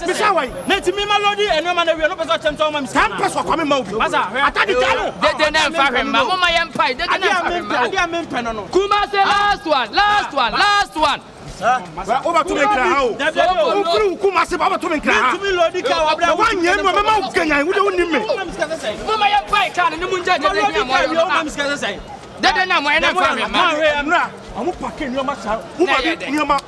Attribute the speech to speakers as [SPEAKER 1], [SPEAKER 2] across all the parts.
[SPEAKER 1] Me say why?
[SPEAKER 2] Neti me melody and no man we no person champ so am.
[SPEAKER 1] Can person come ma obi.
[SPEAKER 2] Masa,
[SPEAKER 3] Atade talo. Dede na mfa hwemma. Mama yem pai. Dede na mfa hwemma.
[SPEAKER 2] Ade am pen no.
[SPEAKER 3] Kuma say last one.
[SPEAKER 1] Over to me kra o. Ukuru kuma se baba to me kra.
[SPEAKER 2] To me lodi ka wa bra.
[SPEAKER 1] Wa nyem ma ma ukenyan wo de woni me.
[SPEAKER 3] Mama yem pai ka ne mu nja dede nya mo. Dede na mo ene fa hwemma.
[SPEAKER 1] Amra. Amu pake ni o ma sa. Wo ba ni o ma.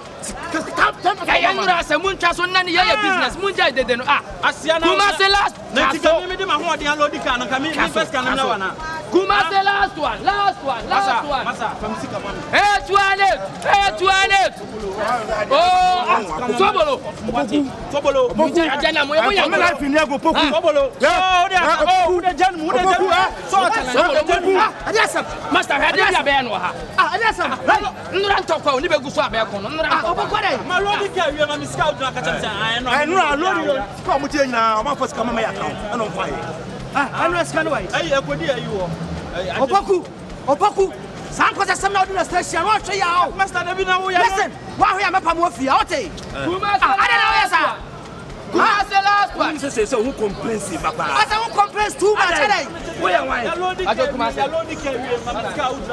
[SPEAKER 3] Kaya nura se muncha so nani ye business munja dede no
[SPEAKER 2] asia na
[SPEAKER 3] kuma se last
[SPEAKER 2] neti ka me de ma ho ode lodi ka na ka me first ka na wana
[SPEAKER 3] kuma se last one
[SPEAKER 2] masa from sika man
[SPEAKER 3] 818 oh sobolo munja jana mo mo ya
[SPEAKER 1] me life ni go poku
[SPEAKER 2] sobolo oh de jan mu de so
[SPEAKER 3] adiasa master head ya be no ha adiasa nura ntokwa ni be guso abe ko no nura ntokwa
[SPEAKER 2] ma lodi ka wi ma mi scout na ka chamcha
[SPEAKER 1] I know lodi ko mu tie nyina o ma first ka mama ya account I don't find
[SPEAKER 3] anu scan why
[SPEAKER 2] ai ekodi ayi wo
[SPEAKER 3] Opoku sankoza semna oduna station wa hwe ya o
[SPEAKER 2] master David na wo ya
[SPEAKER 3] listen wa hwe ya mepa mo afia o te ada na wo ya sa kuma se last one
[SPEAKER 1] say who complains papa
[SPEAKER 3] asa who complains too much today
[SPEAKER 1] we ya why
[SPEAKER 2] lodi ka wi ma mi scout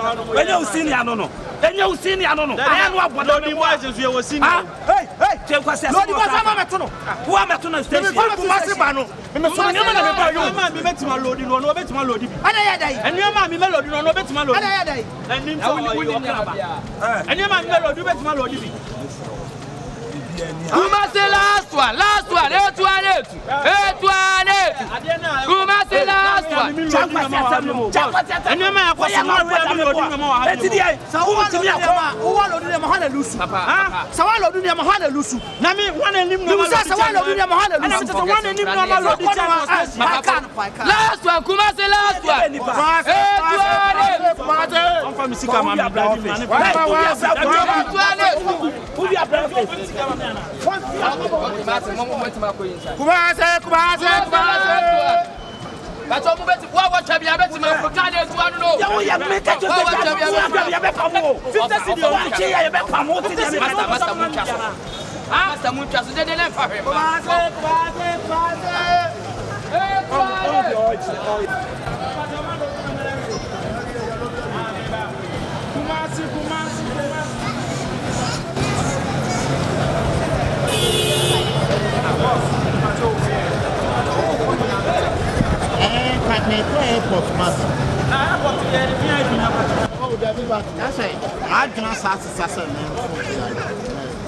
[SPEAKER 2] na no
[SPEAKER 1] enye usini ano no aya no abodo
[SPEAKER 2] lodi mo ajesu ye wo sini
[SPEAKER 1] hey che kwase
[SPEAKER 3] lodi mo sama meto no
[SPEAKER 1] wo meto na station kuma se ba no me so nyama na me ba yo
[SPEAKER 2] ma mi betima lodi no no betima lodi bi
[SPEAKER 3] ada ya dai
[SPEAKER 2] enu ma mi melody no no betima lodi
[SPEAKER 3] ada ya dai
[SPEAKER 2] enim so wo kana ba enu ma mi melody betima lodi bi
[SPEAKER 3] kuma se last one 818 kuma se last one
[SPEAKER 2] enu ma akwasa no lodi no ma wa
[SPEAKER 1] eti dia
[SPEAKER 3] sa wo timi akoma wo lodi ne ma ha na lusu sa wo lodi ne ma ha na lusu
[SPEAKER 2] na mi wana enim no
[SPEAKER 3] ma sa wa lodi ne ma ha na lusu
[SPEAKER 2] sa wana enim no ma lodi cha
[SPEAKER 3] last one kuma se last one 818
[SPEAKER 2] on fa mi sika ma mi bra bi
[SPEAKER 1] Kumase
[SPEAKER 3] Bato mo beti wa chabia beti ma Africa de tu anu no.
[SPEAKER 1] Ya wo ya me ka je ya be pamo. 50 cedi o chi ya be pamo ti de
[SPEAKER 3] master mu twa so. Master mu twa so de na fa hwe.
[SPEAKER 1] Kumase.
[SPEAKER 4] Airport mass.
[SPEAKER 2] airport ye VIP na
[SPEAKER 4] Oh, David, that's it. I can't say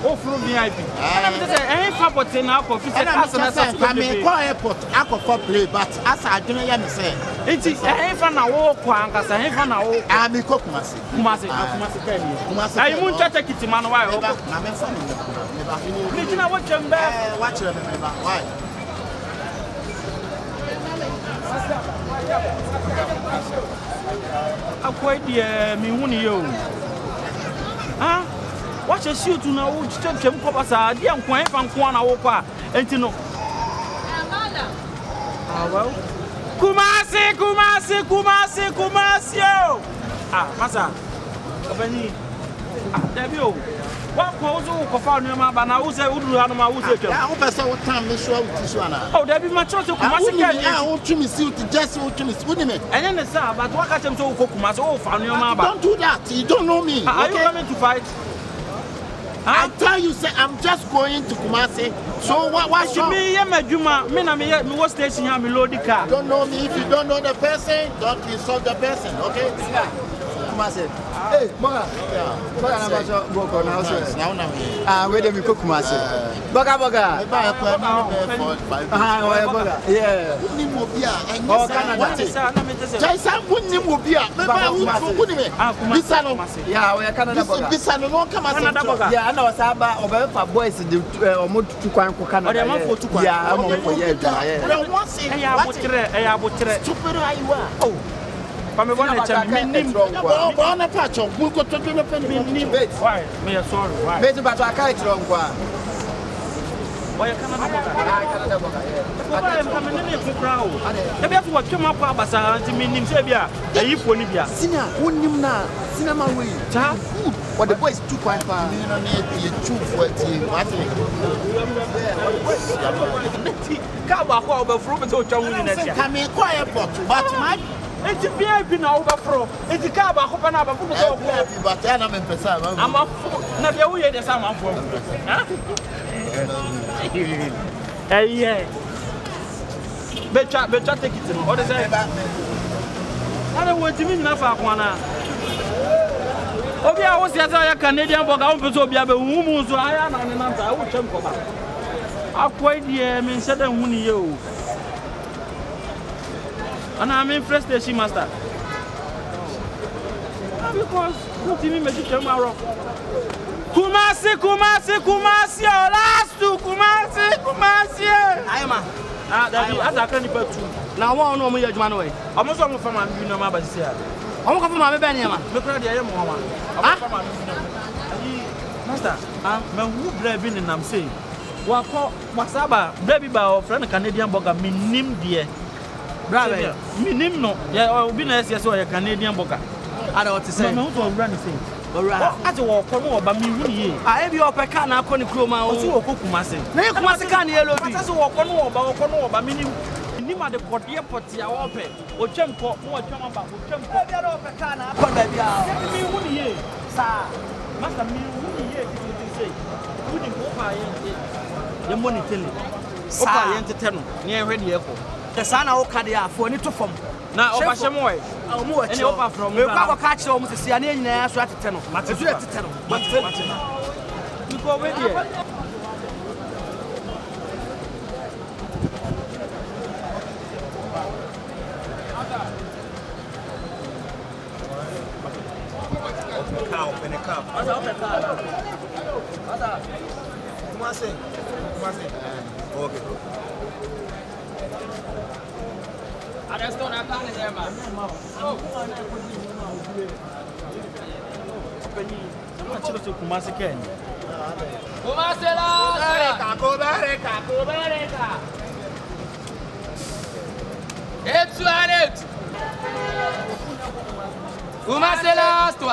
[SPEAKER 2] o furu VIP ana me say eh fa pote na ko fi say asa na sa
[SPEAKER 4] I mean, call airport, I could for play, but as I don't hear me say.
[SPEAKER 2] enti eh fa na wo ko ankasa eh fa na wo
[SPEAKER 4] I be cook mass.
[SPEAKER 2] kumase kai ni ai mun tata kitima no why o
[SPEAKER 4] na me fa me.
[SPEAKER 2] ni tina wo chembe
[SPEAKER 4] Watch them why?
[SPEAKER 2] akwai die mi hu ni yo ha what a shoot na wo chemchem ko basa dia nkwan fa nkwan na wo kwa enti no well kumasi o masa obani debi o wa ko zo ko fa no ma ba na wo se uduru ha no ma wo se twem
[SPEAKER 4] Ya, wo pese wo tam me so wo so ana.
[SPEAKER 2] oh debi ma church kumasi ka ni
[SPEAKER 4] wo tumi si wo just wo tumi wo ni me.
[SPEAKER 2] ene ne sa but wa ka chem so ko kumasi o fa no ma ba
[SPEAKER 4] Don't do that. You don't know me.
[SPEAKER 2] are you coming to fight
[SPEAKER 4] I tell you, say I'm just going to Kumasi. So what should
[SPEAKER 2] me ye madwuma me na me wo station here me load car
[SPEAKER 4] don't know me. If you don't know the person, don't insult the person, okay?
[SPEAKER 5] Kumasi. Hey, Boga. Boga na baso boko na house.
[SPEAKER 4] Now na me.
[SPEAKER 5] Ah, we dey me cook Kumasi. Boga.
[SPEAKER 4] Buy a plan for 5.
[SPEAKER 5] Boga. Yeah.
[SPEAKER 4] Ni mo bia.
[SPEAKER 5] Oh, Canada.
[SPEAKER 2] what is na me tese
[SPEAKER 4] Jai sa ni mo bia. Me buy wo ni me. Bisa no.
[SPEAKER 5] Yeah, we Canada Boga.
[SPEAKER 4] Bisa no come
[SPEAKER 2] Canada Boga
[SPEAKER 5] Yeah, na wasaba obefa boys the omo tutu kwan ko Canada.
[SPEAKER 2] o de man for tu kwa
[SPEAKER 5] Yeah, omo ko yeah.
[SPEAKER 4] Bro, once say.
[SPEAKER 2] eya abotre
[SPEAKER 4] Stupid ayiwa.
[SPEAKER 2] oh pa me bona chem me nim
[SPEAKER 4] Bo na pa cho bu ko to no pe ni.
[SPEAKER 2] why me sorry why
[SPEAKER 5] Beti bato akai tro nkwa.
[SPEAKER 2] Why Canada Boga?
[SPEAKER 5] Canada Boga.
[SPEAKER 2] I'm coming in for crowd. Maybe I have to watch him up as I mean him Sabia. If one of you.
[SPEAKER 5] Sina, wouldn't him now? Cinema way. Child, good. But the boy is too quiet. You don't need to for it.
[SPEAKER 2] Come over from the John.
[SPEAKER 4] Come in quiet, but my.
[SPEAKER 2] It's a VIP now overflow. It's a car back up and up.
[SPEAKER 4] But I'm in person.
[SPEAKER 2] I'm up. Now, we are the same for. Hey, better take it. What is it? I don't want to mean enough. Obi a wo sia sa Canadian burger won peso obi abe humu so aya na ne nanta wo twem ko ba akwai die me nse da hu ni ye o ana me frustration master because what me me twem aro Kumasi last to Kumasi
[SPEAKER 5] Ayama.
[SPEAKER 2] that be as aka ni patu
[SPEAKER 5] Na won no mo ye adwuma no we.
[SPEAKER 2] omo so mo fama bi na ma ba sia
[SPEAKER 5] Omo ko fama me be ne ma.
[SPEAKER 2] me kra de ye mo wa master me hu bra bi ni nam say wa ko masaba bra bi ba o friend Canadian burger minim de
[SPEAKER 5] Bra be.
[SPEAKER 2] minim no ya obi na ese so ya Canadian burger
[SPEAKER 5] Ada what to say.
[SPEAKER 2] me hu to run say
[SPEAKER 5] Ora.
[SPEAKER 2] ati wo ko no ba mi hu ni ye
[SPEAKER 5] Ah, e bi opeka na akọ ni kroma o.
[SPEAKER 2] o ti wo ko Kumasi
[SPEAKER 5] Na e Kumasi ka na yelo bi.
[SPEAKER 2] ati so wo ko no ba minim ni ma de kodie poti a wo pe o twem ko mo twem ba o twem ko
[SPEAKER 5] Bia do opeka na akọ ba bia.
[SPEAKER 2] mi hu ni ye
[SPEAKER 5] Sa.
[SPEAKER 2] master mi hu ni ye ti say hu ni ko pa ye mo ni tele o pa ye ntete no ni e hwe de ye ko
[SPEAKER 5] The sana o ka de afo ni to fom.
[SPEAKER 2] na o ba hye mo e
[SPEAKER 5] Omo wa
[SPEAKER 2] ene o pa from
[SPEAKER 5] me kwa ka kire o mo sisi ani nyina so atete no.
[SPEAKER 2] Mate
[SPEAKER 5] Esu atete no.
[SPEAKER 2] mate mi ko we de
[SPEAKER 1] Open a cup. Kumasi. Okay.
[SPEAKER 3] Arresto na kana here man.
[SPEAKER 2] ma chiro so Kumasi ken
[SPEAKER 3] Kumasi la.
[SPEAKER 4] Bereka.
[SPEAKER 3] Etu anet. Kumasi la sto.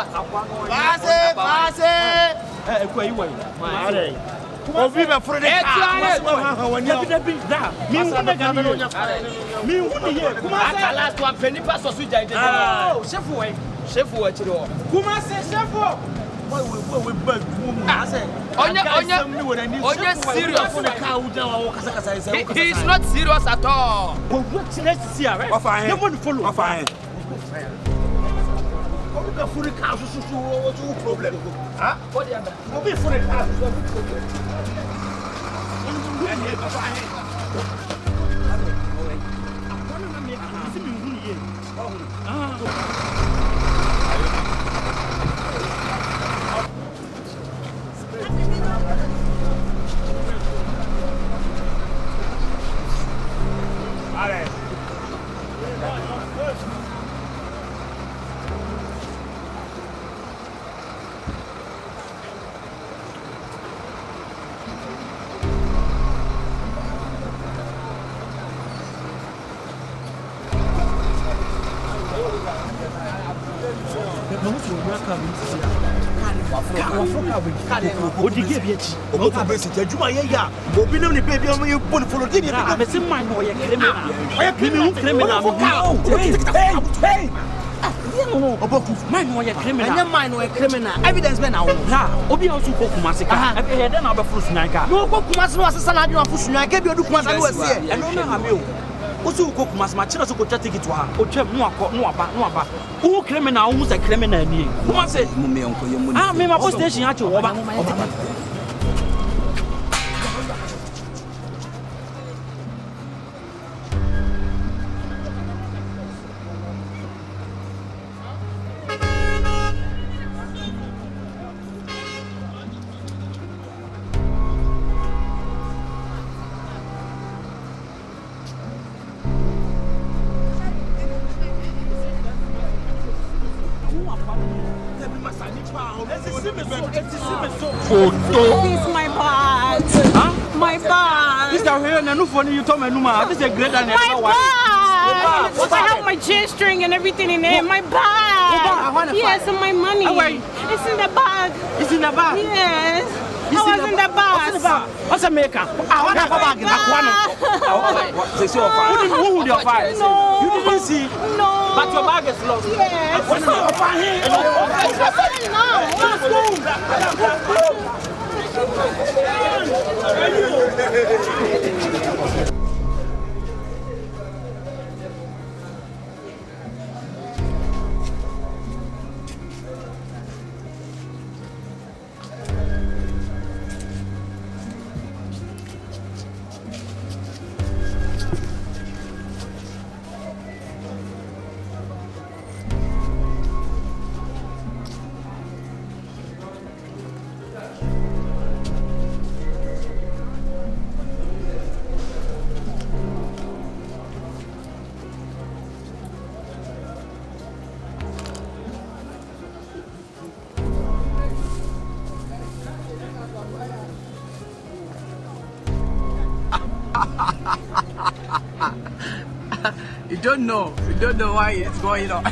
[SPEAKER 4] Kumasi.
[SPEAKER 2] kwa iwe
[SPEAKER 4] Obi be fure de ka.
[SPEAKER 2] Dabi da mi hu na ga mi hu ni ye Kumasi
[SPEAKER 3] Aka last one penny pass osu jai de.
[SPEAKER 2] oh chef we
[SPEAKER 3] Chef wa chiri o.
[SPEAKER 2] Kumasi chef we bad
[SPEAKER 3] Onye serious. He is not serious at all.
[SPEAKER 2] what next see right
[SPEAKER 1] Offer
[SPEAKER 2] you want to follow
[SPEAKER 1] Offer
[SPEAKER 4] Obi be fure ka so problem. Ah?
[SPEAKER 3] What the other?
[SPEAKER 4] Obi fure ka so problem.
[SPEAKER 2] o dige bi echi
[SPEAKER 1] o ko be se adwuma ye ya obi nam ne baby am ye bon follow dey
[SPEAKER 2] ah me se man no ye criminal hey no oboku man no ye criminal
[SPEAKER 5] Anya man no criminal. Evidence be na wo.
[SPEAKER 2] ha obi a so ko Kumasi ka e ye den na be furu sunan ka
[SPEAKER 5] No ko Kumasi no asesa na ade na fusunwa ke bi odu Kumasi no asie.
[SPEAKER 2] e no na ha me o so ko Kumasi ma chira so ko twa ticket ha o twem no akọ no aba o criminal o se criminal ni Kumasi
[SPEAKER 1] mu me onko ye mu
[SPEAKER 2] ah me ma post station ha che wo ba
[SPEAKER 6] This is my bag.
[SPEAKER 2] Huh?
[SPEAKER 6] My bag.
[SPEAKER 2] This is here and no funny you told me no. This is a great than
[SPEAKER 6] my bag. I have my G-string and everything in there. My bag. Yes, and my money. It's in the bag.
[SPEAKER 2] It's in the bag.
[SPEAKER 6] Yes. I was in the bag.
[SPEAKER 2] What's a maker? I want to go back in the Who would your fight?
[SPEAKER 6] No.
[SPEAKER 2] You didn't see.
[SPEAKER 6] No.
[SPEAKER 2] But your bag is lost.
[SPEAKER 6] Yes.
[SPEAKER 2] What's your fight?
[SPEAKER 3] You don't know why it's going on.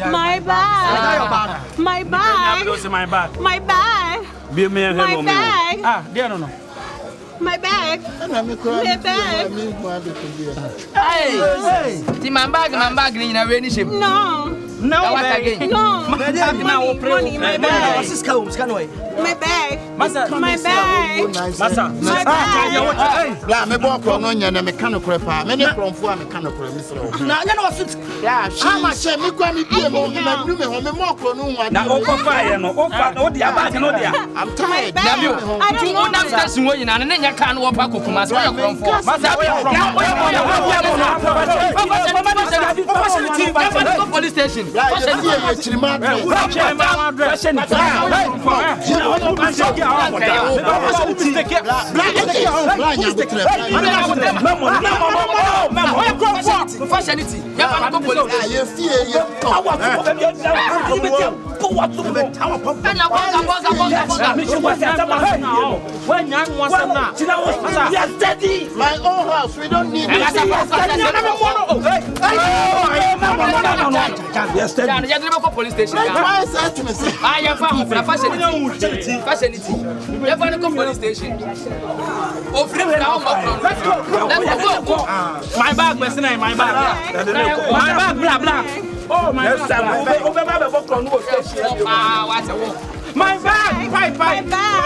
[SPEAKER 6] My bag. My bag.
[SPEAKER 2] My bag.
[SPEAKER 6] My bag. My bag.
[SPEAKER 2] Ah, there no.
[SPEAKER 6] My bag. My bag.
[SPEAKER 3] Hey. See my bag in a rainy ship.
[SPEAKER 6] No.
[SPEAKER 3] No, what again?
[SPEAKER 6] No. My bag. My bag. My bag.
[SPEAKER 2] Massa.
[SPEAKER 6] My bag.
[SPEAKER 2] Massa.
[SPEAKER 6] My bag.
[SPEAKER 4] La me bo kro no nya na me kan kro pa me ne kromfo a me kan kro mi sro
[SPEAKER 1] Na nya no so
[SPEAKER 4] ya how much me kwa me bie mo me nu me ho me mo kro no nwa
[SPEAKER 2] na o kofa ye no o fa no dia bag no dia
[SPEAKER 4] I'm tired
[SPEAKER 6] I don't know.
[SPEAKER 3] Now station wo nyina ne nya kan wo pa kokuma so ya kromfo.
[SPEAKER 2] Massa we
[SPEAKER 3] police station.
[SPEAKER 4] My own house, we don't need
[SPEAKER 2] Yes,
[SPEAKER 3] police station.
[SPEAKER 4] why is that to me say
[SPEAKER 3] I am found fashion. You have to go police station. Oh, free now. Let's go.
[SPEAKER 2] my bag, my bag. My bag, blah blah. Oh, my bag. My bag, my bag.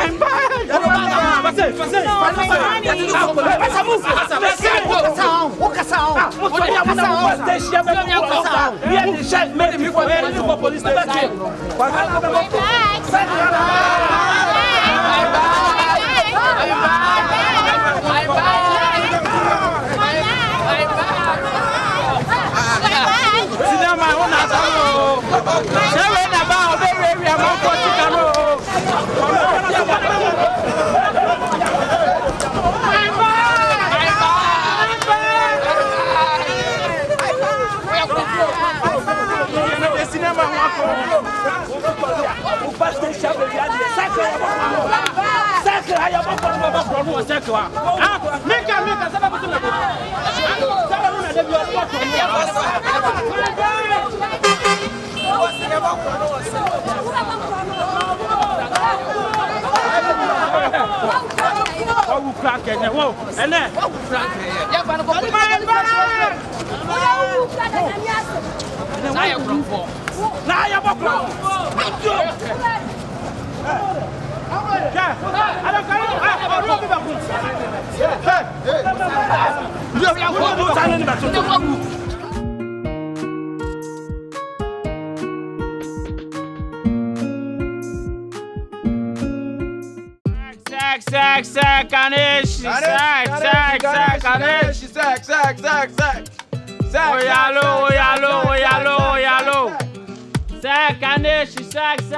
[SPEAKER 2] Sac,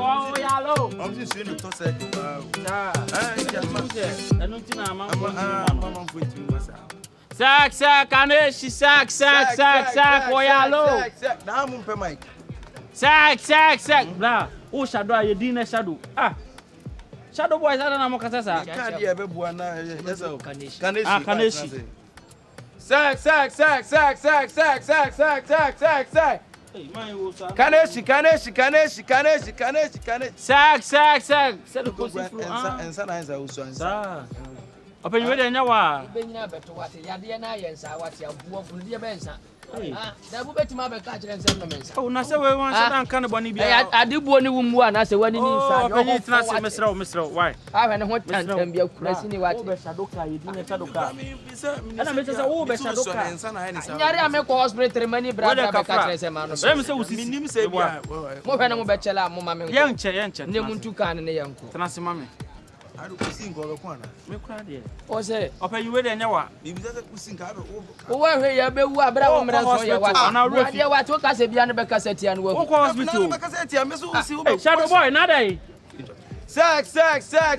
[SPEAKER 2] Oh, yellow.
[SPEAKER 1] I'm just seeing to say,
[SPEAKER 2] Sack, Kaneshi, sack, oh, yellow.
[SPEAKER 1] Now I'm on Mike.
[SPEAKER 2] Sack. Blah. Oh, shadow, you didn't shadow. Ah. Shadow boys, I don't know what I
[SPEAKER 1] Can't you ever one? Yes,
[SPEAKER 2] Kaneshi.
[SPEAKER 3] Sack. Kaneshi.
[SPEAKER 2] Sack. Said the pussy
[SPEAKER 1] and sometimes I also answer.
[SPEAKER 2] Open you ready now?
[SPEAKER 3] Benya beto wate yade na yensa wate abuofo ne bensa da bu betima be ka kire nsem no mensa
[SPEAKER 2] Oh, na say we wan say dan kan boni bia
[SPEAKER 3] adebuo ne wumbu ana say wani ni nsa
[SPEAKER 2] yo ho tena say mesrew why
[SPEAKER 3] ahwe ne ho tantam bia kurasi ni wate
[SPEAKER 2] be shadoka yedi ne shadoka ana me say wo be shadoka
[SPEAKER 3] nyare ame ko hospital mani brother be ka kire nsem no
[SPEAKER 2] say me say usisi
[SPEAKER 1] Minim say bia.
[SPEAKER 3] mo hwe ne mo be chela mo ma me
[SPEAKER 2] yenche
[SPEAKER 3] ne muntu kan ne yanko
[SPEAKER 2] tena se mame
[SPEAKER 1] I don't see go ko na.
[SPEAKER 2] me kra de
[SPEAKER 3] o say
[SPEAKER 2] open you ready nyawa
[SPEAKER 1] If you just kusin ka
[SPEAKER 3] o wa hwe ya be wu abra wo mra so ya wate ade wate o ka se bia ne be ka setia no
[SPEAKER 2] wo ko hospital shadow boy na dai
[SPEAKER 3] sack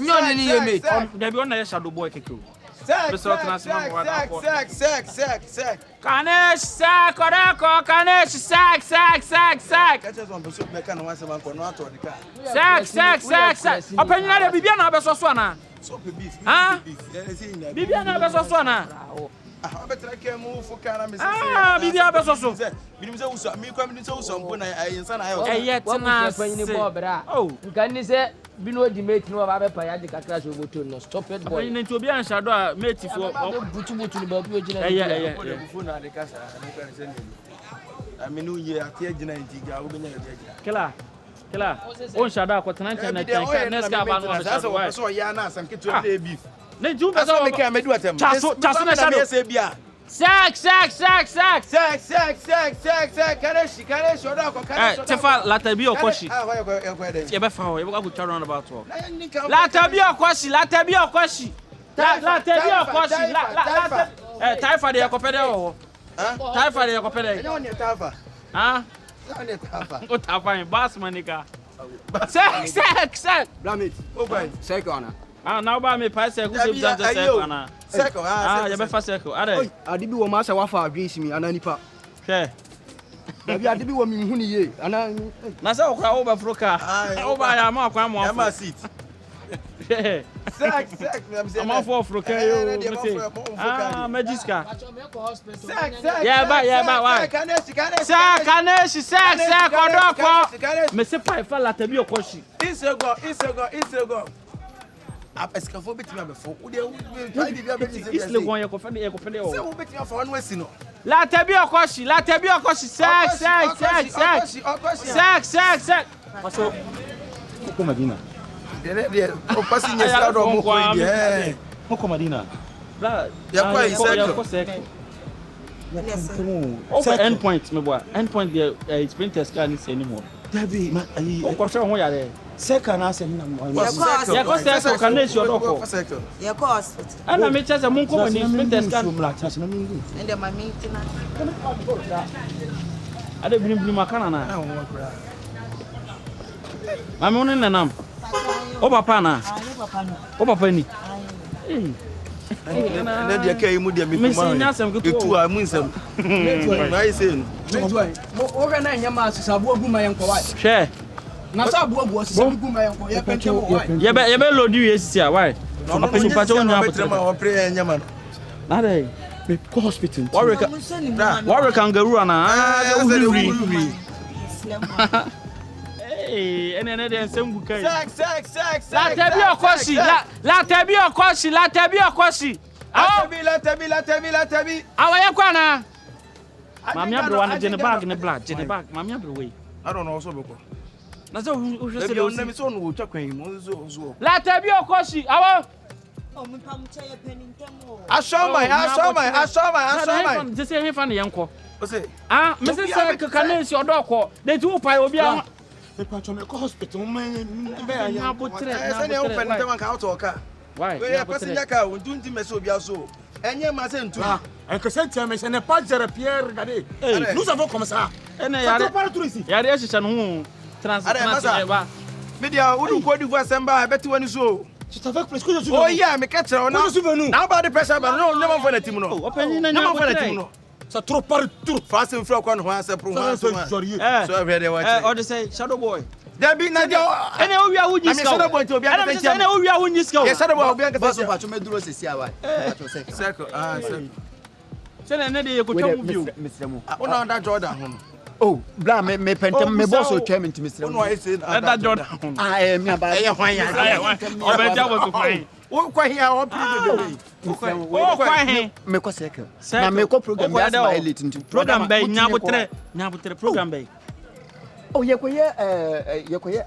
[SPEAKER 3] nyoni ni yeme
[SPEAKER 2] there be on na shadow boy keke
[SPEAKER 3] sack
[SPEAKER 2] Kanesh sack orako Kanesh sack
[SPEAKER 1] Catches on person make na one seven ko no ato the car.
[SPEAKER 2] sack open you na bibia na obeso so na
[SPEAKER 1] So beef.
[SPEAKER 2] Ah?
[SPEAKER 1] Beef.
[SPEAKER 2] bibia na obeso so na
[SPEAKER 1] Ah, better ke mu fu kana me say.
[SPEAKER 2] Ah, bibia obeso so
[SPEAKER 1] Binim say uso, mi kwa mi say uso mpo na ayensa na ayo.
[SPEAKER 2] tena
[SPEAKER 3] ni bobra
[SPEAKER 2] oh
[SPEAKER 3] nkan ni se bi no di mate no ba be pa ya di kakra so boto no stop it boy
[SPEAKER 2] oyin nti obi an shadow a mate fo
[SPEAKER 3] butu ni ba bi ogina
[SPEAKER 1] Fu na de kasa, no kan say ni. Aminu ye ate agina nti ga wo benya agina.
[SPEAKER 2] kila on shadow akotena nchen na chen next ka ba no be shadow
[SPEAKER 1] so ya na asam ketu e beef.
[SPEAKER 2] ne ju be
[SPEAKER 1] Asa
[SPEAKER 2] so
[SPEAKER 1] me kan me du atem.
[SPEAKER 2] chaso na shadow
[SPEAKER 1] say bia.
[SPEAKER 2] sack
[SPEAKER 3] Kaneshi oda ko Kaneshi
[SPEAKER 2] tefa latabi okoshi
[SPEAKER 1] Ah, why you there?
[SPEAKER 2] ye be fa ho ye go twa round about ho
[SPEAKER 1] Na ni kan.
[SPEAKER 2] latabi okoshi typhoid ye kopede ho typhoid ye kopede
[SPEAKER 1] Enya oni tafa.
[SPEAKER 2] ah
[SPEAKER 1] Oni tafa.
[SPEAKER 2] o typhoid boss manika sack
[SPEAKER 1] Blamit. O boy.
[SPEAKER 3] second
[SPEAKER 2] ah now ba me pa se ku se bizan je se ana
[SPEAKER 1] Circle.
[SPEAKER 2] ah ye be fa circle ade
[SPEAKER 5] ade bi wo ma sɛ wafa adwens mi ana nipa
[SPEAKER 2] hwe
[SPEAKER 5] dabi ade bi wo mi hu ni ye ana
[SPEAKER 2] na se okra o be froka o ba ya ma kwa mo
[SPEAKER 1] I'm a
[SPEAKER 2] afo
[SPEAKER 1] seat.
[SPEAKER 3] sack
[SPEAKER 2] am afo froka yo me say ah magiska yeah ba why sack odoko me se pa fa latabi okoshi
[SPEAKER 1] Isego. Apescafo beti me befo. Wo de try bibia beti se.
[SPEAKER 2] isle gon ye ko fede
[SPEAKER 1] Se
[SPEAKER 2] o
[SPEAKER 1] wo beti me for no asi no.
[SPEAKER 2] latabi okoshi sack paso
[SPEAKER 5] ko Madina
[SPEAKER 1] De o pasi nyesa do mo ko bi eh.
[SPEAKER 5] ko Madina
[SPEAKER 2] la
[SPEAKER 1] Ya kwa iseko.
[SPEAKER 2] over end point me boy end point the sprinters can ni say ni mo
[SPEAKER 5] dabi ma ayi
[SPEAKER 2] o ko so ho ya de
[SPEAKER 5] seka na asem na mo
[SPEAKER 2] ya ko se ko Kaneshi odoko
[SPEAKER 7] Yeah, of course.
[SPEAKER 2] ana me chese mun ko ni sprinters can
[SPEAKER 5] na mingu
[SPEAKER 7] And then my meeting.
[SPEAKER 2] ade birim makana na
[SPEAKER 1] Ah, wo kura.
[SPEAKER 2] mami unin nanam o papa na o papa ni
[SPEAKER 1] Na de kai mu de mi
[SPEAKER 2] me
[SPEAKER 1] kuma.
[SPEAKER 2] sin nyasem
[SPEAKER 1] Etu
[SPEAKER 2] ketu
[SPEAKER 1] a mu nsam. Mai say no.
[SPEAKER 5] mo o ga na nyama asabo agu ma yenko wa
[SPEAKER 2] hwe
[SPEAKER 5] na sa abo agu asabo agu ma yenko ye pente mo wa
[SPEAKER 2] ye be load you sisi a why papa ni pa cho nya
[SPEAKER 1] betre ma o pre nyama.
[SPEAKER 2] na dey
[SPEAKER 5] me ko hospital
[SPEAKER 2] warrior kangaroo na
[SPEAKER 1] Ah,
[SPEAKER 2] uri
[SPEAKER 1] uri.
[SPEAKER 2] eh ene dey nsem gu kai
[SPEAKER 3] sack
[SPEAKER 2] latabi okoshi
[SPEAKER 3] latabi
[SPEAKER 2] awaye kwana mami abro wa na jene bag mami abro we
[SPEAKER 1] I don't know so beko.
[SPEAKER 2] na so o hwe se
[SPEAKER 1] Ebi
[SPEAKER 2] le
[SPEAKER 1] on na mi so no twa kwan mu zo.
[SPEAKER 2] latabi okoshi awo
[SPEAKER 7] Oh, my pam chair penny temo.
[SPEAKER 3] Ashoma.
[SPEAKER 2] Just say hefa ne yenko.
[SPEAKER 1] O say,
[SPEAKER 2] Ah, me say Kaneshi odoko. Dey tu pa obi a
[SPEAKER 5] me pa cho me ko hospital man be ya
[SPEAKER 2] na botre
[SPEAKER 1] say na open the man ka out oka.
[SPEAKER 2] why?
[SPEAKER 1] We ya passenger car, we do me so bia so. Enye ma say ntu.
[SPEAKER 5] en que cette mais ce n'est pas Pierre regardez nous avons comme ça
[SPEAKER 2] Ene
[SPEAKER 5] ça
[SPEAKER 2] yare.
[SPEAKER 5] te parle tout ici
[SPEAKER 2] Yare ehihia no hu. Trans ba.
[SPEAKER 1] Media wouldn't go to December, I bet you when you so. Oh, yeah, me catch her now. Now about the pressure, but no, never for the team. No, never for the team. So, true, fast and flock on once a promise. So, I read it.
[SPEAKER 2] Or they say, Shadow Boy.
[SPEAKER 1] There be Nadia. And we are with you. Shadow Boy to be able to tell we are with you. Yes, Shadow Boy will be able to tell you. Circle, Send another you could tell you, Mr. Mo. I want that Jordan.
[SPEAKER 5] Oh, blah, me pentam me boss chairman to Mr.
[SPEAKER 1] No, I said
[SPEAKER 2] that Jordan.
[SPEAKER 5] I am nearby.
[SPEAKER 2] I was fine.
[SPEAKER 1] Oh, quite here, I'll
[SPEAKER 5] make a second. Now make a program.
[SPEAKER 2] Program bay, Nabutre program bay.
[SPEAKER 5] Oh, you're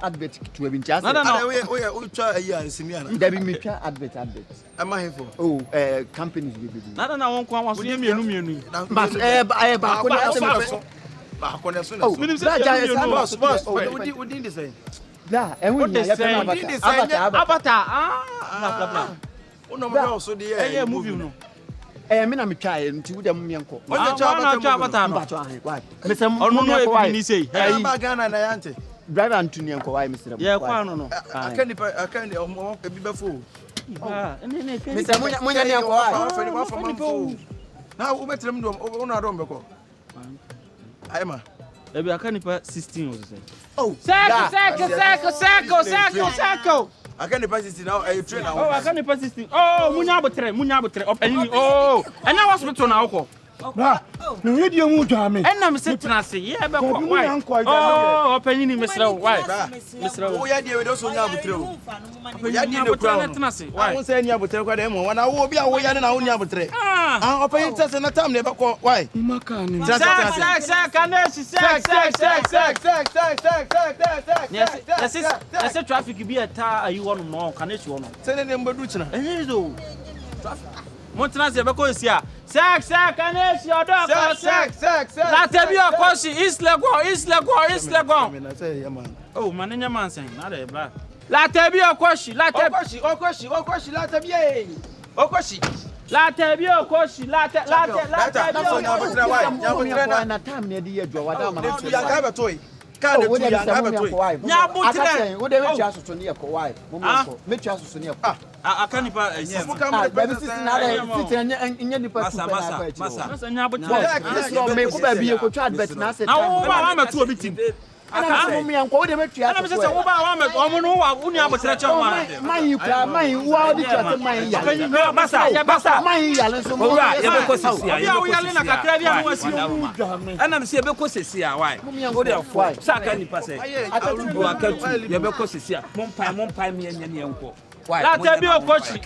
[SPEAKER 5] advert to have been just.
[SPEAKER 1] No, we try a year in Simiana.
[SPEAKER 5] There be me advert.
[SPEAKER 1] Am I here for?
[SPEAKER 5] Oh, companies will be.
[SPEAKER 2] Not an one was near me.
[SPEAKER 5] But
[SPEAKER 1] within the same.
[SPEAKER 5] And we
[SPEAKER 2] Avatar.
[SPEAKER 1] Oh, no, also the movie. No.
[SPEAKER 5] I mean, I'm trying to them young.
[SPEAKER 2] What's the Avatar?
[SPEAKER 5] Mr.
[SPEAKER 2] Ono say,
[SPEAKER 1] hey, Ghana and Auntie.
[SPEAKER 5] Drive Anthony and Kawhi, Mr.
[SPEAKER 2] Yeah, no.
[SPEAKER 1] I can't be before.
[SPEAKER 5] Mr. Munya,
[SPEAKER 1] now, we met them on our own. Emma.
[SPEAKER 2] Maybe I can't put 16 or say.
[SPEAKER 5] Oh,
[SPEAKER 2] Sacco.
[SPEAKER 1] I can't pass it now. I train now.
[SPEAKER 2] Oh, I can't pass 16. Oh, Munyabutre. Oh, and I was with an alcohol.
[SPEAKER 5] no, you move to me.
[SPEAKER 2] And I'm sitting and say, yeah, but why? Oh, opening Mr. Why?
[SPEAKER 1] Mr. We are there with us on Yabutre.
[SPEAKER 2] Why?
[SPEAKER 1] I won't say Yabutre for them. When I will be away and I will Yabutre. I'm opening test and a time never call. Why?
[SPEAKER 2] Yes, traffic be a tar. You want more? Can it you want?
[SPEAKER 1] Send them Baduchina.
[SPEAKER 2] And you do. Montana Sebaco is here. Sack, and it's your dog. Sack. Let there be a question. Is Lego. Oh, man, man saying, not a black. Let there be a question. Let there be a question. Let there be a question. Let there be a question. Let there be a question.
[SPEAKER 5] Can't do it.
[SPEAKER 2] I can't
[SPEAKER 1] Let there be a question.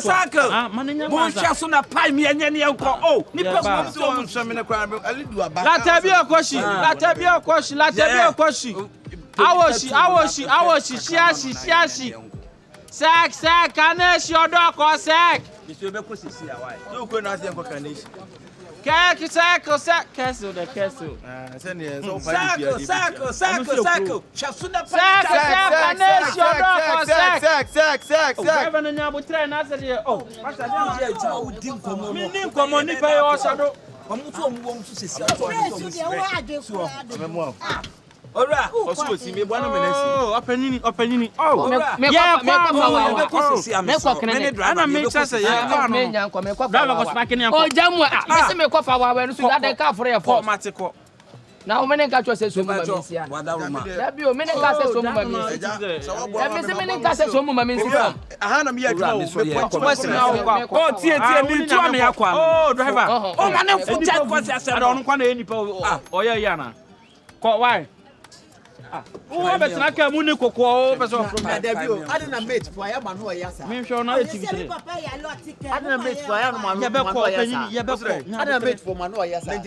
[SPEAKER 1] Circle.
[SPEAKER 2] Monshasuna pie me and any uncle. Oh, Nippers. Let there be a question. Let there be a question. Let there be a question. She. Sack, Ganesh, your dog or sack.
[SPEAKER 1] You couldn't ask them for Ganesh.
[SPEAKER 2] Castle.
[SPEAKER 1] Sack. Ora, oso si me bwana menesi.
[SPEAKER 2] Oh, opening. Oh, yeah, ana make sure say yeah, driver go sparking am.
[SPEAKER 3] Oh, jamu, me se me kofa wa we no so that car for
[SPEAKER 2] for matiko.
[SPEAKER 3] Na o menen ka cho say so mu mamisia. Da bi o menen ka say so mu mamisia. Da me se menen ka say so mu mamisia.
[SPEAKER 1] Aha na me ya dwuma wo.
[SPEAKER 2] Oh, tie me tu am yakwa. Oh, driver. Oh, man fu check for say say don kwa na enipa. Oh, yeah na. Ko why? Oh, but I can't move Coco.
[SPEAKER 5] I didn't mate for I am no yasa.
[SPEAKER 2] Me sure now it's
[SPEAKER 5] I didn't mate for I am I didn't mate for Mano yasa.
[SPEAKER 1] I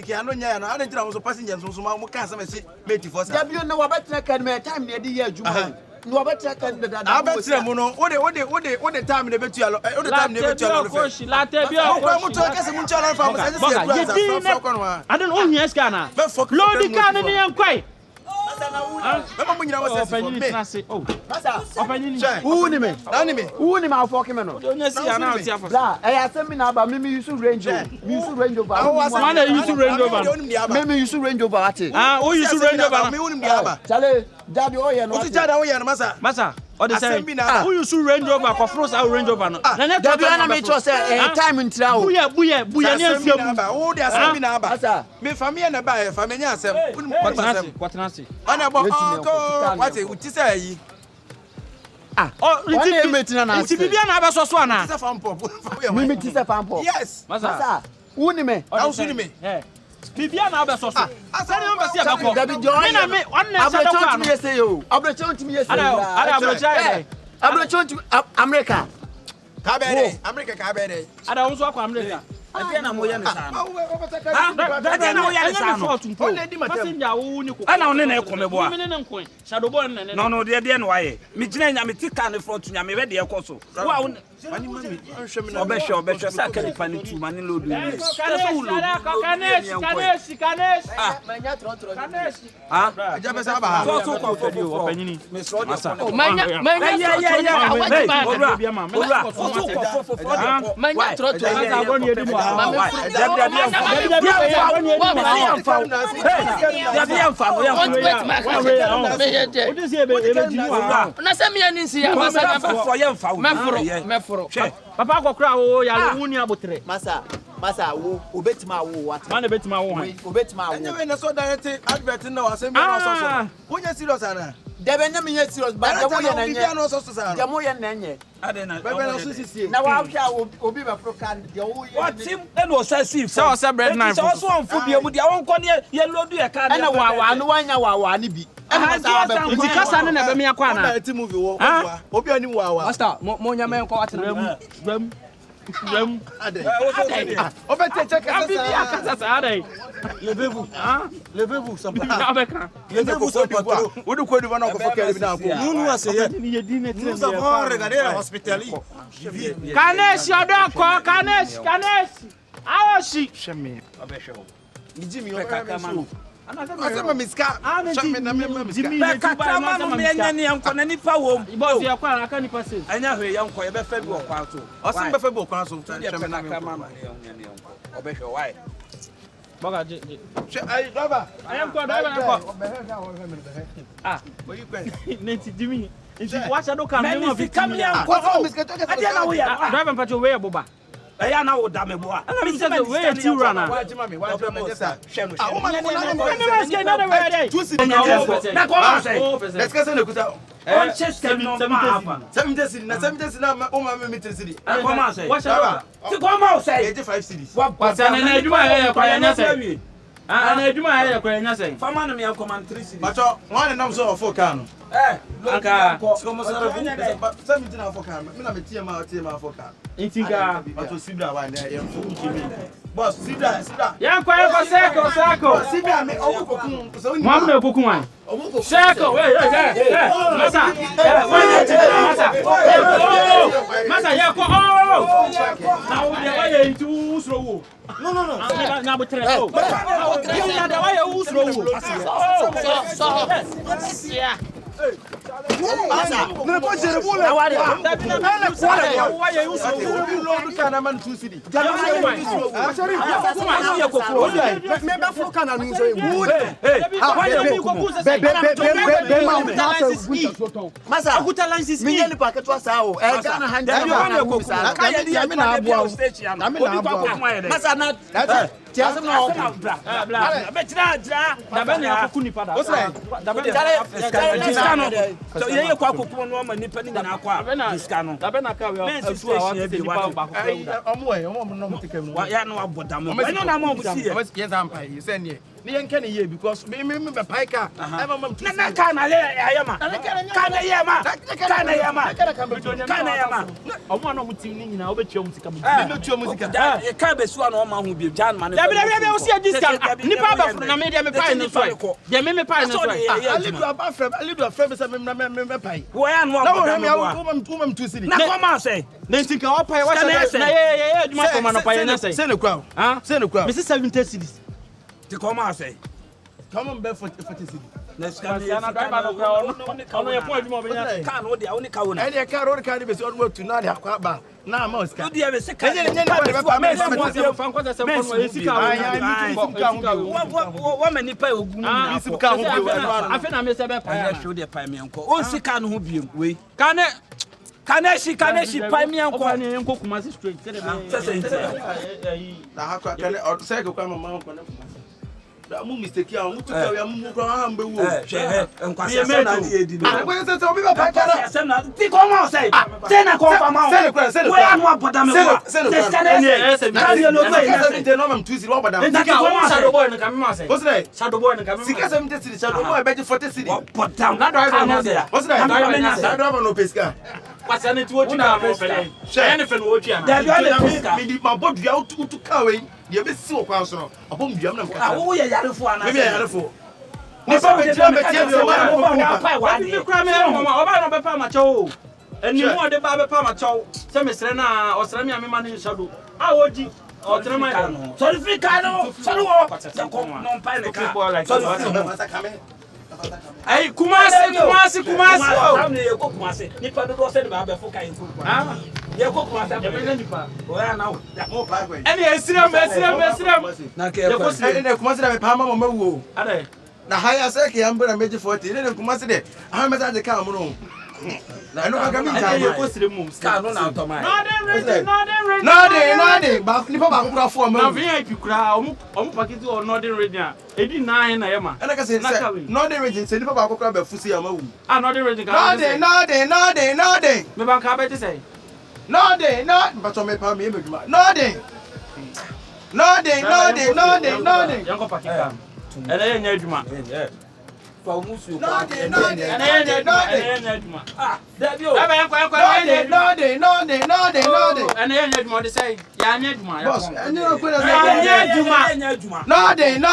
[SPEAKER 1] didn't know was passengers so my cancer mate for
[SPEAKER 5] you know about that time near the year Juma. No better can the
[SPEAKER 1] I bet them no what the time they bet you all the time they bet you all
[SPEAKER 2] I don't own yes Ghana. Load the can in the quite.
[SPEAKER 1] mo nyina wo say for me.
[SPEAKER 2] Oh.
[SPEAKER 5] Masa.
[SPEAKER 2] Opanyini.
[SPEAKER 5] Who ni me?
[SPEAKER 1] Nani me?
[SPEAKER 5] Who ni ma afọ me no?
[SPEAKER 2] Onya si ana o ti afọ.
[SPEAKER 5] Bra, asem na ba me use Range Rover. Me use Range Rover.
[SPEAKER 2] Man use Range Rover.
[SPEAKER 5] Me use Range Rover ate.
[SPEAKER 2] O use Range Rover.
[SPEAKER 1] Me wonim dia ba.
[SPEAKER 5] Chale, daddy o ye no.
[SPEAKER 1] O ti jada o ye no masa.
[SPEAKER 2] Masa, o de say. Who use Range Rover for froze our Range Rover no. Na ne
[SPEAKER 5] daddy na me cho say time ntira o.
[SPEAKER 2] Buya ne afiam.
[SPEAKER 1] O de asem bi na ba.
[SPEAKER 5] Masa.
[SPEAKER 1] Me family na ba, family asem. Wonim
[SPEAKER 2] Kwatenase.
[SPEAKER 1] Ana bo what uti say yi.
[SPEAKER 2] Oh, it's bibia na abeso so ana.
[SPEAKER 1] Ti say fan pop.
[SPEAKER 5] Me ti say fan pop.
[SPEAKER 1] Yes.
[SPEAKER 5] Masa. Who ni me?
[SPEAKER 1] How soon me?
[SPEAKER 2] Bibia na abeso so.
[SPEAKER 1] Asani o be se abako.
[SPEAKER 5] Dabi join.
[SPEAKER 2] Me na me one na say
[SPEAKER 5] Abrochon ti me say yo. Abrochon ti me say.
[SPEAKER 2] Ada abrochon.
[SPEAKER 5] Abrochon ti America.
[SPEAKER 1] Ka be dey. America ka be dey.
[SPEAKER 2] Ada won so akwa America.
[SPEAKER 3] Ade na mo ye ne sa no.
[SPEAKER 2] Ade na mo ye ne sa no.
[SPEAKER 1] O le di matem.
[SPEAKER 2] Passenger wo ni ko.
[SPEAKER 3] Ana one na e kome bo a.
[SPEAKER 2] Me ne nkon. Shadow boy ne.
[SPEAKER 3] No de na waye. Me gina nya me tika ne front nya me we de e koso. Wo a
[SPEAKER 1] Mani mami.
[SPEAKER 3] obehwe sa ka nipa ne tu mani lodu.
[SPEAKER 2] Kanes.
[SPEAKER 5] Manya tro.
[SPEAKER 3] Ah.
[SPEAKER 1] Aja be sa ba.
[SPEAKER 3] So ko
[SPEAKER 2] opanyini.
[SPEAKER 3] Me so de.
[SPEAKER 2] Manya tro. Papa akokra wo ya le wuni abotre.
[SPEAKER 5] Masa wo obetima wo what?
[SPEAKER 2] Man obetima wo han.
[SPEAKER 5] Obetima wo.
[SPEAKER 1] Enye we na so direct advert na wa say me na so so. Wonya serious ana?
[SPEAKER 5] Debe na me serious but dem wo ye na nye.
[SPEAKER 1] No so so sa.
[SPEAKER 5] Dem wo ye na nye.
[SPEAKER 3] Ade na.
[SPEAKER 1] Bebe na so sisi.
[SPEAKER 5] Na wa hwa obi be fro kan de wo ye.
[SPEAKER 3] What team e no say see.
[SPEAKER 2] So say bread knife.
[SPEAKER 3] So so onfo bia mu dia won ko ne ye lodu e ka
[SPEAKER 5] na wa no wanya wa ne bi.
[SPEAKER 2] Nti kasa ne na be me akwa na.
[SPEAKER 1] Na ti movie wo. Obi ani wa.
[SPEAKER 2] Master, mo nya me nko watena. Ram.
[SPEAKER 1] Ade. Obete check
[SPEAKER 2] Bibi akasa sa ade.
[SPEAKER 1] Levez-vous ça
[SPEAKER 2] Bibi abeka.
[SPEAKER 1] Levez-vous ça patron. Wo du ko du na ko fokere bi na ko.
[SPEAKER 3] Nous asseyez.
[SPEAKER 1] Nous avons regardé la hospitalier.
[SPEAKER 2] Kanes yodoko, Kanes. Aoshi.
[SPEAKER 1] Shame.
[SPEAKER 3] Obehwe.
[SPEAKER 1] Nijimi yo kaka
[SPEAKER 2] Asema
[SPEAKER 1] miska. Shame na me miska.
[SPEAKER 3] Be kaka ma no me nya ne yanko na nipa wo.
[SPEAKER 2] Boss ya kwa aka nipa se.
[SPEAKER 3] Anya hwe yanko ye be fa bi wo kwa so.
[SPEAKER 1] Osim be fa bi wo kwa so.
[SPEAKER 3] Shame na kaka ma no obehwe why.
[SPEAKER 2] Boga je.
[SPEAKER 1] Ai driver.
[SPEAKER 2] I am driver na kwa.
[SPEAKER 1] Where you going?
[SPEAKER 2] Nenti Jimmy. Nti wacha do kam
[SPEAKER 3] Me
[SPEAKER 2] no
[SPEAKER 3] fi kam yanko.
[SPEAKER 1] Kwa miska to get.
[SPEAKER 3] Ade na wo ya.
[SPEAKER 2] Driver mpacho we boba.
[SPEAKER 3] Eya na wo da me bo a.
[SPEAKER 2] Ana mi say we ti rana.
[SPEAKER 1] Wa jima me, wa jima me just.
[SPEAKER 3] Shame.
[SPEAKER 1] Na kwa say. Let's get in the kuta.
[SPEAKER 3] On chest no ma.
[SPEAKER 1] 70 na o ma me meter city.
[SPEAKER 3] Na kwa ma say.
[SPEAKER 2] Wacha do.
[SPEAKER 3] Ti kwa ma say.
[SPEAKER 1] 85 cities.
[SPEAKER 2] Wacha na eduma ya kwa nya say. Na eduma ya kwa nya say.
[SPEAKER 3] Fama no me command 3 cities.
[SPEAKER 1] Macho, one nam so of 4 car no.
[SPEAKER 2] Aka.
[SPEAKER 1] Como sara 70 na 4 car. Me na me tie ma 4 car.
[SPEAKER 2] Intinga.
[SPEAKER 1] Macho Sibra wa na e fo kimi. Boss, Sibra.
[SPEAKER 2] Ya kwa yako seko.
[SPEAKER 1] Sibra me owo kokun. So ni.
[SPEAKER 2] Mwamne okokun wan. Seko, Masa. Masa ya ko na wo de wa ye ntu usro wo. No. Na botre so. Ya de wa ye usro wo. So. Yeah.
[SPEAKER 1] Masa, ne ko jere bo la.
[SPEAKER 2] Awari. Wa ye usro wo.
[SPEAKER 1] Lo kana man 2 city.
[SPEAKER 2] Me
[SPEAKER 5] be fro kan anu so good. Masa, akuta lances mi yeli pa keto sa o. E ga na hande na.
[SPEAKER 1] Ka ye dia me na aboa.
[SPEAKER 3] Masa na
[SPEAKER 5] Tiasem na o.
[SPEAKER 3] bla. Be tira.
[SPEAKER 2] Da be na akokuni pada.
[SPEAKER 1] O say,
[SPEAKER 2] Da be
[SPEAKER 3] Diskano. So ye kwa kokon no ma nipa ni na kwa. Diskano.
[SPEAKER 2] Da be na ka we asu a wa se nipa ba ko fewda.
[SPEAKER 1] omo no tikem no.
[SPEAKER 3] Ya no abodam. Enyo na mo si ye.
[SPEAKER 1] Yes am pai. You say ne. Ni yenka ne ye because me be pai ka. E mam tu.
[SPEAKER 3] Na ka na le ayama. Ka na yema.
[SPEAKER 2] Omo na mutim ni nyina obetua musika mu.
[SPEAKER 1] Me no tua music.
[SPEAKER 3] E ka be su na o ma hu bi jan man.
[SPEAKER 2] Da be o se discount. Nipa ba fro na me de me pai no so. De me pai no so.
[SPEAKER 1] Alidu afrem say me pai.
[SPEAKER 3] Wo ya no abodam.
[SPEAKER 1] Na wo tu city.
[SPEAKER 3] Na ko ma say.
[SPEAKER 2] Na ntinka wa pai wa say. Na ye adwuma ko ma no pai na say.
[SPEAKER 1] Say no kwa.
[SPEAKER 2] Ah?
[SPEAKER 1] Say no kwa.
[SPEAKER 2] Me say 70 cities.
[SPEAKER 3] Ti ko ma say.
[SPEAKER 1] Come on be 40 city.
[SPEAKER 2] Next time, I drive on your point. Can't hold the only cow.
[SPEAKER 1] Any car or car is on to not have quite now, most.
[SPEAKER 2] Do you have a second? Woman, you pay. I think I miss a better. I show the pie me uncle. Oh, she can't who be we. Can she pie me uncle and cook my street?
[SPEAKER 1] That mistake here, I'm going to you be so council. Upon German. Oh, yeah, maybe I had for. And you want the Baba Pamacho, Semesrena, or Samia Mani Shadow. I would you or Tremano. Solificano, non panic. Hey, Kumasi. Nipa do say ba be foka yin. Ah, ye ko Kumasi be nipa. Oya now. Any esram. Na ke ko say na Kumasi na me pa mama mawu. Ade. Na haya say ke ambra meji 40. Ne Kumasi de. Ah me say ka mo no. Na no ka mi ta ye ko sire mum. Ka no na automai. Northern. Ba nipa ba ko kura fo ma. Na VIP kura omu paketi o Northern region. Edi 9 na yema. And like I said, Northern region say nipa ba ko kura be fusi ya ma wu. Ah Northern region ka. Northern. Me ban ka be say. Northern. But me pa me meduma. Northern. Yanko pakita. Ele nya aduma. Northern. Ah, that you. Northern. And then you say, ya nya aduma. Boss, and you go Northern.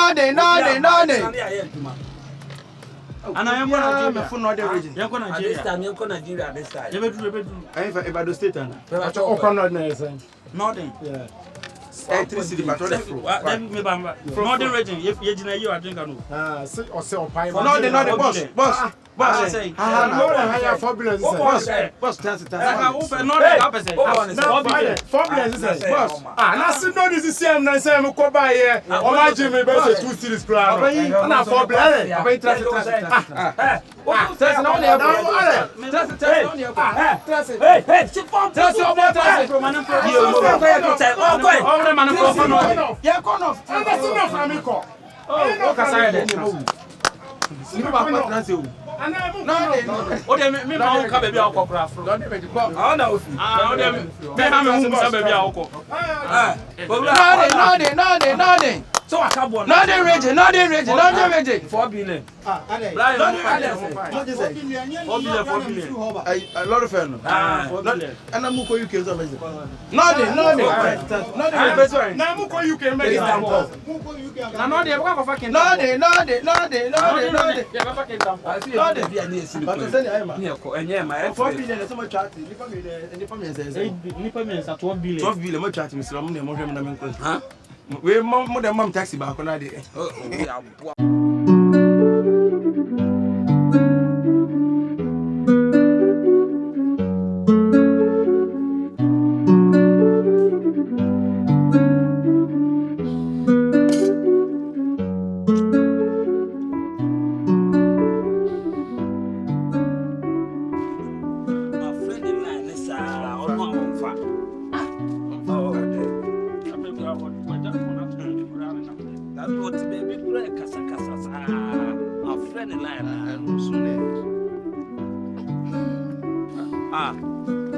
[SPEAKER 1] And I am going to for Northern region. Yanko Nigeria this time. You better. I have a state and Northern. Yeah. Electricity, but from Northern region, if you are drinking. Say or sell pie. Northern, boss. Boss, I have fabulous. Boss, that's it. I open Northern opposite. Boss, nothing no this is same. I say, I'm going to buy here. Oh, my Jimmy, better 2 cities crowd. I'm not fabulous. I'm interested. So I can't born. Northern region. 4 billion. What is it? 4 billion. A lot of fun. 4 billion. And I'm going to use a message. Northern. Namuko you can make it. We more than mom taxi back on that day.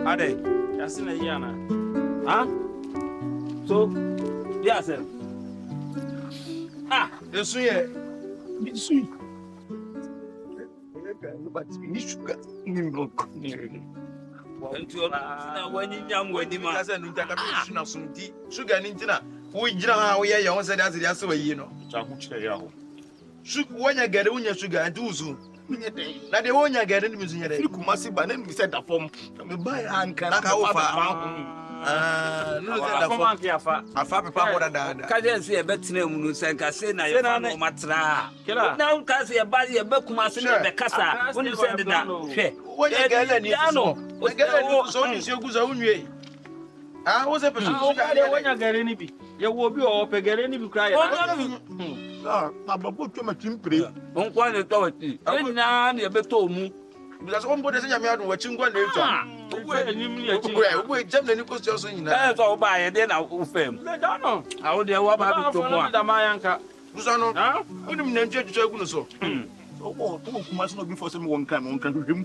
[SPEAKER 1] Ade, that's in a yana. Huh? So, yes, sir. The sweet. But you need sugar. Sugar, we know we are young, said as the other way, you know. When you get on your sugar and do so. Now the one you get in the museum, you must see by then we set a form. Buy and can I go far. no say afa papa boda da
[SPEAKER 2] ka je se e betena mu no se nka se na ye fa no matra na nka se e ba ye be kuma se na be kasa woni se de da hwe
[SPEAKER 1] wonya gele ni so so ni se guza unwe wo se person so
[SPEAKER 2] ya wonya gele ni bi ye wo bi o pe gele ni bi kra ye
[SPEAKER 4] na babo to ma timpre
[SPEAKER 2] nkwa ne to wati enya na ye be to mu
[SPEAKER 1] because on board say nyame adun wachi ngwa na eto
[SPEAKER 2] ogwe enyim ni achi
[SPEAKER 1] ogwe jam na ni ko so nyina
[SPEAKER 2] so ba ye de na wo fam le da no awo de wo ba bi to mu a da ma yanka
[SPEAKER 1] busa no unim na ntwe twetwe gu no so
[SPEAKER 4] to kuma so no before say me won kan hwem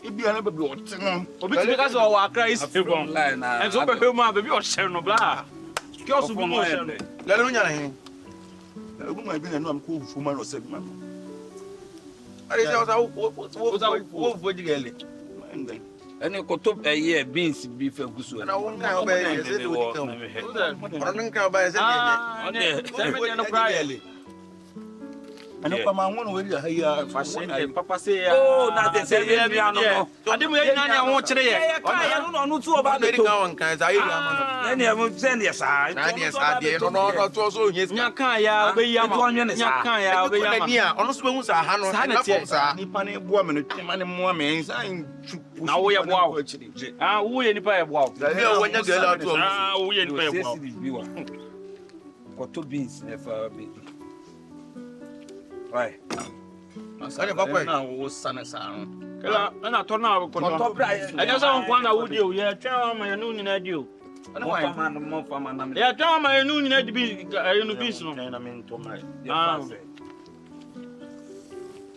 [SPEAKER 4] ebi ana baby o ten
[SPEAKER 2] obi ti ka so wa akra is febon and so be hwem a baby o share no bla ki o so bi mo share no
[SPEAKER 1] le no nya na he
[SPEAKER 4] ogun ma bi na no am ko fu ma no se bi ma
[SPEAKER 1] ari se wo gele
[SPEAKER 2] ene ko to ye beans bi fa gusu
[SPEAKER 1] na won kan ba ye se do di kan onon kan ba ye se
[SPEAKER 2] de no gele
[SPEAKER 4] ana kwa ma won we ya ya
[SPEAKER 2] fashion papa say ya na de se ye mi ano no ade mu ye nyina ne ho kire ye ya no no tu oba
[SPEAKER 1] de to kan kan za ye ama
[SPEAKER 2] no ne mu se ne sa
[SPEAKER 1] na de sa de no to so nye
[SPEAKER 2] nya kan ya obe ya ma nya kan ya obe ya ma
[SPEAKER 1] ni a ono so be hu sa ha no na fom sa
[SPEAKER 4] nipa ne boa me no twema ne moa me nsa
[SPEAKER 2] na wo ye boa wo ye nipa ye boa
[SPEAKER 1] bi o wonya gele ato
[SPEAKER 2] wo ye nipa ye boa ko to beans ne fa bi Right.
[SPEAKER 1] Sane papa
[SPEAKER 4] na wo sane sa no.
[SPEAKER 2] Kela na to na ko to bra. Anya so nko na wo di o ye twa ma ye nu nyina di o. Mo fama na. Ya twa ma ye nu nyina di bi ye nu bis no.
[SPEAKER 4] Na me nto ma.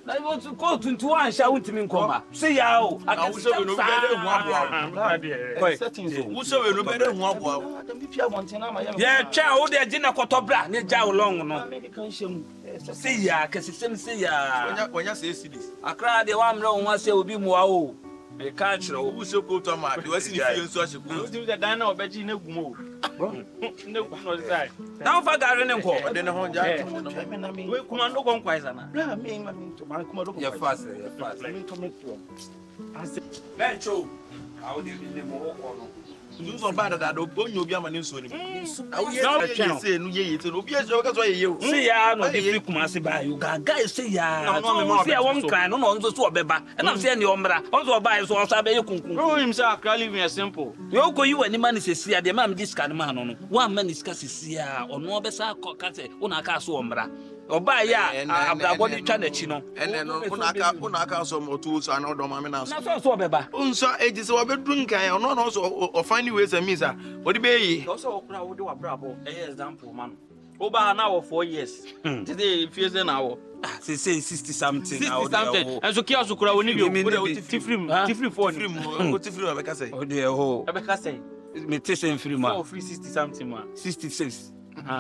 [SPEAKER 2] Na wo ko tuntu an sha wuntimi nkoma. Se ya o.
[SPEAKER 1] Awuso we no be de hu aboa.
[SPEAKER 4] Settings o.
[SPEAKER 1] Wuso we no be de hu aboa.
[SPEAKER 4] Dem bi pia monte na ma ye.
[SPEAKER 2] Ye twa o de gina ko to bra ne ja o long no.
[SPEAKER 4] Me kan hyem.
[SPEAKER 2] Se ya kesisem se ya.
[SPEAKER 1] Wonya say cities.
[SPEAKER 2] Akra de wa mre won ase obi mu a o. Me ka kire o.
[SPEAKER 1] Wuso ko to ma de wasi ni fie nso a sheku.
[SPEAKER 2] O ti de dan na obeji na gum o. Ne gum no sai. Na fa gare ne nko.
[SPEAKER 1] De ne ho ja.
[SPEAKER 2] We kuma ndo kon kwai sana.
[SPEAKER 4] Bra me to ma kuma do.
[SPEAKER 2] Ye fast.
[SPEAKER 4] Me to me to.
[SPEAKER 2] Bencho. How do you mo ko no?
[SPEAKER 1] You so bad that onye obi ama ne nso ni.
[SPEAKER 2] No,
[SPEAKER 1] say nu ye yete no obi ezo ka so ye o.
[SPEAKER 2] See ya no dey free kuma se ba you guys say ya. See ya won cry no nzo so obeba. E na say ne omra. Onzo oba so so abeyi kunkun.
[SPEAKER 8] Oh him say akra living is simple.
[SPEAKER 2] You go you ani man se sia de ma me discard man no. One man discuss sia ono obesa ka say una aka so omra. Oba ya abrabo ni twa na chi no.
[SPEAKER 1] Ene no una aka so motu so ana odo ma me na so.
[SPEAKER 2] Na so obeba.
[SPEAKER 1] Unso eji se obedu nkan ono no so o find ways and means odi be yi.
[SPEAKER 8] Also okra wo de wa brabo. Example man. Oba na wo 4 years. Today if you say na wo
[SPEAKER 2] Say 60 something.
[SPEAKER 8] 60 something. And so kia so kura woni bi o tifrim 4 ni.
[SPEAKER 1] O tifrim abeka say.
[SPEAKER 2] O de ho.
[SPEAKER 8] Abeka say.
[SPEAKER 2] Me te say free man.
[SPEAKER 8] 60 something man.
[SPEAKER 2] 66.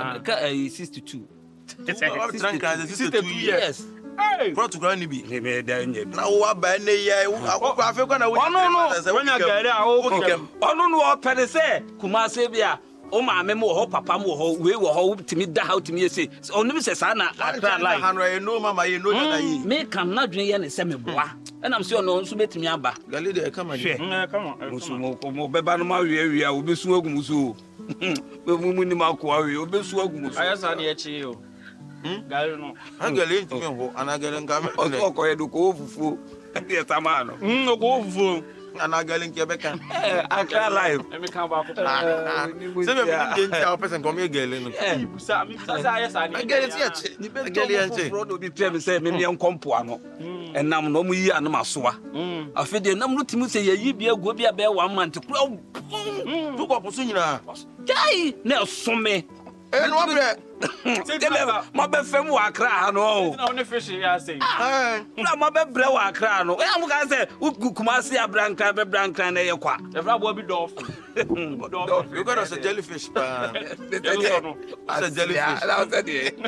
[SPEAKER 2] 62.
[SPEAKER 1] 62 years.
[SPEAKER 8] Hey.
[SPEAKER 1] Brought to ground bi.
[SPEAKER 2] Me da nye.
[SPEAKER 1] Na wo aba na ye akwa afi kwa na wo.
[SPEAKER 8] When you get there o kem.
[SPEAKER 2] Onu no o pere say Kumase bia o ma me mo ho papa mo ho we wo ho timi da how timi say onu bi say sa na atra life.
[SPEAKER 1] Hanro ye no mama ye no dada yi.
[SPEAKER 2] Me kan na dwen ye ne se me boa. E na me say onu nso betimi aba.
[SPEAKER 1] Gali de kama ni.
[SPEAKER 8] Come on.
[SPEAKER 2] Musu mo beba no ma wi obesu agum so. We ni ma ko awi obesu agum so.
[SPEAKER 8] Aya sa de echi o. Gali no.
[SPEAKER 1] Angele ntime ho anagele ngame.
[SPEAKER 2] O ko ye do ko fufu. E tama no.
[SPEAKER 8] O ko fufu.
[SPEAKER 1] Anagele nke beka.
[SPEAKER 2] Akra life.
[SPEAKER 8] E me kan ba ko.
[SPEAKER 1] Se me bi nti a person come gele no.
[SPEAKER 8] Mi sa aya sa ni.
[SPEAKER 1] Angele ti ache.
[SPEAKER 2] Ni gele enche. Frodo bi pem say me nkompo ano. Enam no mu yi anam asoa. Afede enam no timu say yi bi agu bi abe 1 month.
[SPEAKER 1] Tu ko posu nyina.
[SPEAKER 2] Jai na some.
[SPEAKER 1] No abre.
[SPEAKER 2] Ma be fem wa Akra ha no.
[SPEAKER 8] Na one fish ya say.
[SPEAKER 2] Na ma be bre wa Akra no. E am ka say Kumase abrankan be brankan na ye kwa.
[SPEAKER 8] E fra bo bi dolphin.
[SPEAKER 1] You got us a jellyfish pa. As a jellyfish.
[SPEAKER 2] That was it.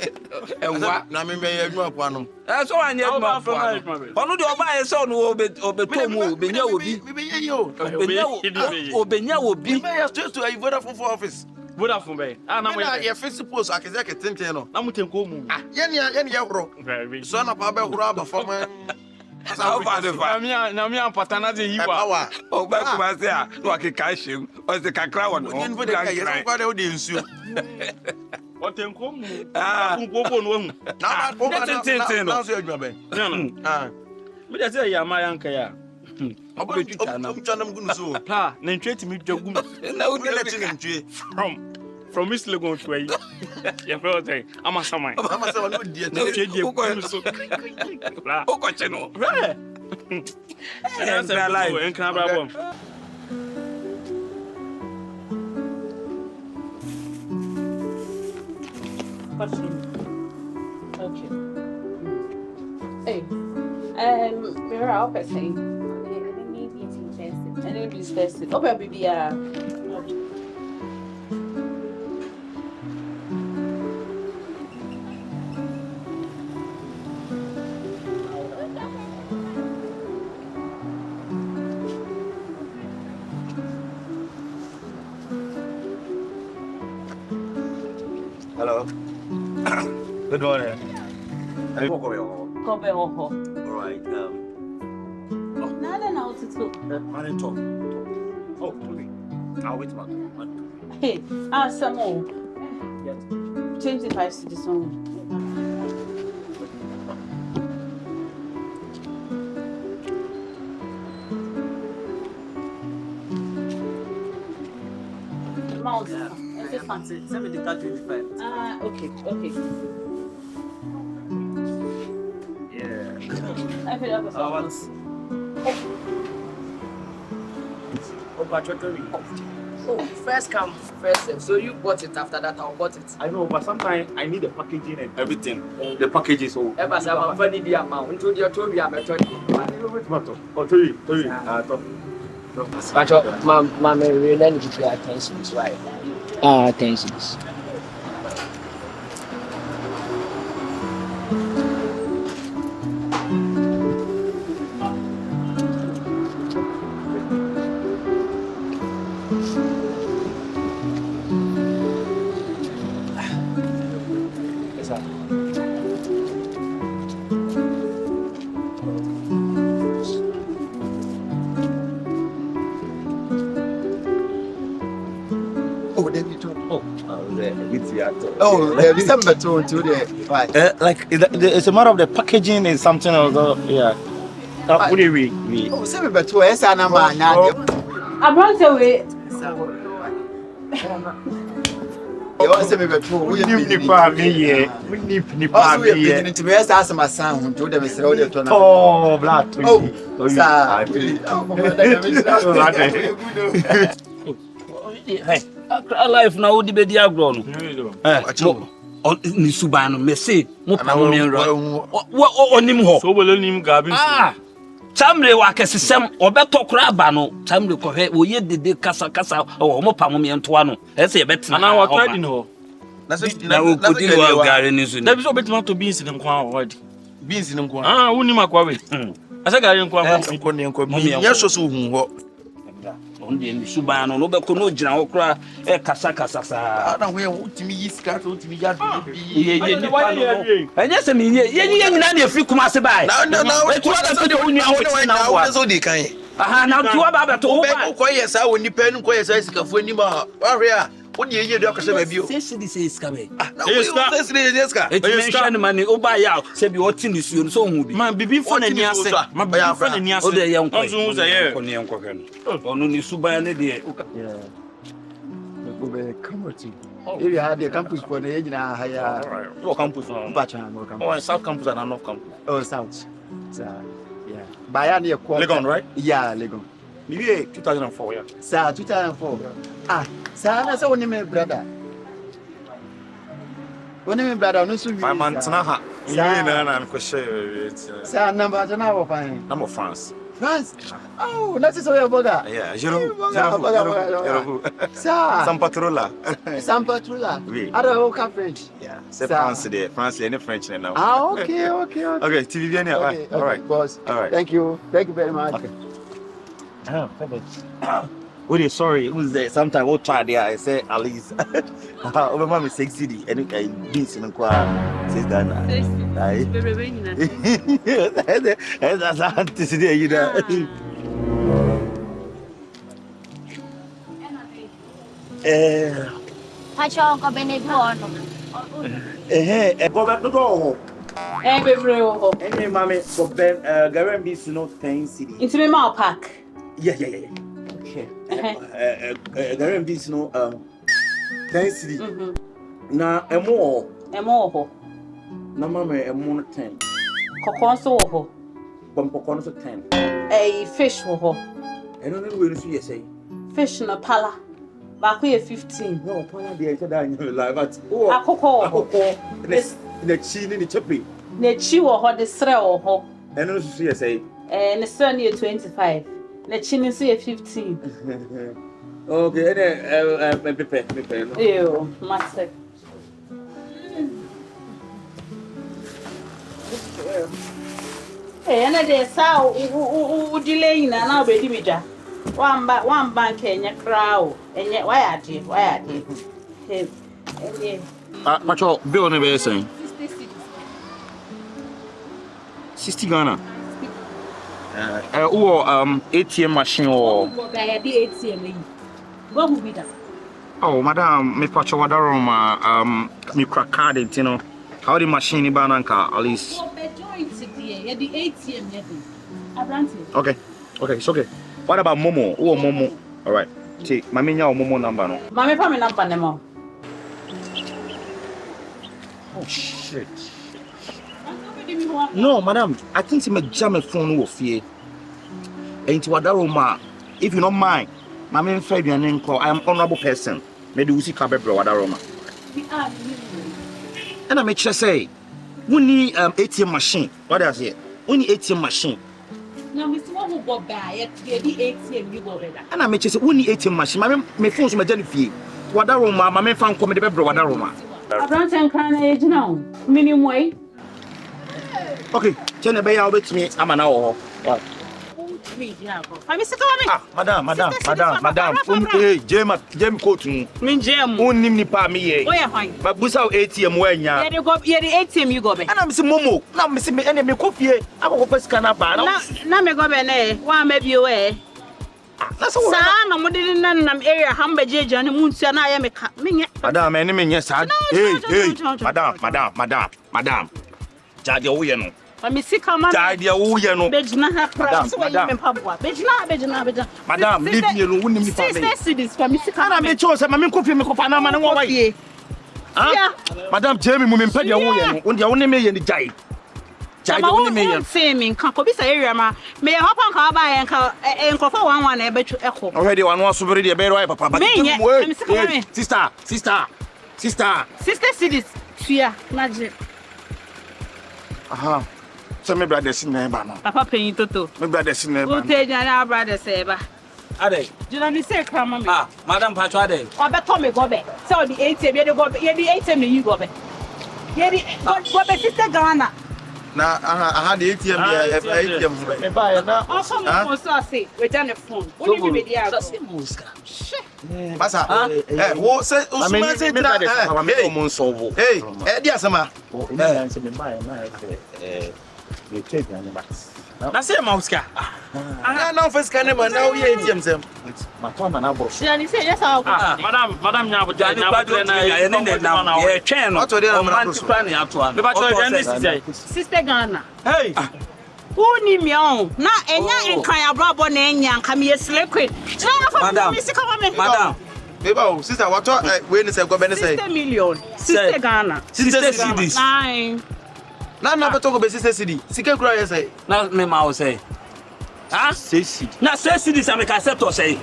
[SPEAKER 2] E wa
[SPEAKER 1] na me be ye nwa kwa no.
[SPEAKER 2] E so anye ma kwa. Onu de oba ye so no obeto mu obenya obi.
[SPEAKER 1] Me be ye yo.
[SPEAKER 2] Obenya obi.
[SPEAKER 1] Me be straight to a Vodafone for office.
[SPEAKER 8] Vodafone be. Ah na mo
[SPEAKER 1] ye. Ya face post akeze ke tenten no.
[SPEAKER 8] Na mo tenko mu.
[SPEAKER 1] Ye ne ye horo. So na pa be horo aba fam. How far the far?
[SPEAKER 2] Na me ampatana de hiwa.
[SPEAKER 1] Oh, back to my say, no I can cash him. Or the kakra one. You put the guy kwa de nsu.
[SPEAKER 2] Otenkom.
[SPEAKER 1] Nkobo no hu. Na na so adwuma ben.
[SPEAKER 2] Me dey say ya ma yanka ya.
[SPEAKER 1] Chanam gunu so.
[SPEAKER 2] Pa, na ntwe timi dwagum.
[SPEAKER 1] Na wo dey tin ntwe.
[SPEAKER 2] From Miss Legon to you. You feel say, I'm a samurai.
[SPEAKER 1] I'm a samurai. No dia.
[SPEAKER 2] No dia.
[SPEAKER 1] O ko cheno.
[SPEAKER 2] That's a life. En kan bra bom.
[SPEAKER 6] Okay. Hey, Mira, I'll say. I need to be tested. Oh, baby,
[SPEAKER 1] Hello. Good morning.
[SPEAKER 6] Come home.
[SPEAKER 1] All right.
[SPEAKER 6] Nada now to talk.
[SPEAKER 1] Man, talk. Oh, sorry. I'll wait, man.
[SPEAKER 6] Hey, some more.
[SPEAKER 1] Yes.
[SPEAKER 6] Change the price to this one. Mouse. It's just fancy.
[SPEAKER 3] Send me the card 25.
[SPEAKER 6] Okay.
[SPEAKER 1] Yeah.
[SPEAKER 6] I feel like
[SPEAKER 3] Oh, first come, first serve. So you bought it after that, I bought it.
[SPEAKER 2] I know, but sometimes I need the packaging and everything. The packaging so.
[SPEAKER 3] Ever say I'm funny the amount. Into the Toby, I'm a
[SPEAKER 2] Tory.
[SPEAKER 3] But my really need to pay attention to right. Attention.
[SPEAKER 5] December 2 today.
[SPEAKER 2] Like it's a matter of the packaging and something else. Yeah. What do we?
[SPEAKER 5] Oh, December 2. Yes, I know.
[SPEAKER 6] I'm going to wait.
[SPEAKER 5] You want to be true? We need
[SPEAKER 2] nipa me here. We need nipa me here.
[SPEAKER 5] To be asked my son to them is road to
[SPEAKER 2] Oh, black.
[SPEAKER 5] Oh, sir.
[SPEAKER 3] Hey, life now would be the agron. Ni subano me say mo pa mo me nro. Wo onim ho.
[SPEAKER 2] So bolo nim gabi.
[SPEAKER 3] Tamre wa kesesem obeto kra aba no tamre ko hwe wo ye dede kasa o mo pa mo me ntoa no e se ye betina
[SPEAKER 2] na wa trading ho
[SPEAKER 3] na wo kodi wa gare ni so
[SPEAKER 2] na bi so betima to beans ni nko already
[SPEAKER 1] beans ni nko
[SPEAKER 2] woni makwa we asa gare nko
[SPEAKER 1] nko ni nko ye so so hu ho
[SPEAKER 3] onde ni subano no be ko no gina wo kra e kasa sa
[SPEAKER 1] na we utimi yiska to utimi ya
[SPEAKER 3] ye ni pa no enye se mi ye nyina na efri kuma se bai
[SPEAKER 1] na
[SPEAKER 3] etu wa so de woni awo na wo
[SPEAKER 1] so de kan
[SPEAKER 3] na tu wa ba beto wo ba
[SPEAKER 1] ko ye sa woni pa nu ko ye sa sikafo ni ma wa hwe a wodi ye do akose ba bio
[SPEAKER 3] se iska be
[SPEAKER 1] se iska
[SPEAKER 3] e mention mani o ba ya se bi o ti ni suo so hu bi
[SPEAKER 2] man bibi fo na ni ase ma bibi fo na ni ase
[SPEAKER 3] o de ye nko
[SPEAKER 2] onzo ze ye
[SPEAKER 3] ko ni nko kan onu ni suba ne de
[SPEAKER 5] yeah go be come to if you had the campus for the age na higher
[SPEAKER 2] campus
[SPEAKER 5] bacha no campus
[SPEAKER 2] South campus and North campus
[SPEAKER 5] south so yeah Bayan here
[SPEAKER 2] Legon right
[SPEAKER 5] yeah Legon
[SPEAKER 2] maybe 2004 yeah
[SPEAKER 5] sir 2004 sir na say woni me brother no so
[SPEAKER 2] my man tana ha you na ko share
[SPEAKER 5] sir number tana wo fine
[SPEAKER 2] number France
[SPEAKER 5] oh that's so your boga
[SPEAKER 2] yeah
[SPEAKER 5] Jero sir
[SPEAKER 2] Sampatrola
[SPEAKER 5] oui ada ho ka French
[SPEAKER 2] yeah c'est France and French now
[SPEAKER 5] okay
[SPEAKER 2] TV bien yeah all right
[SPEAKER 5] boss
[SPEAKER 2] all right
[SPEAKER 5] thank you very much
[SPEAKER 2] okay oh sorry who's there sometime we'll try there I say Alice over mama 6 city and beans in kwa
[SPEAKER 9] 6 Ghana. Aye. That's auntie you know.
[SPEAKER 10] Pacho Akabenezer.
[SPEAKER 9] Go back to go.
[SPEAKER 3] Baby,
[SPEAKER 9] Mommy, so Ben, guarantee is not 10 city.
[SPEAKER 3] it's me more pack.
[SPEAKER 9] Yeah. Okay. Guarantee is no 10 city. Na emo. Na mama emo 10.
[SPEAKER 3] Kokon so ho.
[SPEAKER 9] Bom kokon so 10.
[SPEAKER 3] A fish ho.
[SPEAKER 9] I don't know where you say.
[SPEAKER 3] Fish na pala. Baako ye 15.
[SPEAKER 9] No, pala dey say that you live at.
[SPEAKER 3] Akoko.
[SPEAKER 9] The chi ni chepe.
[SPEAKER 3] Na chi wo ho de sre wo ho.
[SPEAKER 9] I don't know what you say.
[SPEAKER 3] Ne sre na 25. Na chi ni so ye 15.
[SPEAKER 9] Okay, me prepare.
[SPEAKER 3] Ew, master. Ena de sa u delay na obedi meja. One bank enya crowd. Enya why ade.
[SPEAKER 2] Macho, bill ne be saying 60 Ghana. ATM machine or
[SPEAKER 3] ATM. What will be that?
[SPEAKER 2] oh madam, me pacho wadaroma me crack card it, you know. How the machine bananka at least.
[SPEAKER 3] The ATM
[SPEAKER 2] Okay, it's okay. What about Momo? Oh, Momo. All right. See, mami nya Momo number no.
[SPEAKER 3] Mami pa me number nemo.
[SPEAKER 2] Oh shit. No, madam. I think she may jam a phone off here. Ain't wadaroma. If you don't mind, mami Fabian nko. I am honorable person. Maybe we see Kabebro wadaroma. And I make sure say, we need ATM machine. What else here? We need ATM machine.
[SPEAKER 3] Now, Mr. One who go buy the ATM, you go better.
[SPEAKER 2] And I make sure say, we need ATM machine. My phone's my Jennifer. Wadaroma, my fan come the Bebro wadaroma.
[SPEAKER 3] Abranten can age now. Minimum way.
[SPEAKER 2] Okay, Jenny Bay, I'll bet me. I'm an hour. What? Madam. Hey, Jem coat me.
[SPEAKER 6] Min Jem.
[SPEAKER 2] Unim ni pa me.
[SPEAKER 6] Oh yeah, fine.
[SPEAKER 2] But busa ATM when ya.
[SPEAKER 6] Yeah, the ATM you go be.
[SPEAKER 2] And I'm see Momo. Now me see me and me coffee. I go first scanner bar.
[SPEAKER 6] Na me go be ne. Wa me bi we.
[SPEAKER 2] That's all.
[SPEAKER 6] Sa na mo de nam area hamba jeje ne muntua na ya me ka. Me
[SPEAKER 2] Madam, any me yes. Hey, Madam. Jadi wo ye no.
[SPEAKER 6] Me see come on.
[SPEAKER 2] Jadi wo ye no.
[SPEAKER 6] Bejina ha pra. So you me pabwa. Bejina.
[SPEAKER 2] Madam, leave me alone. Unim ni pa me.
[SPEAKER 6] Sister this for me see come.
[SPEAKER 2] Ana me chose me coffee me kofa na ma ne wo wai. Ah? Madam, Jamie mu me mpa dia wo ye no. Wo dia wo ne me ye ni jai. Jai dia wo ne me ye.
[SPEAKER 6] Say me kan ko bi sa area ma. Me ye hopan ka ba ye kan enkofa 11 na e betu eko.
[SPEAKER 2] Already one was super dia be right papa.
[SPEAKER 6] Me
[SPEAKER 2] Sister.
[SPEAKER 6] Sister Sidis. Tua na je.
[SPEAKER 2] Aha. So me brother sin na ba no.
[SPEAKER 6] Papa penyin toto.
[SPEAKER 2] Me brother sin na ba.
[SPEAKER 6] O te jana brother say ba.
[SPEAKER 8] Ade.
[SPEAKER 6] Jina ni say krama me.
[SPEAKER 8] Ah, madam Pacho ade.
[SPEAKER 6] O be to me go be. So the ATM ye go be. Ye the ATM you go be. Ye the go be sister Ghana.
[SPEAKER 1] Na aha the ATM ATM.
[SPEAKER 2] Me ba ya na.
[SPEAKER 6] Also mo so say we done the phone. What do you be there?
[SPEAKER 8] Say muska.
[SPEAKER 1] Masa, wo say usuma say tra
[SPEAKER 2] me mo nso.
[SPEAKER 1] Hey, di asema.
[SPEAKER 2] Me check na ba.
[SPEAKER 8] Na say muska.
[SPEAKER 1] Na first can man now ye ATM sem.
[SPEAKER 2] Ma to na bro.
[SPEAKER 6] Jina ni say yes I go.
[SPEAKER 8] Madam nya boja nya boja na ye ne na ye twen no. O man ti plan ya to an. Me ba cho ye
[SPEAKER 6] Sister Ghana.
[SPEAKER 8] Hey.
[SPEAKER 6] Woni mi on. Na enya enkan abrabo na enya nka me liquid.
[SPEAKER 8] Madam. Madam.
[SPEAKER 1] Beba, sister, what we ni say go be ni say.
[SPEAKER 6] 60 million. Sister Ghana.
[SPEAKER 8] Sister Cedis.
[SPEAKER 6] Nine.
[SPEAKER 1] Na beto go be sister Cedi. Sike kura ye say.
[SPEAKER 8] Na me ma o say. Ah, say Cedi. Na say Cedis am ka set o say.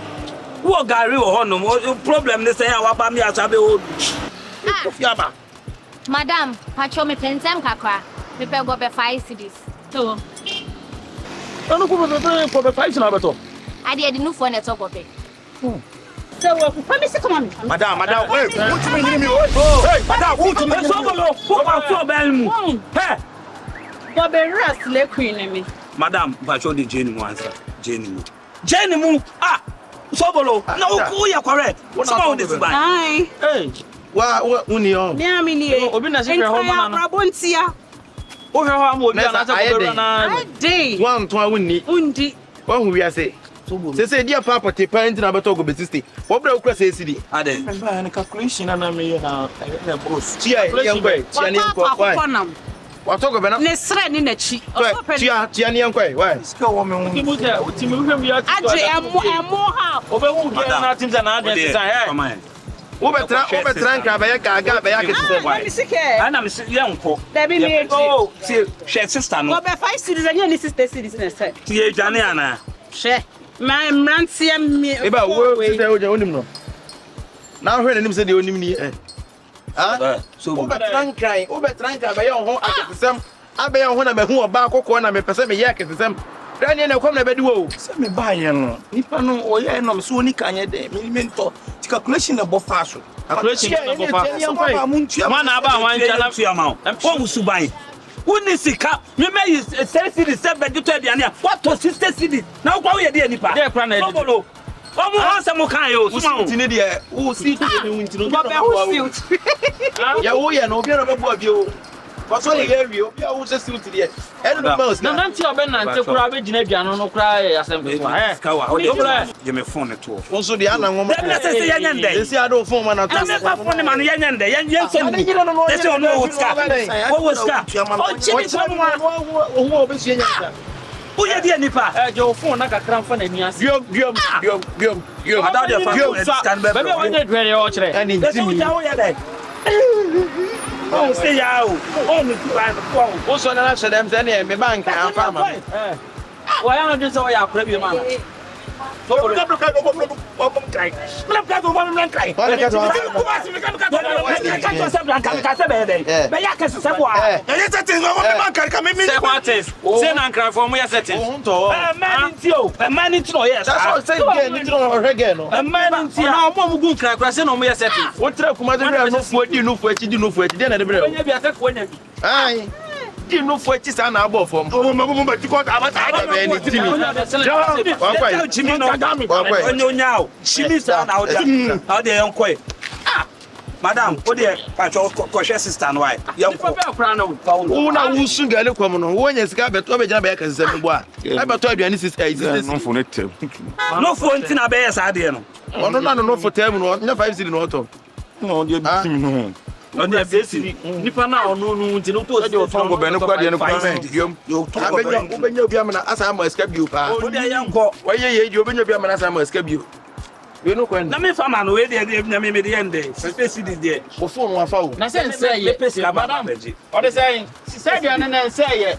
[SPEAKER 8] Wo gari wo ho no problem ni say wa ba mi asabe o. Fiaba.
[SPEAKER 10] Madam, Pacho me pensem kakra. Me pe go be 5 cedis.
[SPEAKER 6] So.
[SPEAKER 2] Ano ko be 5 na beto.
[SPEAKER 10] Ade de no phone net go be.
[SPEAKER 6] So we promise come on.
[SPEAKER 2] Madam, wait, what you mean me? Hey, madam, what you mean?
[SPEAKER 8] So go for belmu. Hey.
[SPEAKER 6] Go be rest le queen me.
[SPEAKER 8] Madam, Pacho the Jenny mu answer. Jenny mu. Ah. So bolo. No, who you correct? What's about this man?
[SPEAKER 6] Hi.
[SPEAKER 2] Hey.
[SPEAKER 1] uni on.
[SPEAKER 6] Me amini.
[SPEAKER 2] Obi na se hwe ho ma na.
[SPEAKER 6] Brabontia.
[SPEAKER 2] Wo hwe ho am obi na se ko na.
[SPEAKER 6] Day.
[SPEAKER 1] One to wuni.
[SPEAKER 6] Undi.
[SPEAKER 1] Wa hu wi ase. Say dia papa te parent na beto go betiste. Wo bra okra say cedi.
[SPEAKER 2] Ade. Remember na calculation na me na bros.
[SPEAKER 1] Tia yankwe, tia ni yankwe. Why? What talk about?
[SPEAKER 6] Ne sre ni na chi.
[SPEAKER 1] Tia ni yankwe. Why?
[SPEAKER 2] Ska wo me hu. Timu je, timu hwe mi ya.
[SPEAKER 6] Aje emo ha.
[SPEAKER 2] Obe hu ge na tim na ade design. Hey.
[SPEAKER 1] Wo betra nka ba ya ga ba ya ke se
[SPEAKER 6] Why? Misike.
[SPEAKER 8] Ana me se yanko.
[SPEAKER 6] Dabi me eji.
[SPEAKER 8] Oh, see, she sister no.
[SPEAKER 6] Obe 5 cities and your sister cities na say.
[SPEAKER 8] Tie dwane ana.
[SPEAKER 6] She. My mrantia me.
[SPEAKER 1] Eba wo sister wo onim no. Na hwe na nim se de onim ni
[SPEAKER 8] So
[SPEAKER 1] wo betra nka ba ya ho akesem aba ya ho na ba hu oba akokọ na me pese me ye akesem Daniel na kwam na bedi wo
[SPEAKER 5] se me ba ye no nipa no oye no so ni kanye de mento ti calculation na bo fa so
[SPEAKER 2] calculation na bo fa ma na ba wan chala
[SPEAKER 8] fia ma o musuban woni sika me me 37 de to aduane what to 60 cedi na kwa wo ye de nipa
[SPEAKER 2] de kra na
[SPEAKER 8] edito omo hanse mo kan yo suma
[SPEAKER 1] wo ti ne de wo si ti ne wunti no
[SPEAKER 6] ya
[SPEAKER 1] wo ye no obi na be bo abi o Because when you hear you, you are also still there. I don't know.
[SPEAKER 2] No, don't you be na nte kura be gina biano no kura asem ko.
[SPEAKER 8] You me phone it to.
[SPEAKER 1] Also the ana ngom.
[SPEAKER 8] Dem say say yanyande.
[SPEAKER 1] They say I don't phone man at all.
[SPEAKER 8] Dem say phone man yanyande. Yan send me. They say no Oscar. What Oscar? Oh, chini phone
[SPEAKER 1] who obesi yanyanda.
[SPEAKER 8] Who ye dia nipa?
[SPEAKER 2] Jo phone na kakra mfa na ni ase.
[SPEAKER 1] Biom.
[SPEAKER 8] Ada dia phone scan be.
[SPEAKER 2] Be we dey dwere o kire.
[SPEAKER 1] Ani
[SPEAKER 8] They say wo ja wo ye dey. Oh, say ya o. Oh, me plan for.
[SPEAKER 1] Wo so na se dem say na me bank am farm.
[SPEAKER 2] Wa ya no dey say o ya kura bi ma na.
[SPEAKER 8] So go cry.
[SPEAKER 1] Di no for chi sa na abo form.
[SPEAKER 8] Oh mo ba ti ko aba ta
[SPEAKER 1] be ni timi.
[SPEAKER 8] Wa chimi no onyo chimi sa na how dey yonkoi. Ah, madam, o dey pa cho hwe sister no why.
[SPEAKER 2] Yonko be akra no.
[SPEAKER 1] Wo na wo su gale kwam no. Wo nya sika beto be gina be ka sese bo a. I beto aduane sister is this.
[SPEAKER 5] No for net tem.
[SPEAKER 8] No for ntina be yes ade no.
[SPEAKER 1] Ono na no for tem no. Nya 5 cedi no to.
[SPEAKER 5] No, dey timi no.
[SPEAKER 2] On the basic nipa na ono no nti no to
[SPEAKER 1] se o tongo be no kwa de no kwa biom yo obenya obi amana asa ama eska bio pa
[SPEAKER 8] o de yanko
[SPEAKER 1] waye ye obi obenya obi amana asa ama eska bio we no kwa
[SPEAKER 8] na me fa ma no we de na me de yende space di de
[SPEAKER 1] o phone wa fa o
[SPEAKER 2] na se ye madam o de say se dia na se ye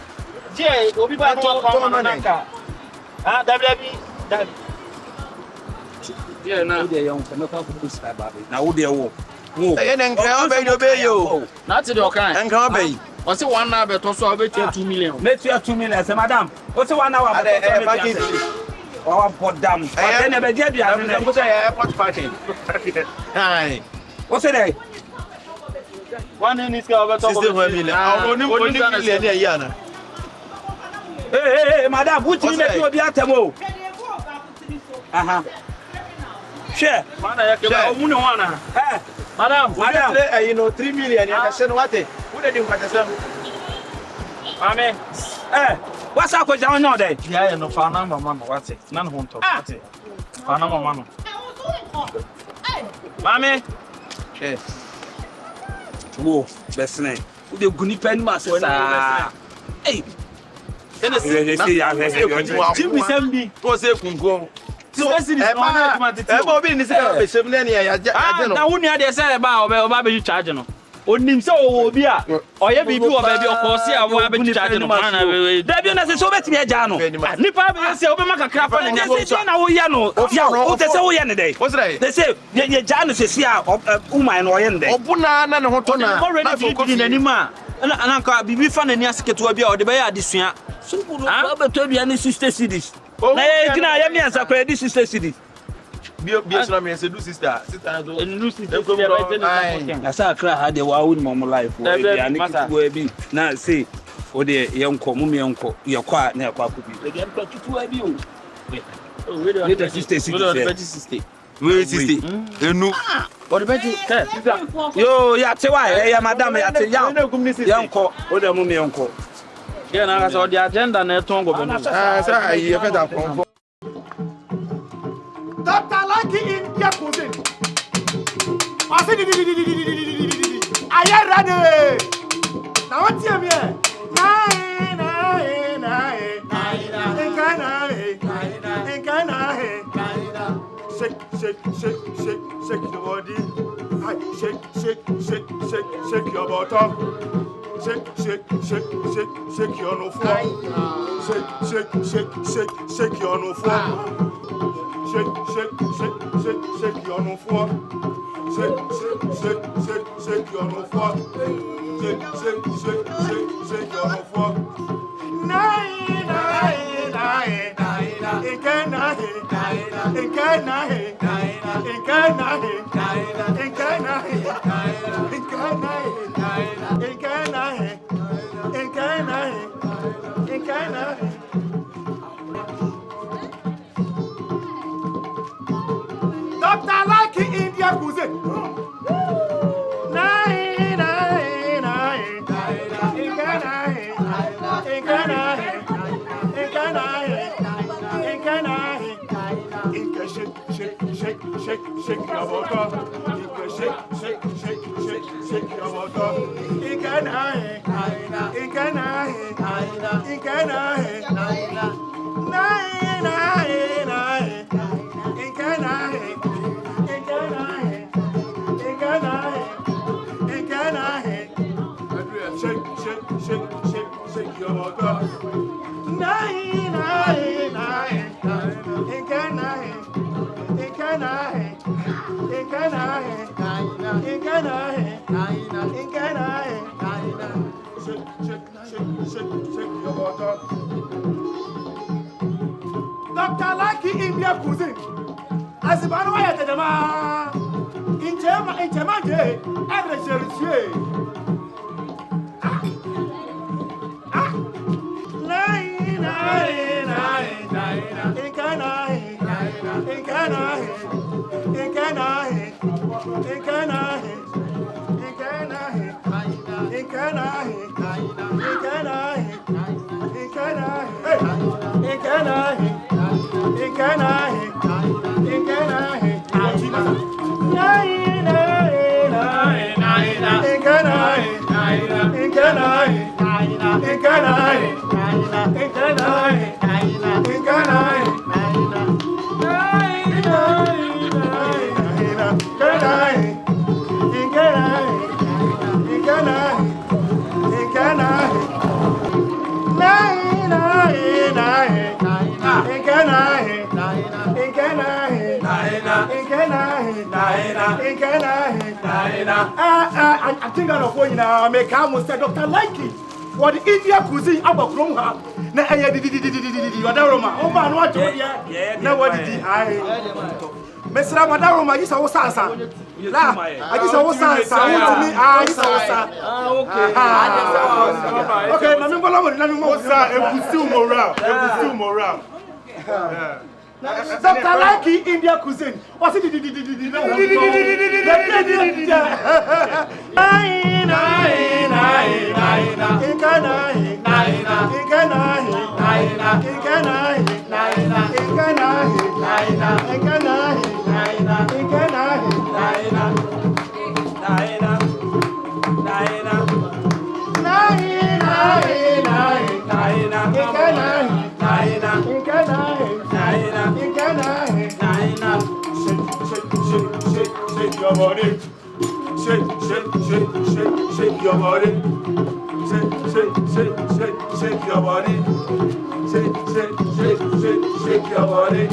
[SPEAKER 2] je obi ba to kwa na ka ah wb
[SPEAKER 8] yeah na o de yanko me kwa ku subscribe na o de wo
[SPEAKER 1] e na nkra obe yo be yo
[SPEAKER 2] na ti de okan
[SPEAKER 1] nkra obe
[SPEAKER 2] o se one na be to so obe 2 million
[SPEAKER 8] me 2 million say madam o se one hour be to wa put down but then be dia bia na
[SPEAKER 1] go say airport parking hai
[SPEAKER 8] o se dey
[SPEAKER 2] one in is ka obe to
[SPEAKER 1] 61 million oni million e ya na
[SPEAKER 8] hey madam buti ni me obi atemo aha share
[SPEAKER 2] mana yake ba omuni wana madam
[SPEAKER 1] you know 3 million ya kashe no wate ude di nkatesa
[SPEAKER 2] ame
[SPEAKER 8] what's up with you now there
[SPEAKER 2] ya no fa na mama no wate na no honto wate fa na mama no mame
[SPEAKER 8] wo besne ude guni pen ma sa
[SPEAKER 1] Jimmy Sembi to say kungo so obi ni sika be shem na ne ya no
[SPEAKER 2] na wunu ade say ba oba be charge no onim say obi a oye bibi wo ba bi okosi a wo be charge no na
[SPEAKER 8] da bi na say so betimi aja no
[SPEAKER 2] nipa be say obi maka kra fa na
[SPEAKER 8] say na wo ye no o te say wo ye ne dey they say ye ja no say a woman no oye ne dey
[SPEAKER 1] obuna na ne ho to na
[SPEAKER 2] na focus na nima na nka bibi fa na ni asiketo bi a o de be ya adesua
[SPEAKER 8] so ba be to bia ni 60 cedis na ye gina ya mi ansa kwa di 60 cedis
[SPEAKER 1] bi so na me say do sister do
[SPEAKER 2] no sister ko be right
[SPEAKER 8] na sa kra ha de wa won mo life o bi ani kitu bi na say o de yenko mu me yenko ye kwa na kwa ku bi de yenko kitu bi o we do 60 cedis
[SPEAKER 1] We 60. Enu.
[SPEAKER 2] What the betty?
[SPEAKER 8] Yo, ya te wa ya madam ya te ya. Yanko, o de mu me yanko.
[SPEAKER 2] Yeah, na so the agenda na eton go be no.
[SPEAKER 1] Sir, you better come.
[SPEAKER 4] Dr. Lucky India cousin. I said, are you ready? Now what's your name? Shake your body. Shake your bottom. Shake your no floor. Shake your no floor. Shake your no floor. Shake your no floor. Shake your no floor. Dr. Lucky India Kuze. Shake your bottom. Shake your bottom. Shake your bottom. Dr. Lucky India Cousin. As if I know why the man in German day, every Jersey. I think I'm going to make a Dr. Likey for the India cuisine. I'm a from her. Now, I did Madaroma. Oh, man, what? Now, what did I? Mr. Madaroma is our Sasa. I just was Sasa. Okay, my morale. Dr. Lucky India cuisine. What's it? Shake your body. Shake your body. Shake your body. Shake your body.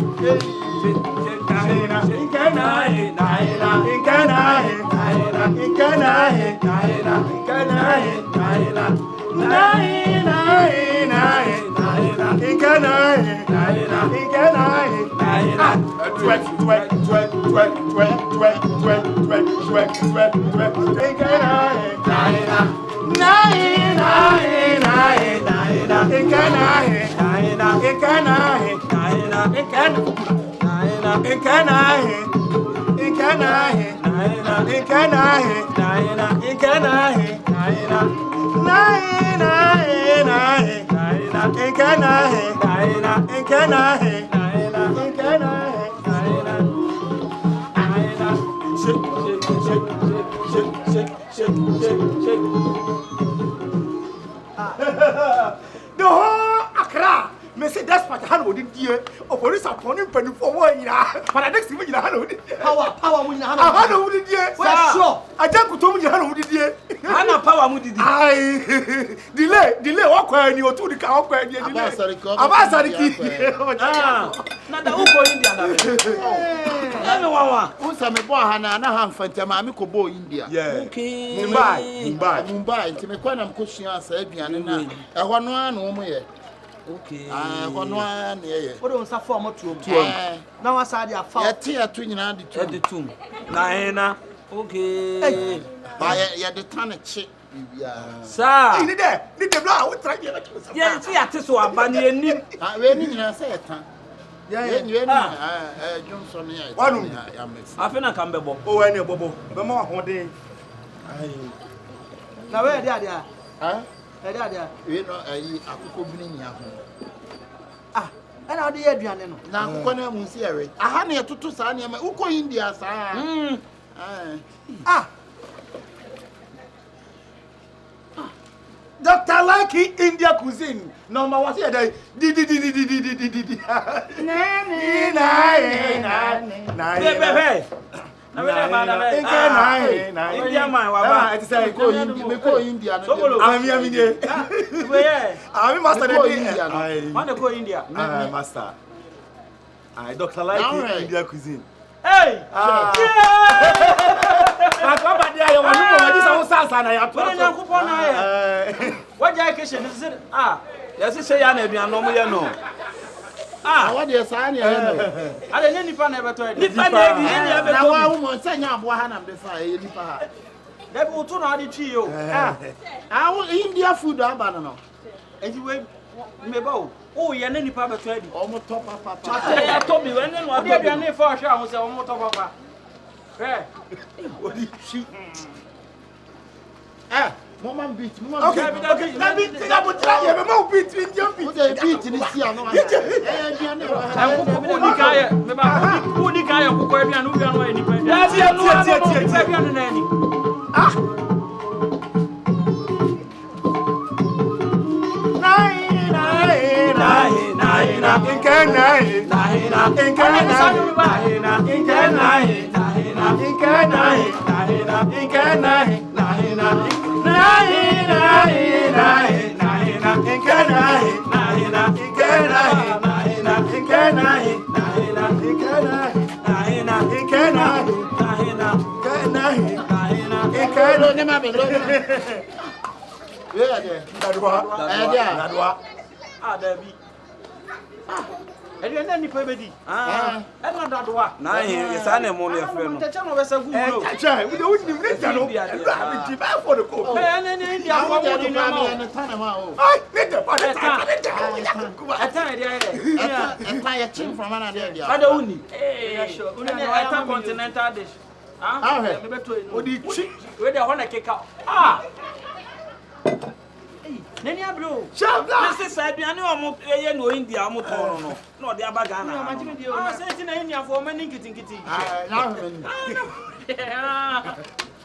[SPEAKER 4] The whole Accra, me say that's what I know did dear. Or police are pony penny for 1 year. But I next week you know power when you have a dear. Sure. I don't go to me how did dear.
[SPEAKER 8] Hana power mu didi.
[SPEAKER 4] Aye. Delay what when you to the car when you Abasariki.
[SPEAKER 8] Na da uko India na. Eme wawa.
[SPEAKER 5] Unsa me bo hana na ha mfanta ma me ko bo India.
[SPEAKER 8] Okay.
[SPEAKER 5] Mumbai nti me kwa na mkosua asa aduane na ehwo no ano mo ye.
[SPEAKER 8] Okay.
[SPEAKER 5] Ehwo no ano ye.
[SPEAKER 3] What don't suffer more to now I said ya fa.
[SPEAKER 5] Ye to nyina de
[SPEAKER 8] tum. Na hena. Okay.
[SPEAKER 5] Ba ye de tane chi bibia.
[SPEAKER 8] Sir.
[SPEAKER 4] Ni de bla what try here.
[SPEAKER 8] Ye ti ate so aba ne anim.
[SPEAKER 5] We ni nyina say tan. Ye Johnson ya.
[SPEAKER 4] Wanu
[SPEAKER 5] ya mix.
[SPEAKER 8] Afena kan bebo.
[SPEAKER 4] O we ni bobo. Be ma hoden.
[SPEAKER 3] Na where dia dia?
[SPEAKER 5] Dia. We no ayi akoko bi ni nya ho.
[SPEAKER 3] Ana odi aduane no.
[SPEAKER 5] Na akoko na mu si ewe. Aha na etoto sa na ma uko India sa.
[SPEAKER 4] Dr. Likee India cuisine. Number one here di.
[SPEAKER 8] Na we ba na be. India man wa ba.
[SPEAKER 5] It say go India no.
[SPEAKER 4] Ami dey.
[SPEAKER 8] We ye.
[SPEAKER 4] Ami master dey.
[SPEAKER 8] Man dey go India.
[SPEAKER 4] Master. Dr. Likee India cuisine.
[SPEAKER 8] Hey!
[SPEAKER 4] Akaba dia yo wanu ko wadi sa wo sasa na ya to.
[SPEAKER 8] Wọ́n nyàn kupon na ye. Wọ́n jẹ́ kitchen ni say yesi say ya na aduan no mo ye no.
[SPEAKER 5] What dey sa na ye no.
[SPEAKER 8] Ale ne nipa na beto e. Nipa na bi ne ya beto.
[SPEAKER 5] Na wa wo mo nsanya abo ha na be fa ye nipa ha.
[SPEAKER 8] Da bi utu na ade twi yo.
[SPEAKER 5] India food aba no.
[SPEAKER 8] Eji we me ba o. Oh, ye ne nipa beto e di.
[SPEAKER 5] Omo to papa.
[SPEAKER 8] Ate ya to bi we ne no ade aduan fa hwe ahun say omo to papa.
[SPEAKER 4] Odi chi.
[SPEAKER 5] Mama beat.
[SPEAKER 4] Okay. Na beat na butra ye me mo beat Indian beat.
[SPEAKER 5] O dey beat ni si ano.
[SPEAKER 8] Kuku ni kaya. Me ba kuku ni kaya kuku aduan no aduan no e nipa. Ya bi anu aduan na ni. Ede na nipa be di. E na dadoa. Na ye sa na mo no ye frɛ no. Techa no be sa gu no.
[SPEAKER 4] Techa, we don't need to know. I be buy for the cook.
[SPEAKER 8] Ne India for mo di na ma.
[SPEAKER 4] Ai, need the father.
[SPEAKER 8] Eta ede ede.
[SPEAKER 5] Eta ye chin from ana there dia.
[SPEAKER 8] Ada uni. Eh, sure. Uni eta continental dish. Me beto e no.
[SPEAKER 4] Odi chi.
[SPEAKER 8] We dey ho na keka. Nani abro.
[SPEAKER 4] Shabla.
[SPEAKER 8] Nse sa aduane o mo ye no India mo to no. No dey abaga na. Say ti na India for many nkitinkiti.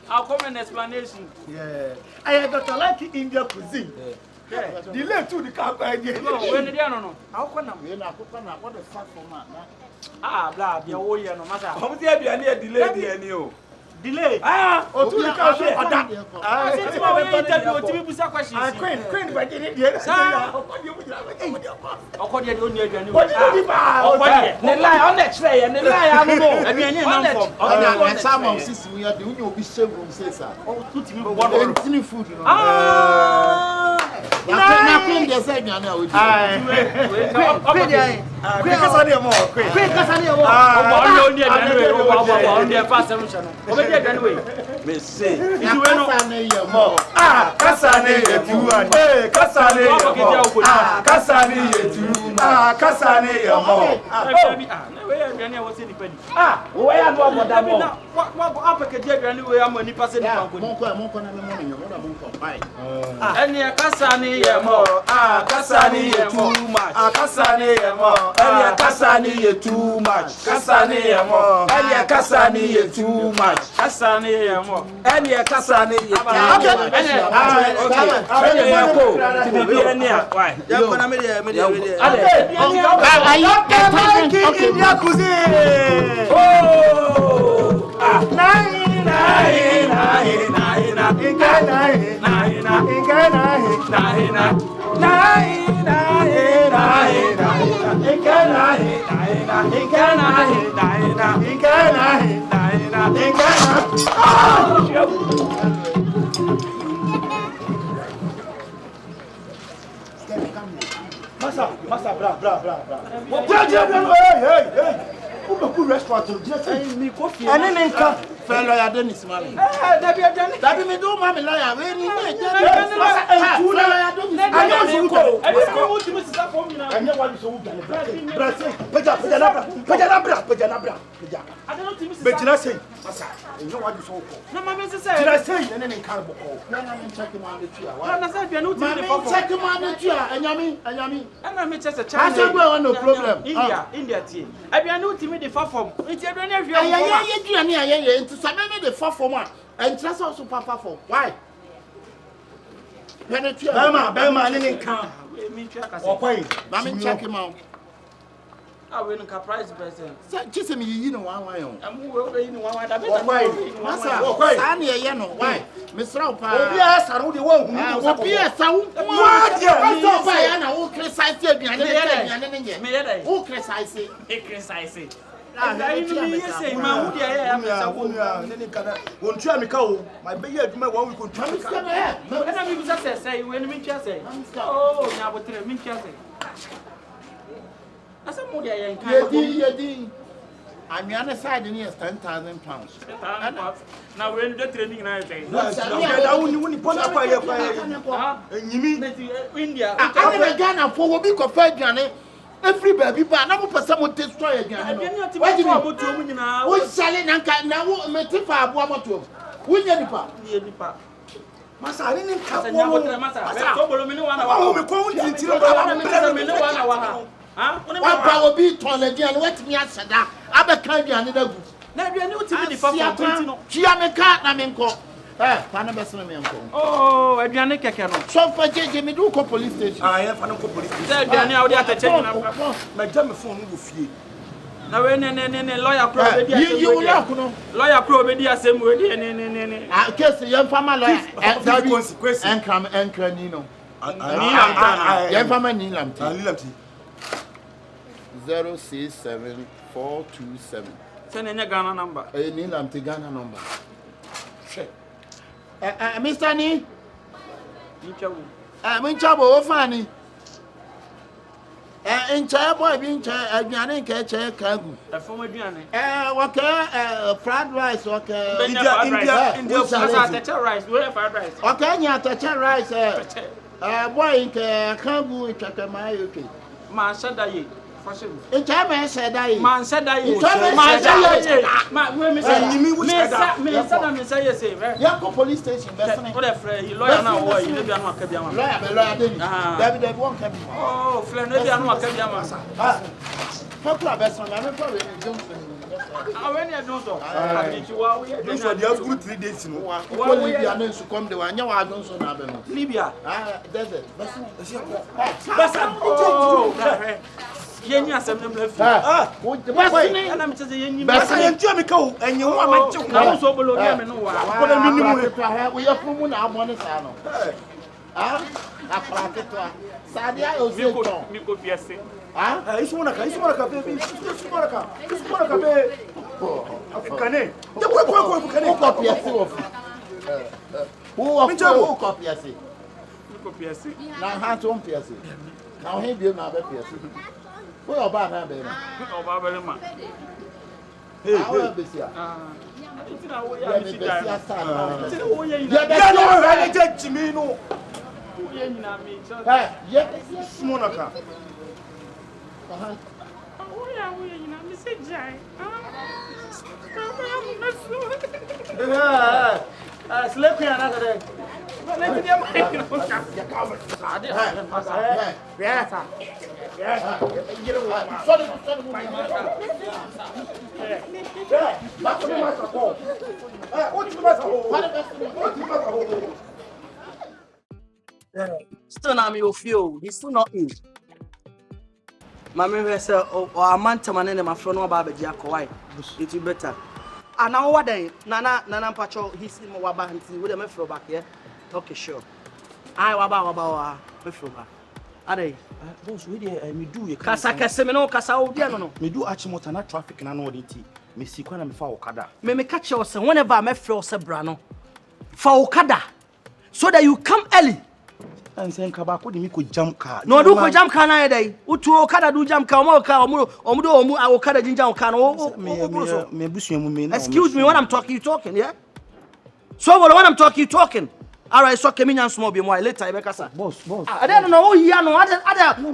[SPEAKER 8] I'll come an explanation.
[SPEAKER 4] Yeah. I had Dr. Likee India cuisine. Yeah. Delay to the car idea.
[SPEAKER 8] No, when the no. How come
[SPEAKER 5] we na akoko na what the fuck for man.
[SPEAKER 8] Blah, be wo ye no masa.
[SPEAKER 1] How much aduane delay dey ni o.
[SPEAKER 8] Delay.
[SPEAKER 4] O to the car show oda.
[SPEAKER 8] Say ti mo interview o ti bi busa questions.
[SPEAKER 4] Queen by the dey.
[SPEAKER 8] Okodi dey oni aduane.
[SPEAKER 4] Okodi.
[SPEAKER 8] Ne lie on the tray, ne lie anu no. Aduane na form.
[SPEAKER 5] Oda some of sisi we dey unyo obi shewroom say sir.
[SPEAKER 8] O tu ti mi bo
[SPEAKER 5] Entini food no. Na queen dey say aduane a we do.
[SPEAKER 4] Queen kasa dey mo.
[SPEAKER 3] Queen kasa dey mo.
[SPEAKER 8] O oni aduane we o on dey pass am no. O be dey aduane we. Me say.
[SPEAKER 5] Idu we no.
[SPEAKER 4] Kasa ne ye tu an. Kasa ne ye mo. Kasa ne ye tu. Kasa ne ye mo.
[SPEAKER 8] We aduane wo say ni pani.
[SPEAKER 5] We ya no oboda mo.
[SPEAKER 8] Wa apeke dey aduane we am ni pass ni pan ko.
[SPEAKER 5] Monko na me mo nyo, mo da monko. Bye.
[SPEAKER 8] Eni kasa ne
[SPEAKER 2] Kasani yemo, kasani ye too much. Kasani yemo, elia kasani ye too much. Kasani yemo, elia kasani ye too much. Kasani yemo, elia kasani ye too much.
[SPEAKER 4] Massa, bra. Hey. Who restaurant?
[SPEAKER 5] Me coffee.
[SPEAKER 4] And then come.
[SPEAKER 5] Fellow lawyer Dennis Mami.
[SPEAKER 4] That me do mommy lawyer. We need the far from one and trust also papa for why? Bema, didn't come. Mammy, check him out.
[SPEAKER 2] I win a prize present.
[SPEAKER 5] Kiss me, you know, one way.
[SPEAKER 2] I'm already in one way.
[SPEAKER 5] Why? Miss Ropa.
[SPEAKER 4] Yes, I know the one.
[SPEAKER 5] Yes, I won't criticize you. Who criticize it?
[SPEAKER 4] My baby, one we could try to
[SPEAKER 2] say when we just say, oh, now what did we just say? That's a movie.
[SPEAKER 5] I'm on the side in here, £10,000.
[SPEAKER 2] Now we're in the training night.
[SPEAKER 4] I only put up
[SPEAKER 2] India.
[SPEAKER 5] I'm in Ghana for a week of Fed. Every baby, but now for someone to destroy again. Why did you know? Who's selling and can now make it for a woman to win any part?
[SPEAKER 4] Massa, I didn't come.
[SPEAKER 5] One power beat on again. Let me answer that. I'm a kind of another good.
[SPEAKER 2] Now you know to be the
[SPEAKER 5] she am a cat, I'm in court.
[SPEAKER 2] Oh, I can't get
[SPEAKER 5] so for Jimmy do police station.
[SPEAKER 4] I have no police station. My jam phone will feed.
[SPEAKER 2] Now, when lawyer pro, you lawyer pro, same way.
[SPEAKER 5] I guess the young farmer lawyer and consequence and come and cranino. Young farmer Nilam 067427.
[SPEAKER 2] Send in a Ghana number.
[SPEAKER 5] A Nilam Tigana number. Mr. Ni? I'm in trouble, Fanny. In Chabo, being Johnny catch a cargo. A former Johnny. Fried rice, okay. India rice, where fried rice. Okay, you touch a rice. Boy, in cargo, which I can my okay. Master. In time, I said, man said I Yako police station, lawyer now, you live on Akabenezer. David won't come. Oh, Flanagan, how club best one? I'm probably how many I don't know. Those are just good 3 days. What Libya needs to come to one. I don't know. Libya, desert. Yenya asem blef and I'm just yenya basa yentua me ka enye ho amache na so bolo me no wa ko na minimu we afumu na abone sa no akra ketwa sadia o se to mi ko piese isso mona ka baby isso mona ka be africané de ko africané ko piese wo who ko piese mi ko piese na ha to piese na ho bi na be piese. Where are bad habits? Oh, Babylon. Hey, Bessia.
[SPEAKER 4] Sleep here another day.
[SPEAKER 1] Still now me feel he's still not in. Mama say or a man to man my friend no about be why it will better. And now what then nana pacho he's in my back until we dem feel back here. Okay sure. I waba me feel back. Ade boss we dey me do kasa kese me no kasa o dia no
[SPEAKER 4] Me do achimota na traffic na no dey ti. Me si kwa na me fa okada.
[SPEAKER 1] Me catch you say whenever me feel say bra no fa okada so that you come early.
[SPEAKER 4] And say nka ko di mi ko jam car.
[SPEAKER 1] No do ko jam car na dey. Utu okada do jam car omu okada jinja car no.
[SPEAKER 4] Me busu mu me.
[SPEAKER 1] Excuse me when I'm talking you talking, yeah? So when I'm talking you talking. All right, so come in small be more later I be kasa.
[SPEAKER 4] Boss.
[SPEAKER 1] I don't know who here no other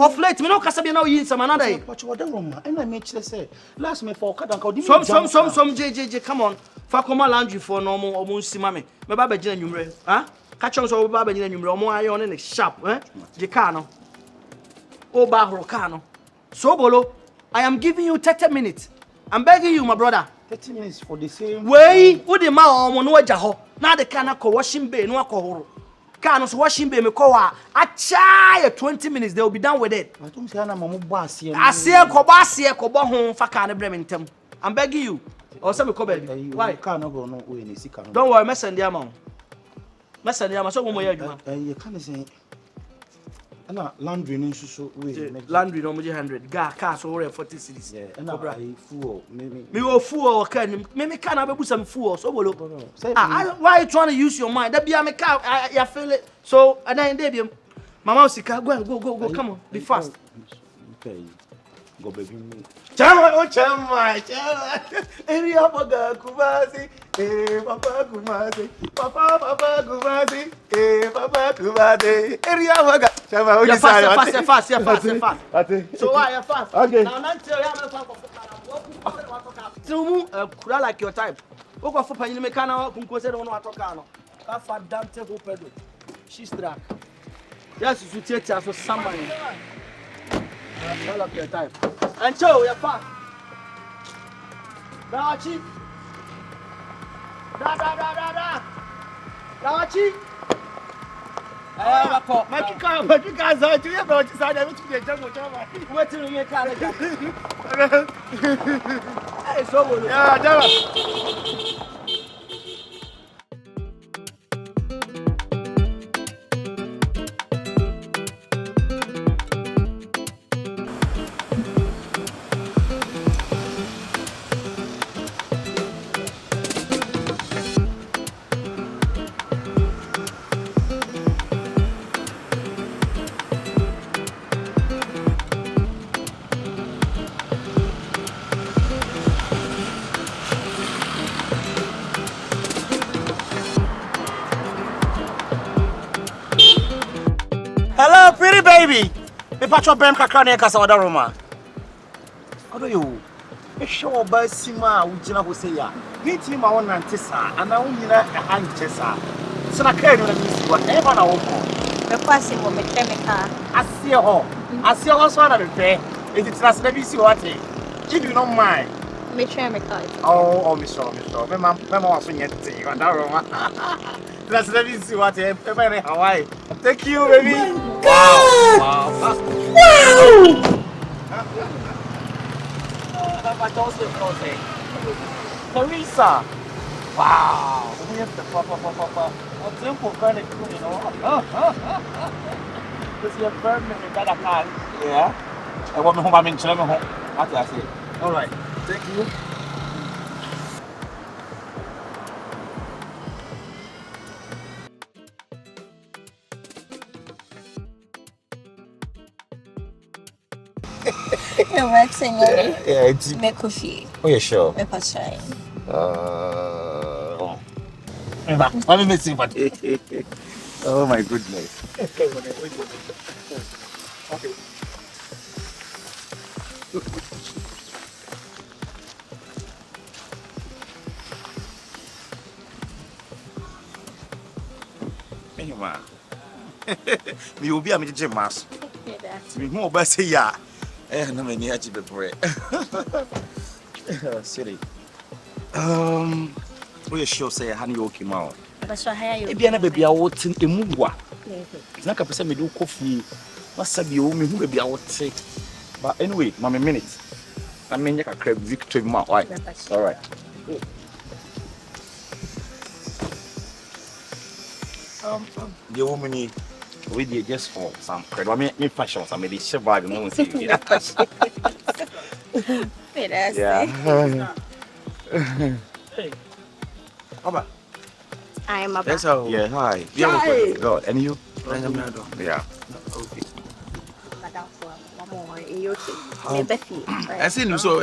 [SPEAKER 1] of late me no kasa be now yin some another.
[SPEAKER 4] But you dey wrong man. And I make say last me for okada nka di mi.
[SPEAKER 1] Some JJ come on. Fa come laundry for no omo nsima me. Me ba be gina nwumre. Ha? Catch on so ba be gina nwumre omo ayo ne sharp, eh? Je car no. O ba horo car no. So bolo, I am giving you 30 minutes. I'm begging you my brother.
[SPEAKER 4] 30 minutes for the same.
[SPEAKER 1] Wey, who the ma omo no agya ho. Na the car na ko washing bay no akohoro. Car no so washing bay me ko wa. Acha 20 minutes they will be done with it.
[SPEAKER 4] I don't say na mama bo asie.
[SPEAKER 1] Asie ko bo ho fa car ne brementem. I'm begging you. Or say me ko baby. Why?
[SPEAKER 4] Car no go no we ni sika no.
[SPEAKER 1] Don't worry, me send am. Me send am so mo ya adwuma.
[SPEAKER 4] You can say na laundry ni so we
[SPEAKER 1] laundry no mo 100. Car so worry 40 cedis.
[SPEAKER 4] Yeah, and I fool me
[SPEAKER 1] go fool can me can na be busam fool so bolo. Why you trying to use your mind? That be am car you feel it. So and then dey be mama sika go come on be fast.
[SPEAKER 4] Okay. Go baby.
[SPEAKER 5] Chama. Area paga kumasi. Papa kumasi. Papa kumasi. Papa kumasi. Area paga. Chama,
[SPEAKER 1] you fast.
[SPEAKER 5] Ate.
[SPEAKER 1] So why you fast?
[SPEAKER 5] Okay.
[SPEAKER 1] Now tell you am for kura like your type. O go for panyin me kana kun ko se no atoka no. Ka fa dante ho pedo. She's track. Yes, you take us for somebody. All of your time. And show your fast. Dachi. Da. Dachi.
[SPEAKER 4] Make you guys out here about this side of the jungle.
[SPEAKER 1] Wait till you make car. Hey, so
[SPEAKER 4] yeah, Java.
[SPEAKER 5] Hello, pretty baby. Me patcho bem kakra na kasa oda roma. Odo yo. E show ba sima ugina ho se ya. Ni ti ma won nante sa, ana won nyina e hanche sa. Sina kai no na mi si wa. E ba na wo ko.
[SPEAKER 7] Me kwase mo me chemical.
[SPEAKER 5] Asie ho. Asie ho so na me pe. E ti trust na bi si wa te. If you don't mind.
[SPEAKER 7] Me chemical.
[SPEAKER 5] Oh, me sure. Me ma wa so nyete. Oda roma. Trust na bi si wa te. E ba na Hawaii. Thank you, baby. Wow. Teresa. Wow. What's simple kind of cool, you know? This is your first minute that I can. Yeah. I want me home. I'm in Chile. I see. All right. Thank you.
[SPEAKER 7] You're waxing already.
[SPEAKER 5] Yeah, it's.
[SPEAKER 7] Me coffee.
[SPEAKER 5] Oh, yeah, sure.
[SPEAKER 7] Me patchai.
[SPEAKER 5] Let me see what. Oh my goodness. Okay.
[SPEAKER 1] Hey, man. Me will be a major mass. Me more by say, yeah. No, many had to be bread. Silly. We sure say a honey oak him out. Maybe another baby out in a mugwa. It's not a person me do coffee. Must have you me who be out say. But anyway, mammy minutes. I mean, you can crave victory, my wife. All right. The woman we did just for some credit. I mean, fashion, I made it survive. No one see you. Yeah. Hey. Papa.
[SPEAKER 7] I am a
[SPEAKER 1] That's how. Yeah, hi. Yeah, God. And you? Yeah. Okay. I see you so.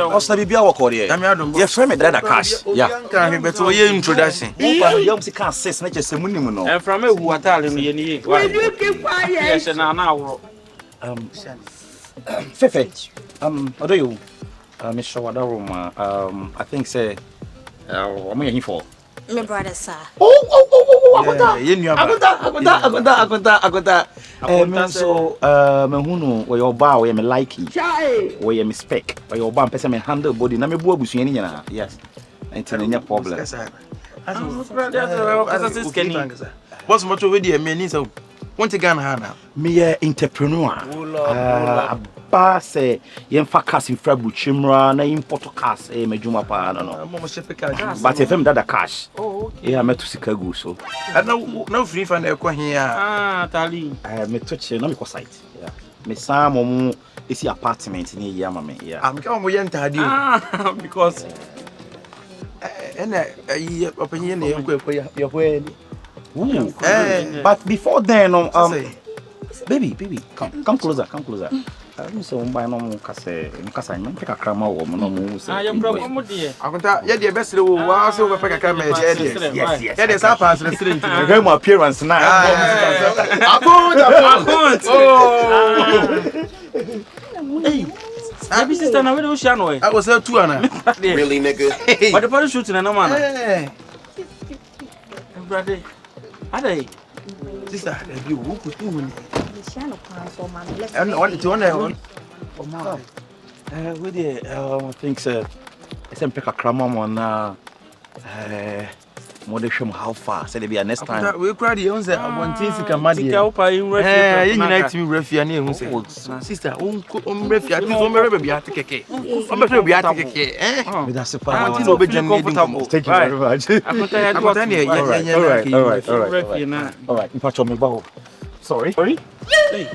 [SPEAKER 1] What's the baby I work on here? Your friend, that cash. Yeah. Can be to your introduction. You can't say snatch a money.
[SPEAKER 2] And from a who are telling me, yes, and now.
[SPEAKER 1] Fefe. What do you? Mr. Wadaruma. I think say. I'm here for.
[SPEAKER 7] My brother, sir.
[SPEAKER 1] Agonda. So, Mahuno, where your bar, where me likee, where you spec, where your bump, person handle body. Na me bua busu yeni yana. Yes. Ain't any problem. What's much over there? Me need so. Want to gan hana? Me entrepreneur. Ba say yen fa cash in frabu chimra na import cash me djuma pa no. But if him that cash. Oh, okay. Yeah, me to Chicago so. No free fan e ko here.
[SPEAKER 2] Tali.
[SPEAKER 1] Me touch na me ko site. Yeah. Me sam mo isi apartment ni here ma me. Yeah. Am ka mo yen tadi o.
[SPEAKER 2] Because
[SPEAKER 1] opinion e but before then baby come closer so buy no kase pick a crama wo no mo say
[SPEAKER 2] I am problem there
[SPEAKER 1] akonta ye de best wo wa so pick a crama yes yeah there's a pass restaurant no my appearance now akont
[SPEAKER 2] hey baby sister na we do share no
[SPEAKER 1] I was there too ana
[SPEAKER 9] Really nigga.
[SPEAKER 2] But the party shooting na no man brother Ade
[SPEAKER 1] sister you who put you in
[SPEAKER 7] and
[SPEAKER 1] what do you want we dey I think say some pick a crama on modern how far say be next time we cry the once one thing sika mad
[SPEAKER 2] sika opa in refi
[SPEAKER 1] you unite me refi na ehun say sister on refi at least on refi be atikeke on refi be atikeke me that's pa no be jam me thank you very much all right in fact me ba sorry
[SPEAKER 2] hey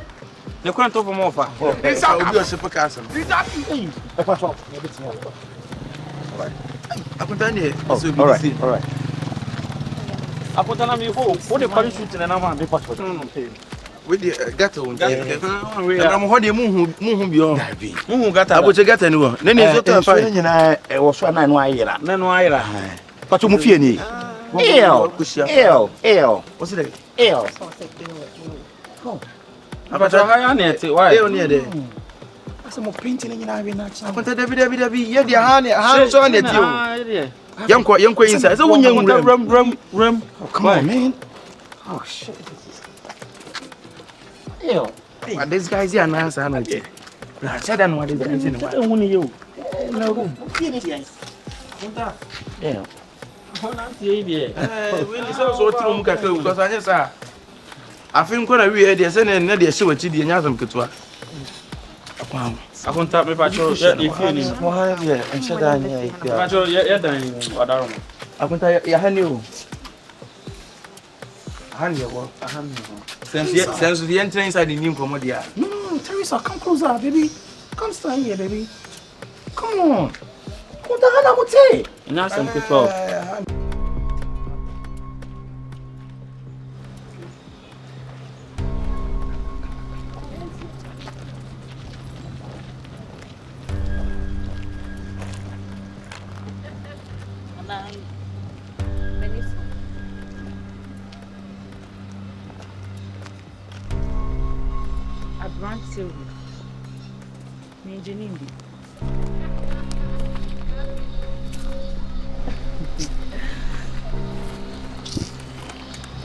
[SPEAKER 2] the quantum of more fa
[SPEAKER 1] this will be a super castle hey all right all right
[SPEAKER 2] Apotana me ho, what the parachute na man be passport.
[SPEAKER 1] We the gata on. Na mo ho de mu bi o. Mu gata. Aboche gata ni wo. Na ni so to fa. Nyina e wo so na no ayira.
[SPEAKER 2] Na no ayira.
[SPEAKER 1] Pato mu fie ni. What's it?
[SPEAKER 2] Abacha ha ya net. Why?
[SPEAKER 1] O ni de. Asa mo paint ni nyina we na chi. Akonta David ye de ha so net o. Yanko inside. So when you ram. Oh, come on, man. Oh shit. Yo. But this guy's here now, sir. I said I know what this guy's in. What do you? No. Yeah. We so tru mu kakra because I just afin ko na we dey say na dey hye wachi dey nya asam ketua. Wow.
[SPEAKER 2] Akonta me pacho e fie ni.
[SPEAKER 1] Mo ha ye enche da nya e fie.
[SPEAKER 2] Pacho ye dan wadaro.
[SPEAKER 1] Akonta ya hani o. Hani wo. Sense the entry inside the new comedy. No, Teresa, come closer, baby. Come stand here, baby. Come on. What the hell am I say?
[SPEAKER 2] Na asam ketua.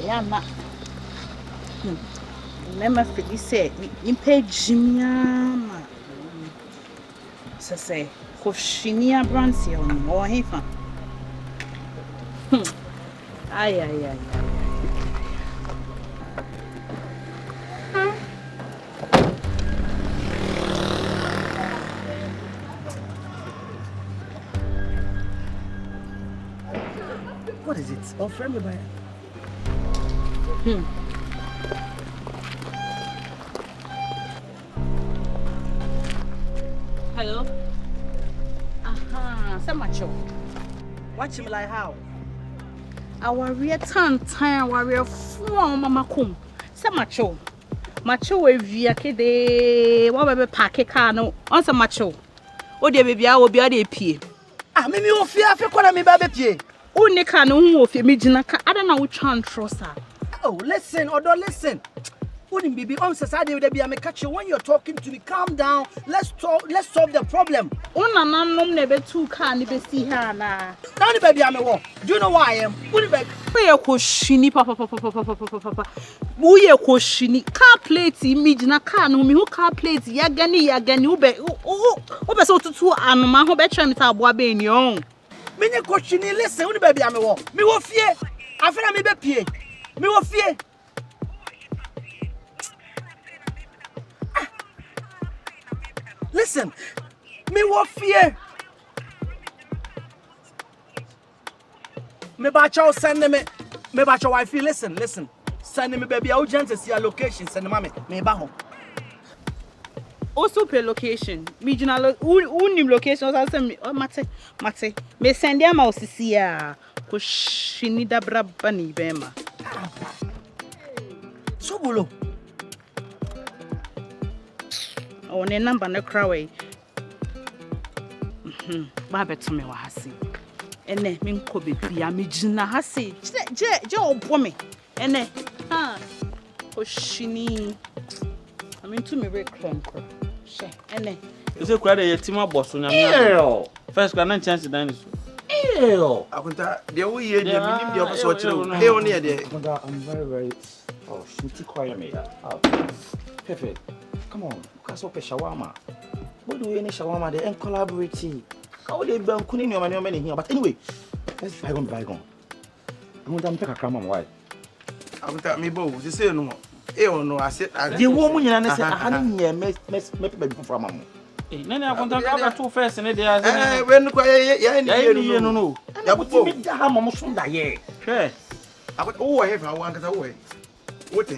[SPEAKER 6] ma. Remember Philly said in page ma. Say Koshinia Bransion or Hefa. Ay.
[SPEAKER 1] What is it? Oh, friend me by.
[SPEAKER 6] Hello? So much.
[SPEAKER 1] Watch him like how?
[SPEAKER 6] Our real time, our form, Mama Kum. So macho. Macho, if you are kidding, what about pack a cano? Answer macho. Oh, dear baby, I will be at a pie.
[SPEAKER 1] Maybe you fear for calling me baby.
[SPEAKER 6] Only can of your Mijinaka. I don't know which one trust her.
[SPEAKER 1] Oh, listen, or don't listen. Wouldn't be on society with the catch you when you're talking to me. Calm down. Let's solve the problem.
[SPEAKER 6] Never two can be see her now.
[SPEAKER 1] Now the baby I'm a war. Do you know why I am? Put back.
[SPEAKER 6] We are Koshini, papa. We are Koshini. Car plates, Mijina can who car plates, Yagani, ube. Oh, so to two and my home bedroom is our boy in young.
[SPEAKER 1] Many Koshini, listen, only baby I'm a war. Me will fear. I feel me be me will fear. Listen, me what fear. Me bacha send me bacha wife. Listen. Send me baby urgent to see a location. Send me me baho.
[SPEAKER 6] Also per location. Me general unim location. I say me oh mate. Me send them out to see ya. Cause she need a brabani bema.
[SPEAKER 1] So bolo.
[SPEAKER 6] Oh, ne number no craway. Baba to me wahasi. Ene min ko be bia me gina hasi. Je obo me. Ene Oshini. I mean to me very clone. She ene.
[SPEAKER 2] You say kwade yetima boss nya. First kwa na chance dan so.
[SPEAKER 1] Akunta de wo ye de minim de oboso chire. E woni e de.
[SPEAKER 5] I'm very shooty quiet me. Perfect. Come on, because of shawarma. What do we any shawarma? They collaborate. How they be kuni your money here? But anyway, let's bygone. I'm going to take a camera. Why?
[SPEAKER 1] I will tell me both. You say no. No, I said
[SPEAKER 5] the woman and I said I hadn't here mess from mama.
[SPEAKER 2] Nene akonta ka to first ne dia
[SPEAKER 1] say when kwa ye no.
[SPEAKER 5] Ya buti me da ha mama so da ye.
[SPEAKER 2] Hwe.
[SPEAKER 1] Akot oh he fa wan kasa wo. What eh?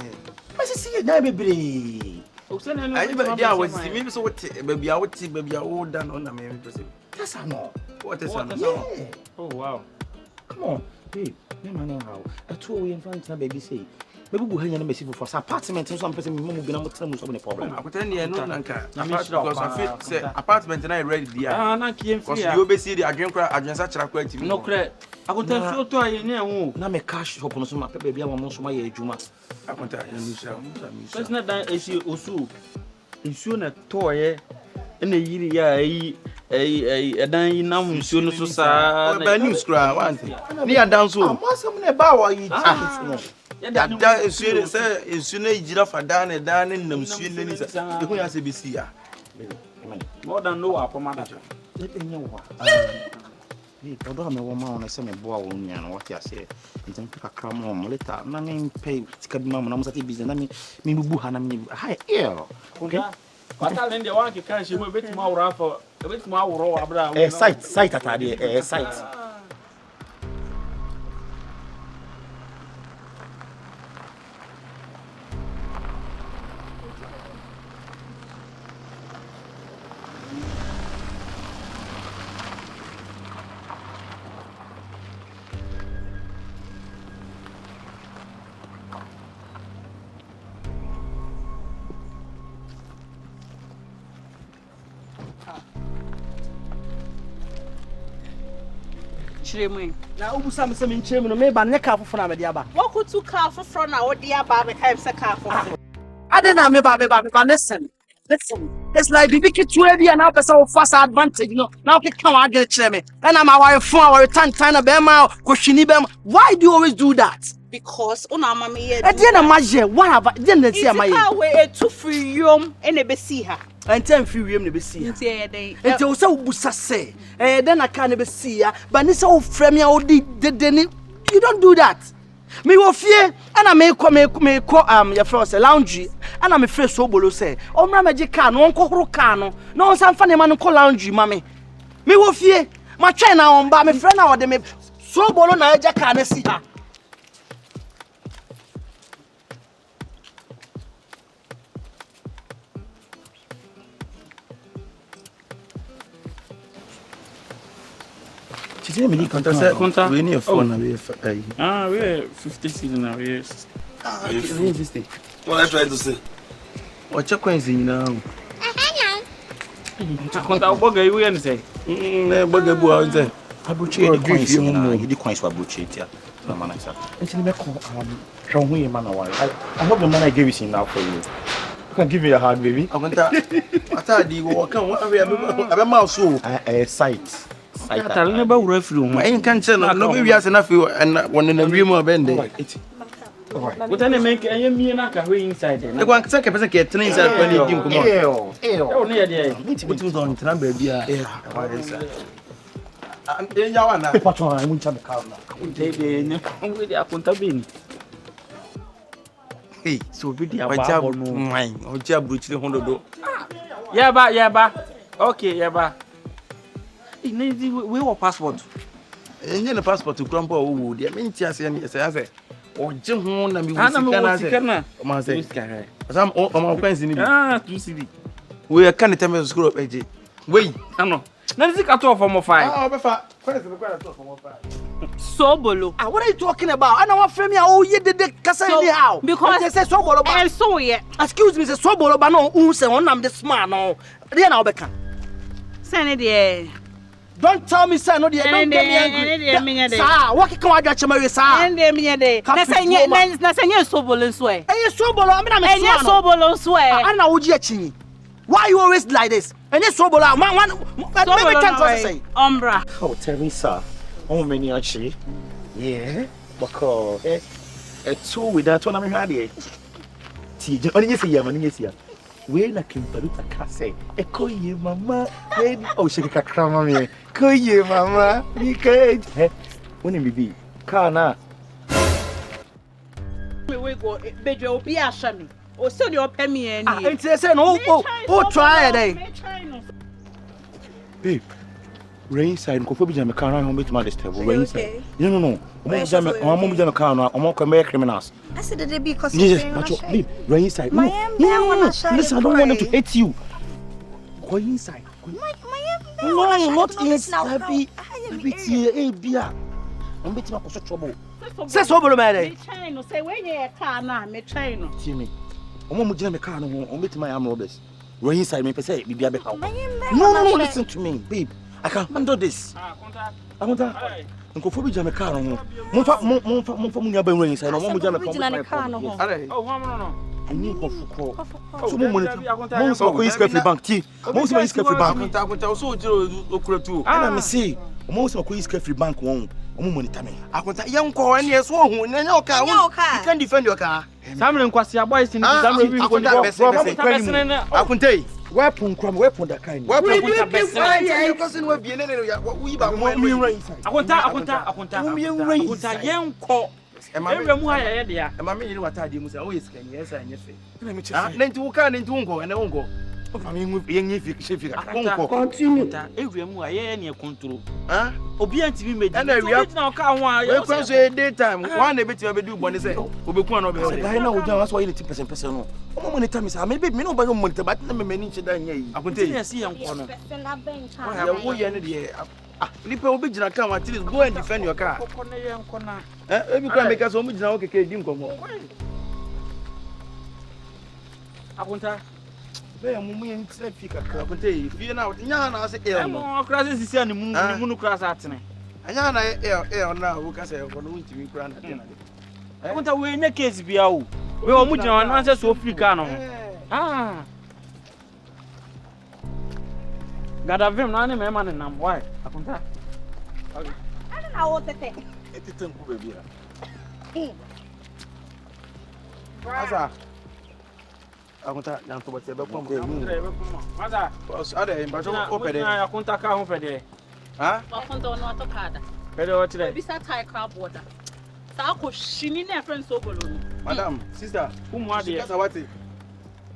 [SPEAKER 5] Masi see na bebre.
[SPEAKER 1] I never idea was maybe so what baby I would see baby I would done on a man.
[SPEAKER 5] That's a no.
[SPEAKER 1] What is that?
[SPEAKER 2] Oh wow.
[SPEAKER 5] Come on. Hey, me man how. A 2 way in front na baby say. Maybe we hanya na mesi for apartment so am person me mo bi na mo tell so no problem.
[SPEAKER 1] I tell you no nanka. Because I feel say apartment na ready there.
[SPEAKER 2] Na kiem fi.
[SPEAKER 1] Because you be see the adwen kra adwen sa kira kwa TV.
[SPEAKER 2] No kra. Akonta so to aye ne hu.
[SPEAKER 5] Na me cash shop no so ma pe baby am so ma ye adwuma.
[SPEAKER 1] Akonta ni sha.
[SPEAKER 2] First na dan esi osu. Nsuo na toye na yiri ya ayi edan yi nam nsuo no so sa.
[SPEAKER 1] Ba news kra one thing. Ni adan so.
[SPEAKER 5] Amasam na ba wa yi ti no.
[SPEAKER 1] Da nsuo say nsuo na gira fa dan nam nsuo na ni sa. E ko ya se be si ya.
[SPEAKER 2] More than no apomada.
[SPEAKER 5] Let me know. Hey, odo me wo ma ona se me boa wo nya no what ya say. Nti mpa kakra mo later na me pay tika bi ma mo na mo sati business na me bubu ha na me hi ear. Okay.
[SPEAKER 2] Wata le ndia wa ke kan she mo betima aworo afa betima aworo wa bra.
[SPEAKER 5] Site atade site.
[SPEAKER 1] Na ubusa me se me nchire no me ba ne ka fofo na me dia ba.
[SPEAKER 6] What could two car for front now? What dear baby can say car for?
[SPEAKER 1] I don't know me ba listen. It's like BBQ to every and now person fast advantage, you know. Now can come and get me. And I'm our phone our time na be ma ko shini be. Why do you always do that?
[SPEAKER 6] Because una mama ye.
[SPEAKER 1] E dey na maje, what have dey na see amaye.
[SPEAKER 6] Ika we etu free yom e na be see ha.
[SPEAKER 1] Enten free yom na be see ha. Enti wo say wo busa say, den na ka na be see ya, but ni say wo frame ya wo di dedeni. You don't do that. Me wo fie, ana me ko your friend say laundry, ana me free so bolo say, omra meje car no onko horo car no, no san fa ne ma no ko laundry ma me. Me wo fie, ma twen na on ba me frɛ na wo de me so bolo na eja car na si ha. She me contact. We need a phone we
[SPEAKER 8] 50 season now. Yes.
[SPEAKER 1] We 50.
[SPEAKER 9] What I trying to say?
[SPEAKER 1] O check coin now.
[SPEAKER 8] Contact boga you and say.
[SPEAKER 1] Boga bu a say.
[SPEAKER 11] Abuchi the coins na you the coins for Abuchi tia. No man answer.
[SPEAKER 4] Actually me call show who man a while. I hope the man I gave you now for you. You can give me a hug, baby.
[SPEAKER 1] I want that. Atadi go kan I mouse so.
[SPEAKER 4] Sight.
[SPEAKER 8] I never wrote through.
[SPEAKER 1] My can't tell no we are enough and one in a room of bend.
[SPEAKER 8] What I make me and I inside there.
[SPEAKER 1] The one second person get inside when you come on.
[SPEAKER 8] Oh, near there.
[SPEAKER 1] What was on tram baby? Yeah. And then you are
[SPEAKER 4] paper to I won't have the car now.
[SPEAKER 8] With the accountability.
[SPEAKER 1] Hey, so video about mine or jab brutally 100 do.
[SPEAKER 8] Yeah, ba. Okay, yeah, ba. We were passport.
[SPEAKER 1] And the passport to grandpa who the mean tears and say, or Jim Hon and me was say, some of my friends in
[SPEAKER 8] the
[SPEAKER 1] we are kind of time school up AJ. Wait, I know.
[SPEAKER 8] Let's take a tour for more fine.
[SPEAKER 6] So bolo.
[SPEAKER 1] What are you talking about? I know frame ya oh ye did the casa anyhow.
[SPEAKER 6] Because
[SPEAKER 1] they say so bolo.
[SPEAKER 6] And so yeah.
[SPEAKER 1] Excuse me, say so bolo but no who say on am the smart no. They now be can.
[SPEAKER 6] Send it there.
[SPEAKER 1] Don't tell me sir no dey don't get me angry. Sir, what can I get you sir?
[SPEAKER 6] And dem me dey. Na say so bolo so e.
[SPEAKER 1] Eh so bolo am na me
[SPEAKER 6] smart. Eh so bolo so e.
[SPEAKER 1] Ana wo ji achi. Why you always like this? And it's so bolo one maybe 10 to say.
[SPEAKER 6] Umbra.
[SPEAKER 4] Oh, Teresa. Oh, many actually. Yeah. Because two with that one I'm here. See, only say yeah, man, yes, yeah. When I came to the cafe, call you mama. Oh, she can cram me. Call you mama. Because when it be car na.
[SPEAKER 6] We go bedroom be ashami. O so you pay me any.
[SPEAKER 1] It say no try it.
[SPEAKER 4] Babe. Rain side, go for be jam car on with my table. Rain side. No. I'm jam car on. I'm going criminals.
[SPEAKER 7] I said that because
[SPEAKER 4] yes, but babe, rain side. No. Listen, I don't want them to hate you. Go inside. No, not inside. Be here. I'm betting up for trouble.
[SPEAKER 1] Say so bolo man.
[SPEAKER 6] Say when you car na me train.
[SPEAKER 4] See me. I'm jam car on. I'm betting my arm robbers. Rain inside me say be a better. No, listen to me, babe. I can handle this. I want that. Uncle Phoebe jam a car on. Monfa munya ben rain inside. No jam a car on.
[SPEAKER 8] Oh,
[SPEAKER 4] I need for so money. Most of is free bank tea. Most of is free bank.
[SPEAKER 1] I so okura too.
[SPEAKER 4] And I say most of is free bank won. Money time.
[SPEAKER 1] I want young call and yes one who no car. You can defend your car.
[SPEAKER 8] Samrin kwasi boys in the
[SPEAKER 1] I can tell.
[SPEAKER 4] Weapon that kind.
[SPEAKER 1] Weapon you cousin will be in we ba young call. And my me what I did was always can yes and yes. Let me check. Then to can into go and I won't go. I mean with young if you continue.
[SPEAKER 8] Every more any control.
[SPEAKER 1] Huh?
[SPEAKER 8] Obedient to be made.
[SPEAKER 1] And we have now can one. We say daytime. One a bit you do one say. We be one of
[SPEAKER 4] I know that's why you 80% no. How many times I maybe me no buy money but na me many che dan here.
[SPEAKER 1] I can tell you.
[SPEAKER 8] See am kono.
[SPEAKER 1] Ya wo ye ne de. Nipa obi gina car at least go and defend your car. Every time make us obi gina okeke di nkomo.
[SPEAKER 8] Akunta.
[SPEAKER 1] Be amumu yen traffic aka akunta yi fie na nya na ase air no.
[SPEAKER 8] Mo kra se sisi ani mu nu kra sa atene.
[SPEAKER 1] Anya na air na wo ka se ko no ntimi kra na de na de.
[SPEAKER 8] Akunta we nya case bia o. We omu gina na se so free car no. Gada vim na ne me ma ne nam why akunta.
[SPEAKER 7] I don't know what to think.
[SPEAKER 4] Etitem ku baby.
[SPEAKER 1] Asa. Akunta na to bote be pom.
[SPEAKER 2] Masa.
[SPEAKER 1] Boss, ade mba to opede.
[SPEAKER 2] Na akunta ka ho fede.
[SPEAKER 1] Ha?
[SPEAKER 6] Akunta no atokada.
[SPEAKER 2] Fede o tire.
[SPEAKER 6] Bi sa tie crab water. Sa ko shini na friend so bolo.
[SPEAKER 1] Madam, sister,
[SPEAKER 2] Umu ade.
[SPEAKER 1] kasa wate.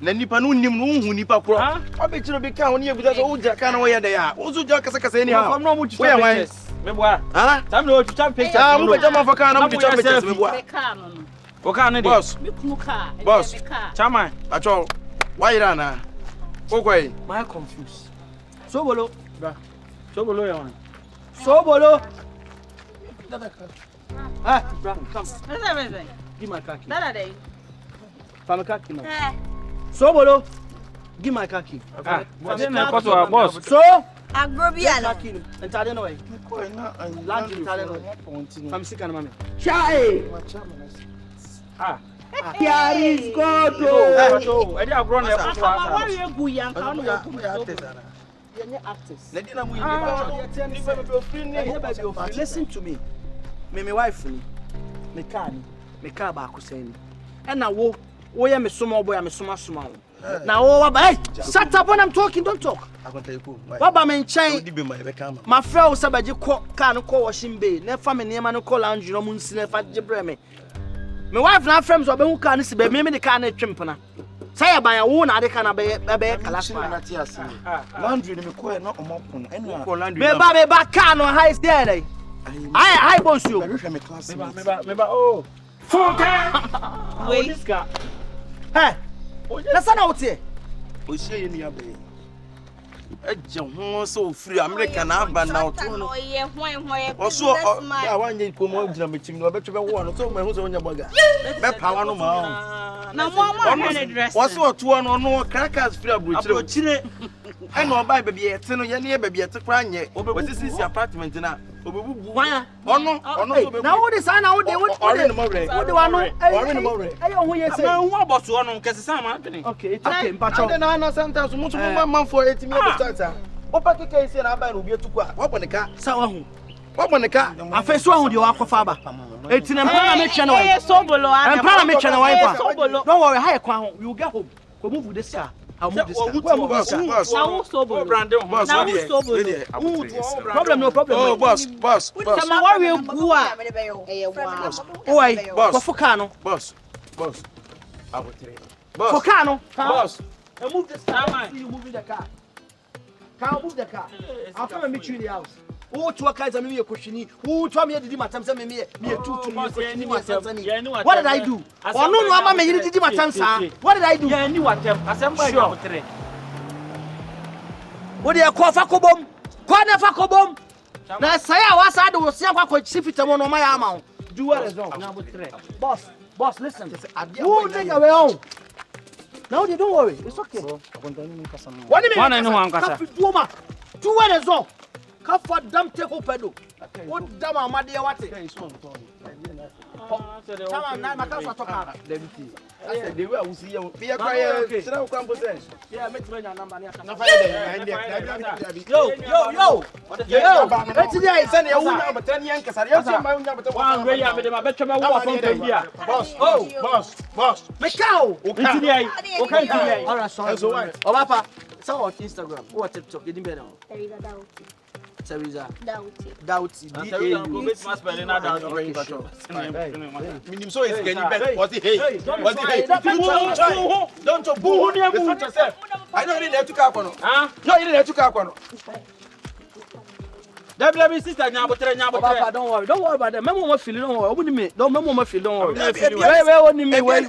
[SPEAKER 1] Na nipa no nim no hu nipa kro. Obechiro be ka ho ne ebuda so uja ka na wo ye de ya. Uzu ja kasa ni ha. Wo ye wan?
[SPEAKER 2] Meboa.
[SPEAKER 1] Ha?
[SPEAKER 2] Tam no chucha picture.
[SPEAKER 1] Ah, mu be jama fa ka na mu chucha picture meboa.
[SPEAKER 2] O ka no de.
[SPEAKER 1] Boss.
[SPEAKER 6] Mi kunu ka.
[SPEAKER 1] Boss.
[SPEAKER 2] Chairman.
[SPEAKER 1] Acho. Why ira na? Kokoi.
[SPEAKER 2] My confused. Sobolo. Ba. Sobolo ya wan. Sobolo. Ah, bra, come. Give my car key. Give my car key now. Sobolo. Give my car key. What is my boss? So,
[SPEAKER 7] Agrobiano.
[SPEAKER 2] Entare no way. Land entare no. Come sick and mommy.
[SPEAKER 5] Chai.
[SPEAKER 2] Ah.
[SPEAKER 5] Here is God.
[SPEAKER 2] Oh, I did grown up.
[SPEAKER 6] Why you go yan ka no
[SPEAKER 2] Listen to me. Me wife ni. Me car ba ko say ni. E na wo ye me small boy, me suma. Na wo ba hey, shut up when I'm talking, don't talk. What ba me nchen? My friend say ba je car no call washing bay. Na fa me niam no call lounge no mun si na fa je bre me. My wife na friends obe hu car ni si be me the car na twempena. Say ya ban ya wo na de car na be class na ti ase.
[SPEAKER 1] Laundry ni me ko e na omopon. Ena.
[SPEAKER 2] Me ba car no high there. I boss you.
[SPEAKER 1] Me class.
[SPEAKER 2] Me ba oh. Funke. Wait. This guy. Hey. Let's not out here.
[SPEAKER 1] O se ye ni abe. Eje ho so free America na aba na oto no. Oso ya wanye komo gina mechim no betwe be wo no so me hu so nya boga. Be pawa no ma.
[SPEAKER 6] Na mo ne dress.
[SPEAKER 1] Oso oto no crackers free abrochire. E na oba be ye te no ye ne be ye te kwa nye. Osisi apartment na obebubu. Ono so be.
[SPEAKER 2] Na wo de sa na wo de wo de wano.
[SPEAKER 1] Ori no mo re.
[SPEAKER 2] E yo hu ye say.
[SPEAKER 8] Ma hu aboso ono kese sa ma adwene.
[SPEAKER 2] Okay, it's okay, mpacho.
[SPEAKER 1] And na sentence mo so mo man for 80 minutes start. Opa keke ise na aba na obi etuku a. Wo bonika.
[SPEAKER 2] Sa wa hu.
[SPEAKER 1] Wo bonika.
[SPEAKER 2] Afa so hu de wa kofa aba. Eti na mpana me twa na wa.
[SPEAKER 6] Sobolo ana.
[SPEAKER 2] Mpana me twa na wa. Don't worry, how you kwa home. You get home. Go move this car. I'll move this car.
[SPEAKER 1] Boss.
[SPEAKER 6] Na wo sobolo.
[SPEAKER 1] Boss,
[SPEAKER 6] na wo sobolo.
[SPEAKER 2] Problem, no problem.
[SPEAKER 1] Oh, boss.
[SPEAKER 6] Sama worry gu a.
[SPEAKER 2] Oh, wait.
[SPEAKER 1] Boss.
[SPEAKER 2] For car no.
[SPEAKER 1] Boss. I will tell you.
[SPEAKER 2] For car no.
[SPEAKER 1] Boss.
[SPEAKER 2] Move this car. See you moving the car. Can move the car. I'll come and meet you in the house. Who to a guys and me a question? Who told me to do my time? Me what did I do? Oh no, I'm me did my time. What did I do? Yeah, what do you call Fakobom? Corner Fakobom. Now say I was I do see what could shift it on my arm. Do what is wrong. Boss, listen. Who take away home? Now they don't worry. It's okay. What do you mean? Do what is wrong? Come for damn take up pedo. What damn amadi wate? Come on, now my car talk about.
[SPEAKER 1] I said the way I will see you. Be a quiet. Sit down, come possess.
[SPEAKER 2] Yeah, make me your number.
[SPEAKER 1] Yo.
[SPEAKER 2] Let's see.
[SPEAKER 1] Send you now, but 10 years.
[SPEAKER 2] One way, I'm a better one. Boss. Make out. Okay. All right, sorry. Oh, Papa. So on Instagram, or TikTok, you didn't better. Teresa. Doughty.
[SPEAKER 1] Minim so is getting better. What's hey? Don't you boo yourself. I know you didn't have to cap on. No, you didn't have to cap on.
[SPEAKER 8] WB sister nyabotre.
[SPEAKER 2] Papa, don't worry about that. Memo mo feel don't worry. Obuni me. Don't memo mo feel don't worry.
[SPEAKER 8] Wait,
[SPEAKER 2] only me. Wait,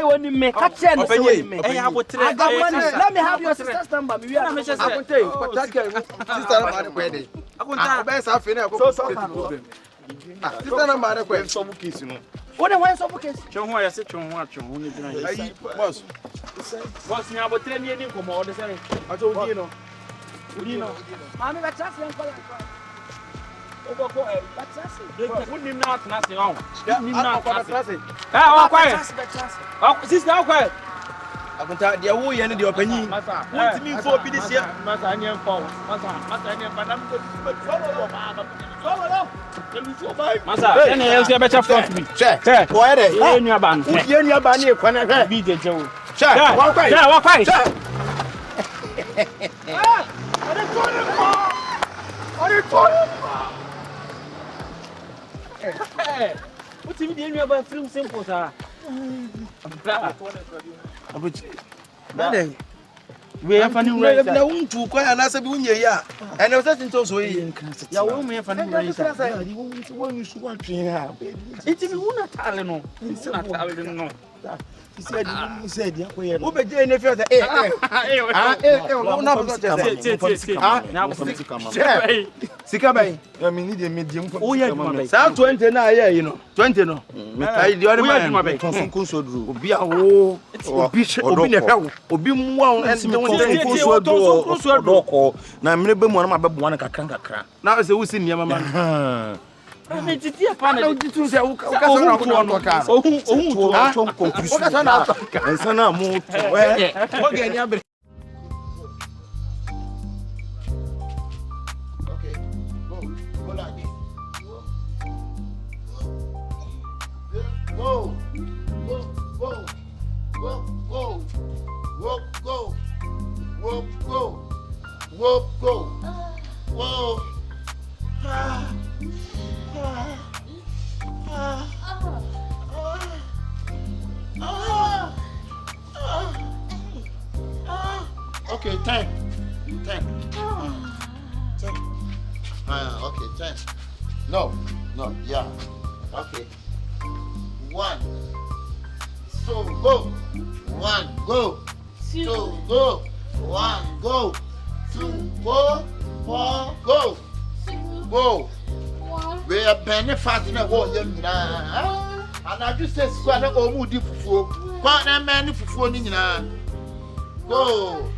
[SPEAKER 2] only me. Catch and say me. Let me have your sister's number. We are sister
[SPEAKER 1] number request some kiss no.
[SPEAKER 2] What the one some kiss?
[SPEAKER 8] Chon ho ya se chon ho ni gina yi.
[SPEAKER 1] Boss
[SPEAKER 8] nyabotre ni nkomo o de se.
[SPEAKER 1] Ato odi no.
[SPEAKER 2] Mami ba trust yan kola.
[SPEAKER 8] Oboko ba trust. Woni na atna se on.
[SPEAKER 1] Ni na atna se.
[SPEAKER 8] O quiet. Sister, o quiet.
[SPEAKER 1] akunta de wo ye ne de opanyi wontimi mfo bi de sia
[SPEAKER 2] masa anya mfa masa anya mfa nam ko masa ene ye so be cha front bi
[SPEAKER 1] che wo ye de
[SPEAKER 2] ye nua ba no
[SPEAKER 1] ye nua ba ne e kwana hwe
[SPEAKER 2] bi de je wo
[SPEAKER 1] che wa kwai
[SPEAKER 2] What you mean you about film simple sir? We have funny race.
[SPEAKER 1] Na untu kwa anasa bi unye ya. And was that into so yi.
[SPEAKER 2] Ya wo me funny race.
[SPEAKER 1] Ya wo you so atwe ha.
[SPEAKER 2] Iti bi una tale no. Iti na tale no.
[SPEAKER 1] He said who be dey nefi say sika bay I mean need medium sa 20 na aye you know 20 no I the other man tonsun so duru obi awo obi ne hwe obi muwa tonsun so duru na mre be mu na mabebo na kakra na say wo si niam man
[SPEAKER 2] Titi apa na
[SPEAKER 1] tu se o ka so na ko ka o chon conclusion o ka so na ensa na mo o ge ni abre
[SPEAKER 5] Okay go like this go Okay, 10. Okay, 10. No, yeah. Okay. 1. So go. 1, go. 2, go. 1, go. 2, go. 4, go. Go. We are benefiting a war, young man. And I just said, squad of all moody fufu. Quite a man fufu, go.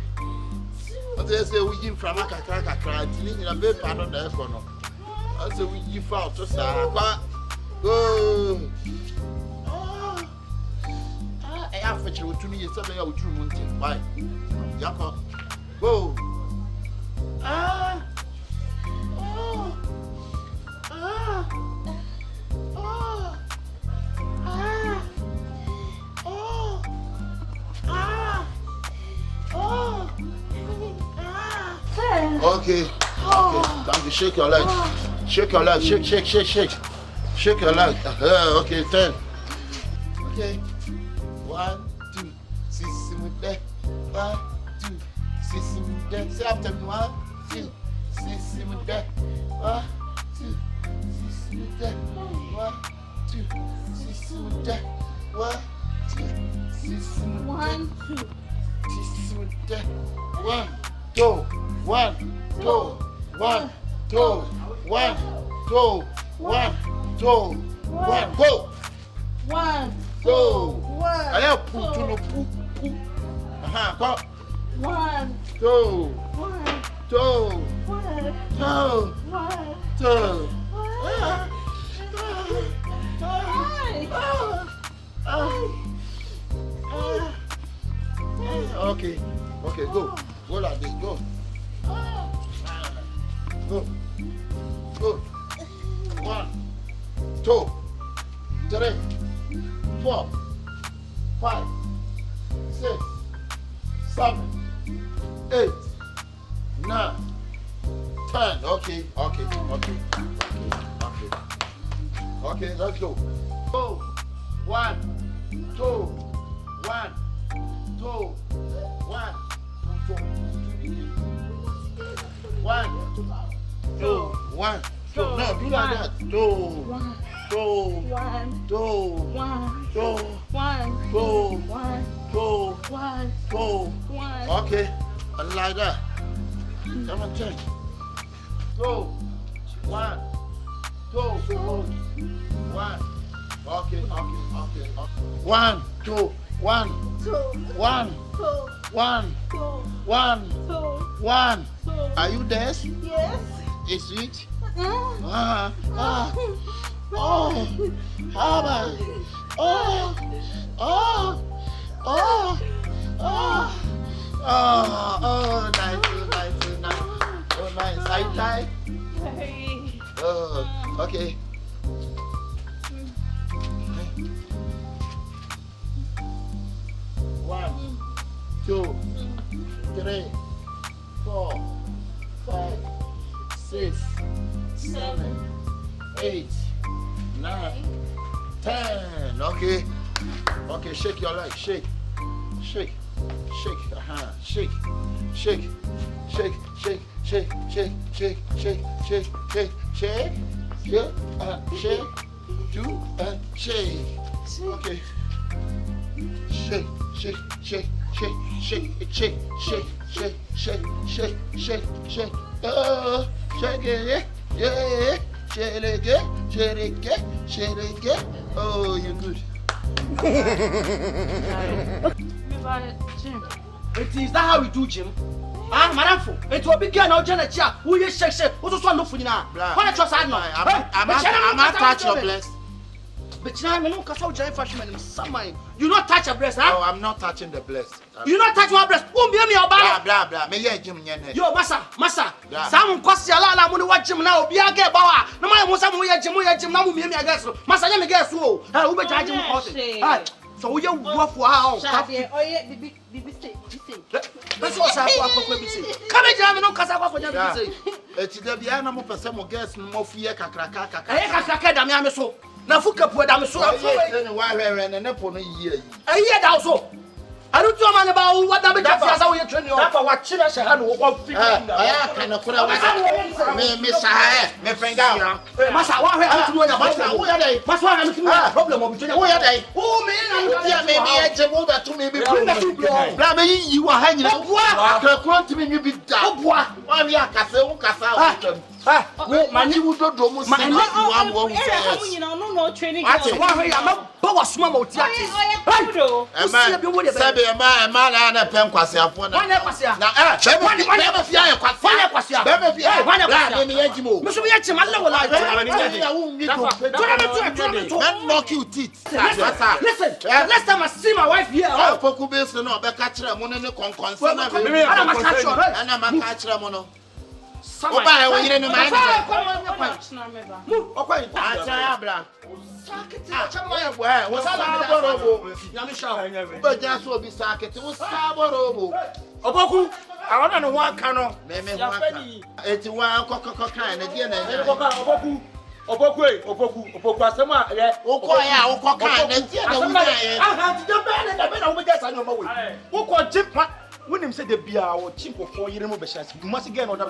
[SPEAKER 5] But they say we give from a crack, in a big part of the economy. I say we give out to Sarah. Go. I have to you to me something I would do. Why? Yako. Go. Okay. Time to shake your leg. Shake your leg. Shake your leg. Okay, 10. Okay. 1, 2, 6 with that. 1, 2, 6 with that. Say after me. 1, 2, 6 with that. 1, 2, 6 with that. 1, 2, 6 with that. 1, 2, 6 with that. 1, 2, 1, 2, 1, 2, 1, 2, 1, 2, 1, go.
[SPEAKER 6] 1,
[SPEAKER 5] go.
[SPEAKER 6] 1.
[SPEAKER 5] I have poo to no poo. Go.
[SPEAKER 6] 1,
[SPEAKER 5] 2,
[SPEAKER 6] 1,
[SPEAKER 5] 2,
[SPEAKER 6] 1,
[SPEAKER 5] 2, 2. Okay, go. Go like this, go. Go. 1, 2, 3, 4, 5, 6, 7, 8, 9, 10. Okay. Okay, let's go. Go. 1, 2, 1, 2, 1, 2, 1. No, do like that. 2, 1, 2, 1, 2, 1, 2, 1, 2, 1, 2. Okay, and like that. Come on, change. 2, 1, 2, 1. Okay. 1, 2, 1, 1, 1, 1. Are you there?
[SPEAKER 6] Yes.
[SPEAKER 5] Is it? nice. Oh, nice. Are you tired? Oh, okay. 1, 2, 3, 4, 5, 6, 7, 8, 9, 10. Okay. Okay, shake your leg. Shake. Shake. Shake. Shake. Do and shake. Okay. Shake. Oh, shake it. Yeah. Shake it. Oh, you're good.
[SPEAKER 4] Is that how we do, Jim? Madam, it will begin now, Janet. Who you shake? What's the one looking now? Why not trust I know? I'm not touch your breast. But now I know because I'm giant freshman in summer. You not touch your breast, huh?
[SPEAKER 5] No, I'm not touching the breast.
[SPEAKER 4] You not touch my breast. Who be me about?
[SPEAKER 5] Blah. Me yeah, Jim.
[SPEAKER 4] Yo, massa. Some question la money watch him now. Be a get bawa. No man wants some way Jim now me I guess. Massa, let me guess who. Who be charging me? So we are worth for how?
[SPEAKER 6] Oh yeah, the
[SPEAKER 4] That's what I say. Come here, Jam, no Cassava for you.
[SPEAKER 5] It's the Biana mo person mo guess mo fear kakraka.
[SPEAKER 4] Kakraka da me ameso. Na fuka po da me so.
[SPEAKER 5] Why and na po no year.
[SPEAKER 4] A year da so. I don't know man about what that be just as how you train you. That for what chira shahanu what fit.
[SPEAKER 5] I can kura wa. Me saha me fenga.
[SPEAKER 4] Masa wa hwe ntunu nya masa wo ya dai. Masa wa ntunu problem obi tunu. Wo ya dai. Wo me na
[SPEAKER 5] ya me e je mo ba to me be bra me yi wa ha nyina. Akrakro ntimi nwi bi da.
[SPEAKER 4] Oboa.
[SPEAKER 5] Wa wi akase wo kasa wo twam. Mani wo dodo mo se ma wo say.
[SPEAKER 6] No training.
[SPEAKER 4] Ati wa hwe ya ma ba wa suma ma oti ati.
[SPEAKER 5] Emma na pen kwase afo na.
[SPEAKER 4] Wane kwase a?
[SPEAKER 5] Na be fi aye kwase.
[SPEAKER 4] Wane kwase a?
[SPEAKER 5] Be fi aye.
[SPEAKER 4] Wane kwase a?
[SPEAKER 5] Me yajimo.
[SPEAKER 4] Me so me yachim Allah wala.
[SPEAKER 5] Men knock you teeth.
[SPEAKER 4] Listen. Last time I see my wife here.
[SPEAKER 5] Oh, poku be so no be ka kire mo ne konkonsa na be.
[SPEAKER 4] Ana ma ka kire.
[SPEAKER 5] Ana ma ka kire mo no. Oba e wo yire no ma ni. Okwa acha abra. What's
[SPEAKER 4] Oboku, I want to know what canoe.
[SPEAKER 5] It's one cock kind again.
[SPEAKER 4] Oboku, Sama, when him said the beer or chimp for 4 years, you must get on the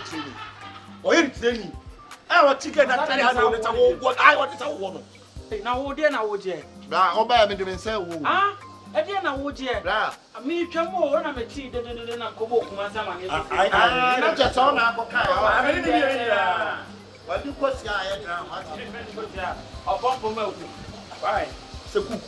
[SPEAKER 4] training. Or training. I want chicken that I want to woman. Now, what dear, now, would you?
[SPEAKER 5] Obey me to say,
[SPEAKER 4] ah, again, I would you? I mean, you can more on a tea than a cobo. I just saw my book. What you put a bump of milk? Why? So, cook,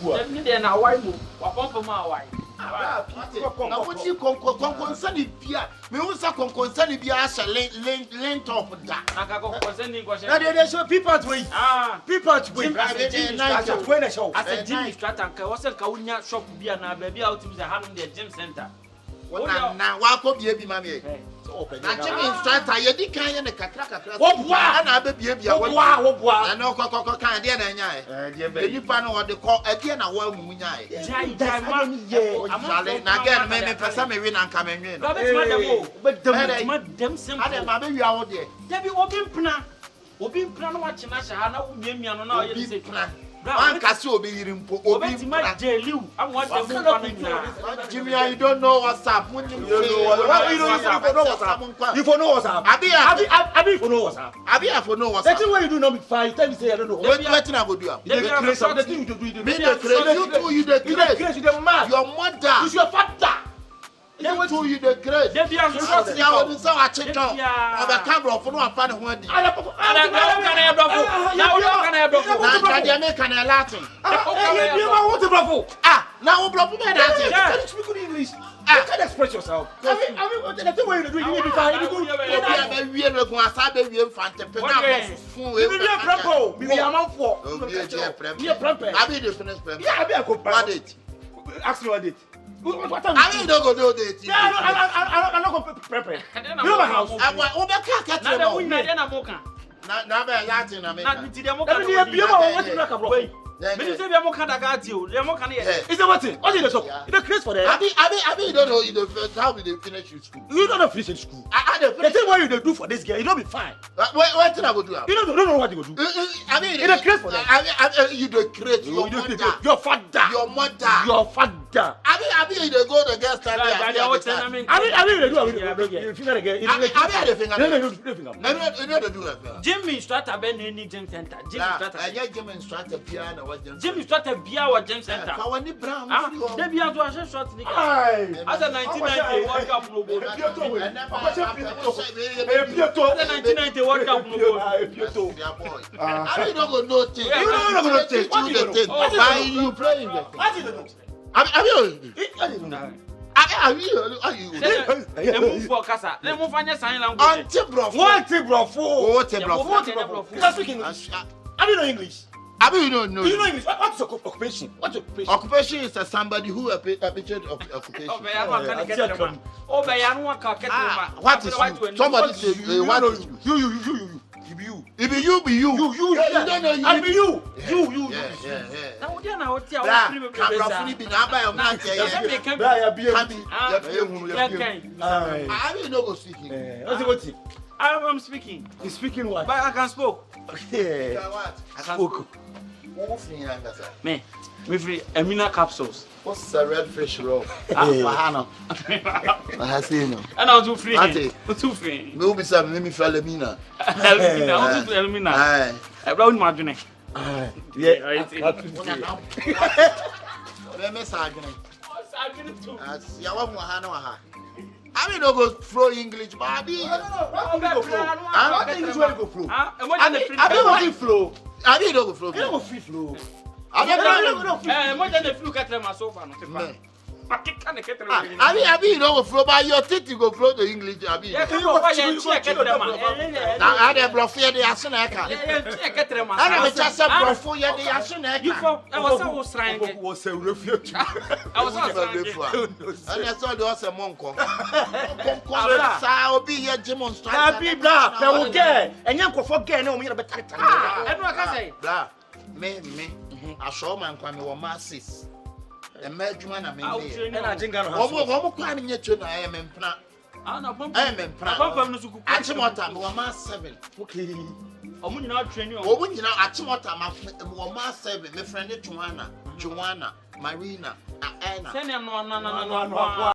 [SPEAKER 4] then I wipe a bump of my wife.
[SPEAKER 5] Na what you concern bia me won sa concern bia sha link top da
[SPEAKER 4] aka concern question
[SPEAKER 1] na dey show people to wait people to wait
[SPEAKER 4] when show as a gym instructor ka wose ka unya shop bia na ba bia out be hanum the gym center
[SPEAKER 5] na wa ko bia bi ma me na gym instructor ye di kan ye ne kakra
[SPEAKER 4] wo boa
[SPEAKER 5] na ba bia bia
[SPEAKER 4] wo boa
[SPEAKER 5] na no ko kan de na nya e nipa no wo de ko e de na wa mu nya e
[SPEAKER 4] jai ma
[SPEAKER 5] na again me pesa me wi na nka me nwe no
[SPEAKER 4] ba bet ma dem sim
[SPEAKER 5] ade ma be wi awo de
[SPEAKER 4] debi obi mpna no wa china sha na wo miamia no na o ye se
[SPEAKER 5] One kasi obi yirimpo obi
[SPEAKER 4] ma jeliu amwa dem kwa na
[SPEAKER 5] Jimmy, you don't know what's up. You don't know what's up.
[SPEAKER 1] You for know what's up. Abi for know what's up.
[SPEAKER 5] Abi for know what's up.
[SPEAKER 1] That's what you do not be fine. Tell me say I don't know.
[SPEAKER 5] What I go do?
[SPEAKER 1] The thing you do.
[SPEAKER 5] Me the crazy. You do you the crazy.
[SPEAKER 1] You the mad.
[SPEAKER 5] Your mother.
[SPEAKER 1] Is your father.
[SPEAKER 5] You do you the crazy.
[SPEAKER 4] They be am
[SPEAKER 5] trust you on so a check on. Oba camera for no afan ho di.
[SPEAKER 4] Ana can I bravo. Now you can I bravo.
[SPEAKER 5] Na dia me can I Latin.
[SPEAKER 4] You want to bravo.
[SPEAKER 5] Now bravo me that.
[SPEAKER 1] Can you speak good English? You can express yourself. I mean, the thing you do, you need to be fine. You
[SPEAKER 5] go. We are going to start we infante.
[SPEAKER 1] We be a prempo. We be a man for.
[SPEAKER 5] We are prempo. Abi the finish prempo.
[SPEAKER 1] Yeah, abi a go.
[SPEAKER 5] What date?
[SPEAKER 1] Ask me what date.
[SPEAKER 4] What time?
[SPEAKER 5] I mean, don't go do this.
[SPEAKER 4] Yeah, I'm not going to prepare. You know my house.
[SPEAKER 5] I want to
[SPEAKER 3] Na de wunya de na moka.
[SPEAKER 5] na be Latin America.
[SPEAKER 3] Na ti de moka.
[SPEAKER 4] Let me hear you want to knock a blow.
[SPEAKER 3] Me say be moka daga ti o. De moka na here.
[SPEAKER 4] Is it what thing? What is the shop? The craze for that.
[SPEAKER 5] I mean, you don't know you the first how we dey finish in school.
[SPEAKER 4] You don't know finish in school. The thing what you dey do for this girl, you don't be fine.
[SPEAKER 5] What thing I go do?
[SPEAKER 4] You don't know what you go do.
[SPEAKER 5] I mean,
[SPEAKER 4] you the craze for that.
[SPEAKER 5] I mean, you the craze.
[SPEAKER 4] Your father.
[SPEAKER 5] Your mother.
[SPEAKER 4] Your father.
[SPEAKER 5] I mean, you dey go the girl stand there.
[SPEAKER 4] I mean, you do. You finger again.
[SPEAKER 5] I mean, the finger.
[SPEAKER 4] No, finger.
[SPEAKER 5] You know the do that.
[SPEAKER 3] Gym instructor be any gym center. Gym instructor.
[SPEAKER 5] I gym instructor piano what
[SPEAKER 3] gym instructor bia wa gym center.
[SPEAKER 5] Ka wani brown.
[SPEAKER 3] Dey bia to a short nika. As a 1990 World Cup no go. As a 1990 World Cup no go.
[SPEAKER 5] I mean, don't go no thing.
[SPEAKER 4] You don't go no thing.
[SPEAKER 5] What do you why you playing the thing?
[SPEAKER 4] What is it?
[SPEAKER 5] I mean,
[SPEAKER 3] move for casa. Let move fanya sign language.
[SPEAKER 5] What
[SPEAKER 4] You speak English. I don't know English.
[SPEAKER 5] I mean, you don't know.
[SPEAKER 4] You know English. What's your occupation? What's your occupation?
[SPEAKER 5] Occupation is somebody who a picture of occupation. What is you? Somebody say what is you? If you be you. You don't know you.
[SPEAKER 4] I be you. You.
[SPEAKER 3] Now we na hotel.
[SPEAKER 5] Camera be na buy your man I mean, no go speaking.
[SPEAKER 4] What's it?
[SPEAKER 3] I'm speaking.
[SPEAKER 4] You speaking what?
[SPEAKER 3] But I can spoke.
[SPEAKER 5] Yeah. What?
[SPEAKER 3] I can spoke. Me free amino capsules.
[SPEAKER 5] What's the red fish roll? Mahano. I have seen him.
[SPEAKER 3] And I was too free.
[SPEAKER 5] Too free. Me be some me for Lemina.
[SPEAKER 3] Lemina. I brought my journey.
[SPEAKER 5] Yeah. I mean, no go flow English, but I mean, I think it's where you go flow. I don't want to flow. I mean, no go flow. You don't go free flow. I don't
[SPEAKER 3] more than the flu cat my sofa.
[SPEAKER 5] I mean, you don't go flow, but your teeth you go flow the English. I mean, now I dey bluff here. They are saying I can. I don't just say bluff here. They are saying I can.
[SPEAKER 3] I was trying.
[SPEAKER 4] Was a refuge.
[SPEAKER 3] I was
[SPEAKER 5] and I saw there was a monk. I'll be here, demonstrate.
[SPEAKER 4] I'll be blah. They will get. And you can forget. No, me a better.
[SPEAKER 3] Everyone can say.
[SPEAKER 5] Blah. Me. I saw man come with masses. The madman I mean.
[SPEAKER 4] And I think I'm
[SPEAKER 5] almost climbing yet to I am in plant. I am in plant. Achimota, 7.
[SPEAKER 4] Okay.
[SPEAKER 3] I'm not training.
[SPEAKER 5] Oh, when you know, Achimota, my 7, my friend Joanna, Marina, Anna.
[SPEAKER 3] Send him no.